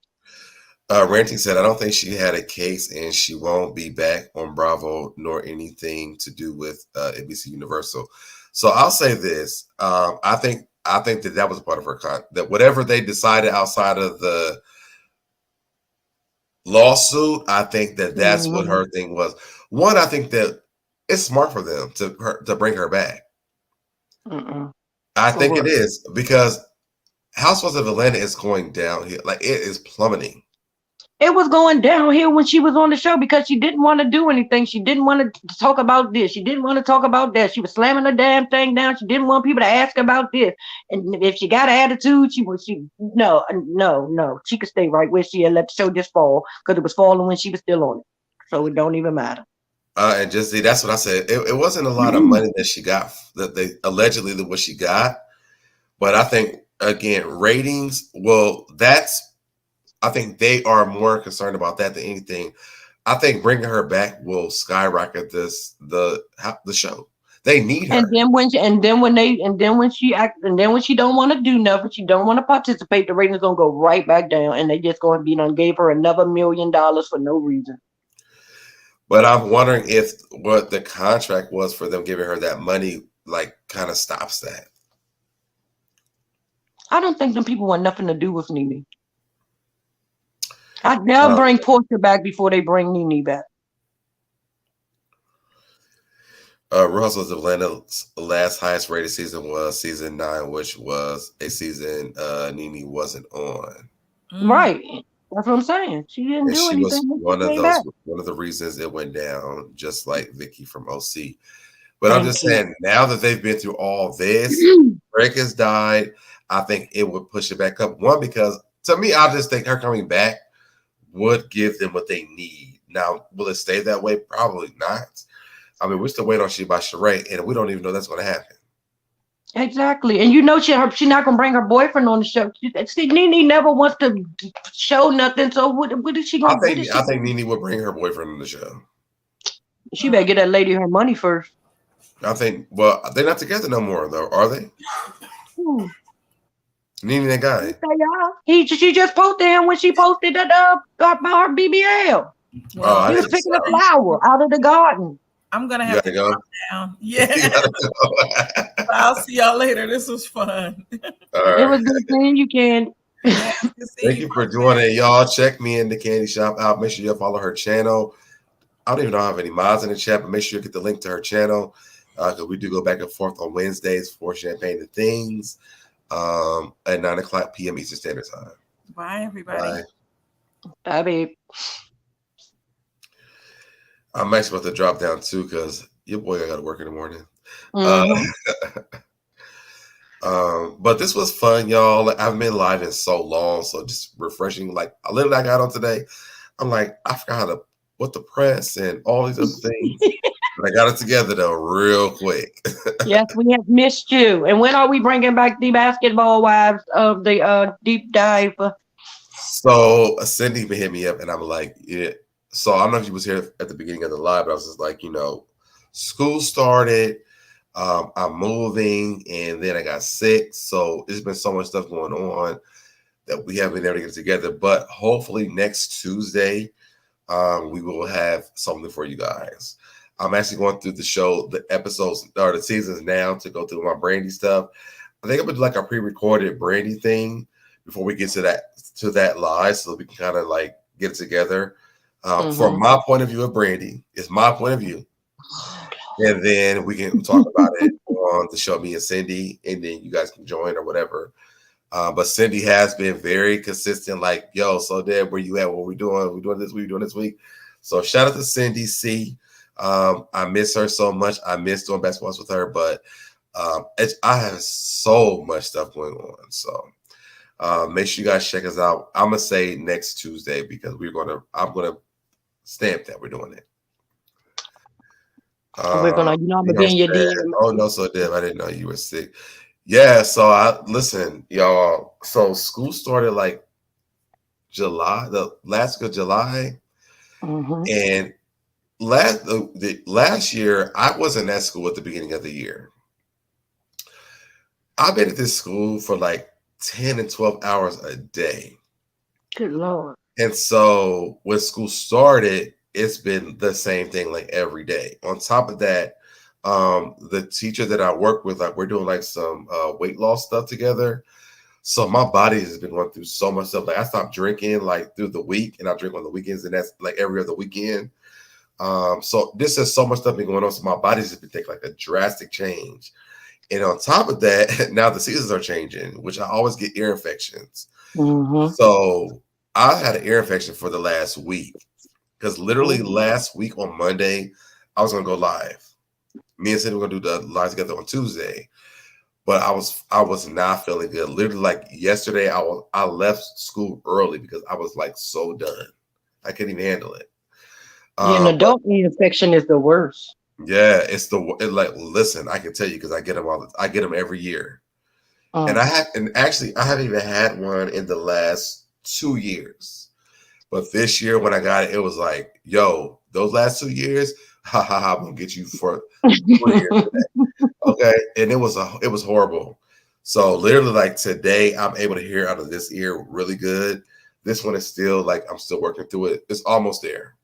Speaker 2: Ranting said, I don't think she had a case and she won't be back on Bravo nor anything to do with NBC Universal. So I'll say this. I think that was a part of her that whatever they decided outside of the lawsuit, I think that's what her thing was. One, I think that it's smart for them to bring her back. I think it is because Housewives of Atlanta is going down here. Like it is plummeting.
Speaker 4: It was going downhill when she was on the show because she didn't want to do anything. She didn't want to talk about this. She didn't want to talk about that. She was slamming the damn thing down. She didn't want people to ask about this. And if she got an attitude, no. She could stay right where she had, let the show just fall because it was falling when she was still on it. So it don't even matter.
Speaker 2: And just see, that's what I said. It wasn't a lot of money that she got, that they allegedly what she got. But I think, again, ratings, I think they are more concerned about that than anything. I think bringing her back will skyrocket the show. They need her.
Speaker 4: And then when she don't want to do nothing, she don't want to participate, the ratings gonna go right back down, and they just going to be gave her another $1 million for no reason.
Speaker 2: But I'm wondering if what the contract was for them giving her that money, like, kind of stops that.
Speaker 4: I don't think them people want nothing to do with Nene. They'll bring Portia back before they bring Nene back.
Speaker 2: Real Housewives of Atlanta's last highest rated season was season 9, which was a season Nene wasn't on.
Speaker 4: Right. That's what I'm saying. She didn't do anything.
Speaker 2: Was one of the reasons it went down, just like Vicky from OC. But I'm just saying, now that they've been through all this, Greg has died, I think it would push it back up. One, because to me, I just think her coming back would give them what they need. Now, will it stay that way? Probably not. I mean, we're still waiting on She by Sheree, and we don't even know that's going to happen.
Speaker 4: Exactly. And she's not going to bring her boyfriend on the show. See, Nene never wants to show nothing, so what is she going to do?
Speaker 2: I think Nene would bring her boyfriend on the show.
Speaker 4: She better get that lady her money first.
Speaker 2: I think, well, they're not together no more, though, are they? Nene and that guy.
Speaker 4: She just posted him when she posted that about her BBL. Well, he was picking a flower out of the garden.
Speaker 3: I'm gonna have to go down. Yeah. I'll see y'all later. This was fun.
Speaker 2: Right.
Speaker 4: It was good seeing you, Candy.
Speaker 2: Thank you for joining it, y'all. Check me in the Candy Shop out. Make sure you follow her channel. I don't even know if I have any mods in the chat, but make sure you get the link to her channel because we do go back and forth on Wednesdays for Champagne and Things at 9:00 p.m. Eastern Standard Time.
Speaker 3: Bye, everybody.
Speaker 4: Bye, babe.
Speaker 2: I'm actually about to drop down too because your boy got to work in the morning. But this was fun, y'all. Like, I've been live in so long, so just refreshing. Like, a little I got on today, I'm like, I forgot what the press and all these other things. But I got it together though, real quick.
Speaker 4: Yes, we have missed you. And when are we bringing back the Basketball Wives of the deep dive?
Speaker 2: So Cindy hit me up, and I'm like, yeah. So I don't know if you was here at the beginning of the live, but I was just like, school started, I'm moving, and then I got sick. So there's been so much stuff going on that we haven't been able to get together. But hopefully next Tuesday, we will have something for you guys. I'm actually going through the episodes or the seasons now to go through my Brandy stuff. I think I'm gonna do like a pre-recorded Brandy thing before we get to that live, so we can kind of like get it together. From my point of view of Brandy, it's my point of view. And then we can talk about it on the show, me and Cindy, and then you guys can join or whatever. But Cindy has been very consistent, like, yo, so Deb, where you at? What we doing? We doing this week, doing this week. So shout out to Cindy C. I miss her so much. I miss doing basketballs with her, but I have so much stuff going on. So make sure you guys check us out. I'm gonna say next Tuesday because I'm gonna stamp that we're doing it.
Speaker 4: We're gonna, I'm gonna be in your DM.
Speaker 2: Oh no, so Deb, I didn't know you were sick. Yeah, so listen, y'all. So school started like July, the last week of July, and last year I wasn't at school at the beginning of the year. I've been at this school for like 10 and 12 hours a day.
Speaker 4: Good Lord.
Speaker 2: And so when school started, it's been the same thing like every day. On top of that, the teacher that I work with, like we're doing like some weight loss stuff together. So my body has been going through so much stuff. Like I stopped drinking like through the week and I drink on the weekends, and that's like every other weekend. So this is so much stuff been going on. So my body's just been taking like a drastic change. And on top of that, now the seasons are changing, which I always get ear infections. So I had an ear infection for the last week because literally last week on Monday, I was gonna go live. Me and Cindy were gonna do the live together on Tuesday, but I was not feeling good. Literally, like yesterday, I left school early because I was like so done. I couldn't even handle it.
Speaker 4: An adult ear infection is the worst.
Speaker 2: Yeah, like listen, I can tell you because I get them I get them every year, and actually I haven't even had one in the last 2 years. But this year when I got it, it was like, yo, those last 2 years, I'm gonna get you for 4 years today. Okay, and it was horrible. So literally, like today, I'm able to hear out of this ear really good. This one is still like I'm still working through it. It's almost there.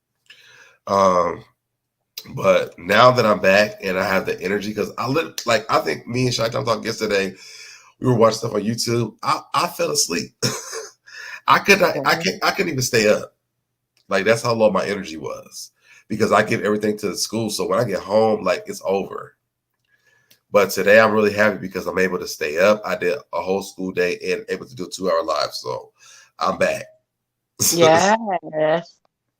Speaker 2: But now that I'm back and I have the energy, because I think me and Shai talked yesterday. We were watching stuff on YouTube. I fell asleep. I couldn't even stay up. Like that's how low my energy was because I give everything to the school. So when I get home, like it's over. But today I'm really happy because I'm able to stay up. I did a whole school day and able to do a 2-hour live. So I'm back.
Speaker 4: Yes.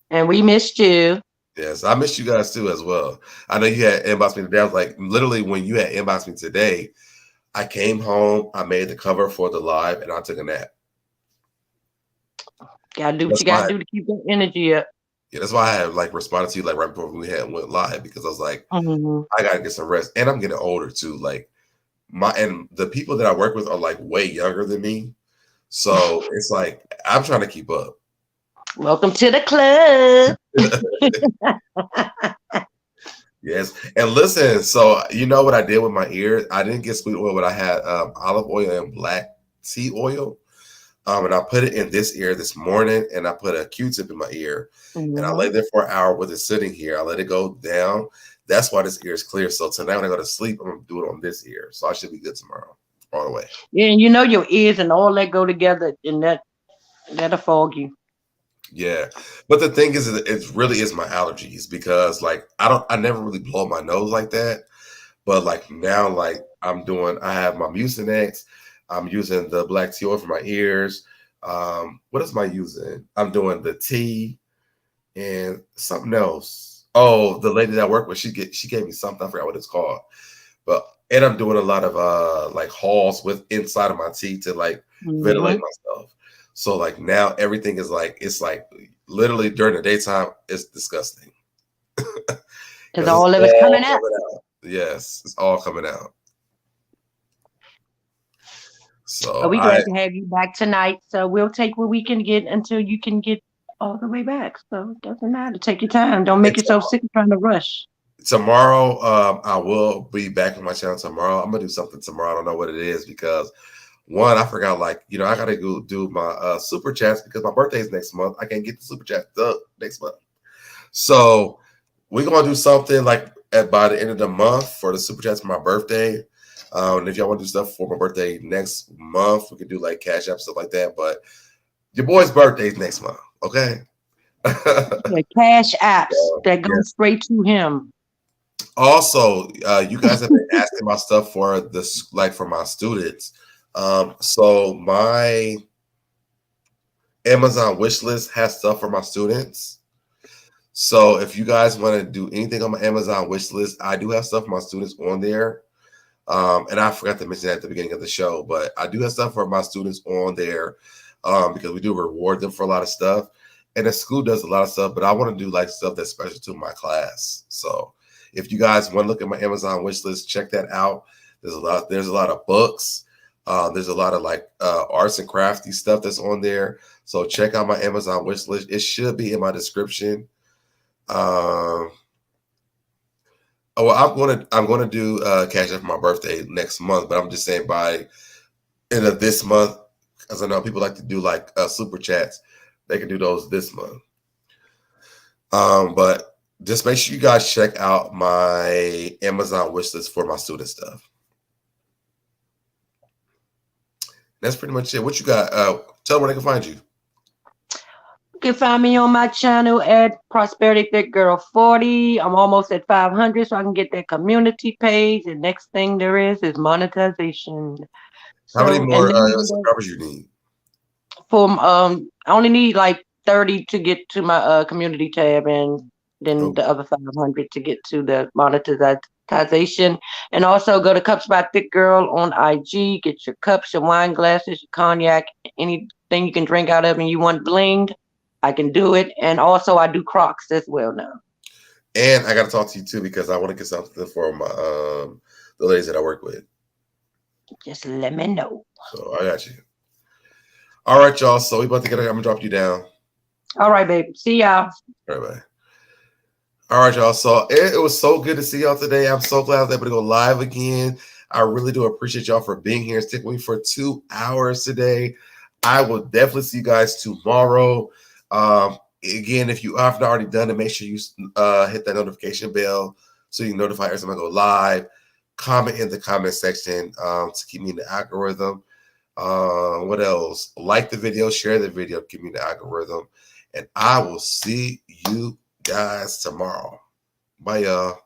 Speaker 4: And we missed you.
Speaker 2: Yes, I missed you guys too as well. I know you had inboxed me today. I was like, literally when you had inboxed me today, I came home, I made the cover for the live, and I took a nap.
Speaker 4: Gotta do what you gotta do to keep that energy up.
Speaker 2: Yeah, that's why I had like responded to you like right before we went live because I was like, I gotta get some rest, and I'm getting older too. Like the people that I work with are like way younger than me, so it's like I'm trying to keep up.
Speaker 4: Welcome to the club.
Speaker 2: Yes, and listen. So you know what I did with my ears? I didn't get sweet oil, but I had olive oil and black tea oil. And I put it in this ear this morning, and I put a Q-tip in my ear, and I laid there for an hour with it sitting here. I let it go down. That's why this ear is clear. So tonight when I go to sleep, I'm gonna do it on this ear. So I should be good tomorrow, all the way.
Speaker 4: Yeah, and you know your ears and all that go together, and that'll fog you.
Speaker 2: Yeah, but the thing is, it really is my allergies because like I never really blow my nose like that, but like now, like I have my Mucinex. I'm using the black tea oil for my ears. What else am I using? I'm doing the tea and something else. Oh, the lady that I work with, she gave me something. I forgot what it's called. And I'm doing a lot of like hauls with inside of my tea to like ventilate myself. So like now everything is like it's like literally during the daytime it's disgusting.
Speaker 4: Because all of it's coming out.
Speaker 2: Yes, it's all coming out. So
Speaker 4: we're glad to have you back tonight. So we'll take what we can get until you can get all the way back. So it doesn't matter. Take your time. Don't make yourself sick trying to rush.
Speaker 2: Tomorrow, I will be back on my channel tomorrow. I'm gonna do something tomorrow. I don't know what it is because one, I forgot like, I gotta go do my super chats because my birthday is next month. I can't get the super chat done next month. So we're gonna do something like by the end of the month for the super chats for my birthday. And if y'all want to do stuff for my birthday next month, we can do like CashApp stuff like that. But your boy's birthday is next month, okay?
Speaker 4: Yeah, cash apps that go straight to him.
Speaker 2: Also, you guys have been asking my stuff for this, like for my students. So my Amazon wish list has stuff for my students. So if you guys want to do anything on my Amazon wish list, I do have stuff for my students on there. And I forgot to mention that at the beginning of the show, but I do have stuff for my students on there because we do reward them for a lot of stuff. And the school does a lot of stuff, but I want to do like stuff that's special to my class. So if you guys want to look at my Amazon wish list, check that out. There's a lot of books. There's a lot of like arts and crafty stuff that's on there. So check out my Amazon wish list. It should be in my description. I'm gonna do cash out for my birthday next month, but I'm just saying by end of this month, because I know people like to do like super chats. They can do those this month. But just make sure you guys check out my Amazon wish list for my student stuff. That's pretty much it. What you got? Tell them where they can find you.
Speaker 4: You can find me on my channel at Prosperity Thick Girl 40. I'm almost at 500, so I can get that community page. The next thing there is monetization.
Speaker 2: How many more subscribers you need?
Speaker 4: For I only need like 30 to get to my community tab, and then the other 500 to get to the monetization. And also go to Cups by Thick Girl on IG. Get your cups, your wine glasses, your cognac, anything you can drink out of, and you want blinged, I can do it. And also I do Crocs as well now.
Speaker 2: And I got to talk to you too because I want to get something for my the ladies that I work with.
Speaker 4: Just let me know.
Speaker 2: So I got you. All right, y'all. So we about to get. I'm gonna drop you down.
Speaker 4: All right, baby. See y'all.
Speaker 2: All right, bye. All right, y'all. So it was so good to see y'all today. I'm so glad I was able to go live again. I really do appreciate y'all for being here and sticking with me for 2 hours today. I will definitely see you guys tomorrow. Again, if you haven't already done it, make sure you hit that notification bell so you can notify every time I go live. Comment in the comment section to keep me in the algorithm. What else? Like the video, share the video, keep me in the algorithm. And I will see you guys tomorrow. Bye, y'all.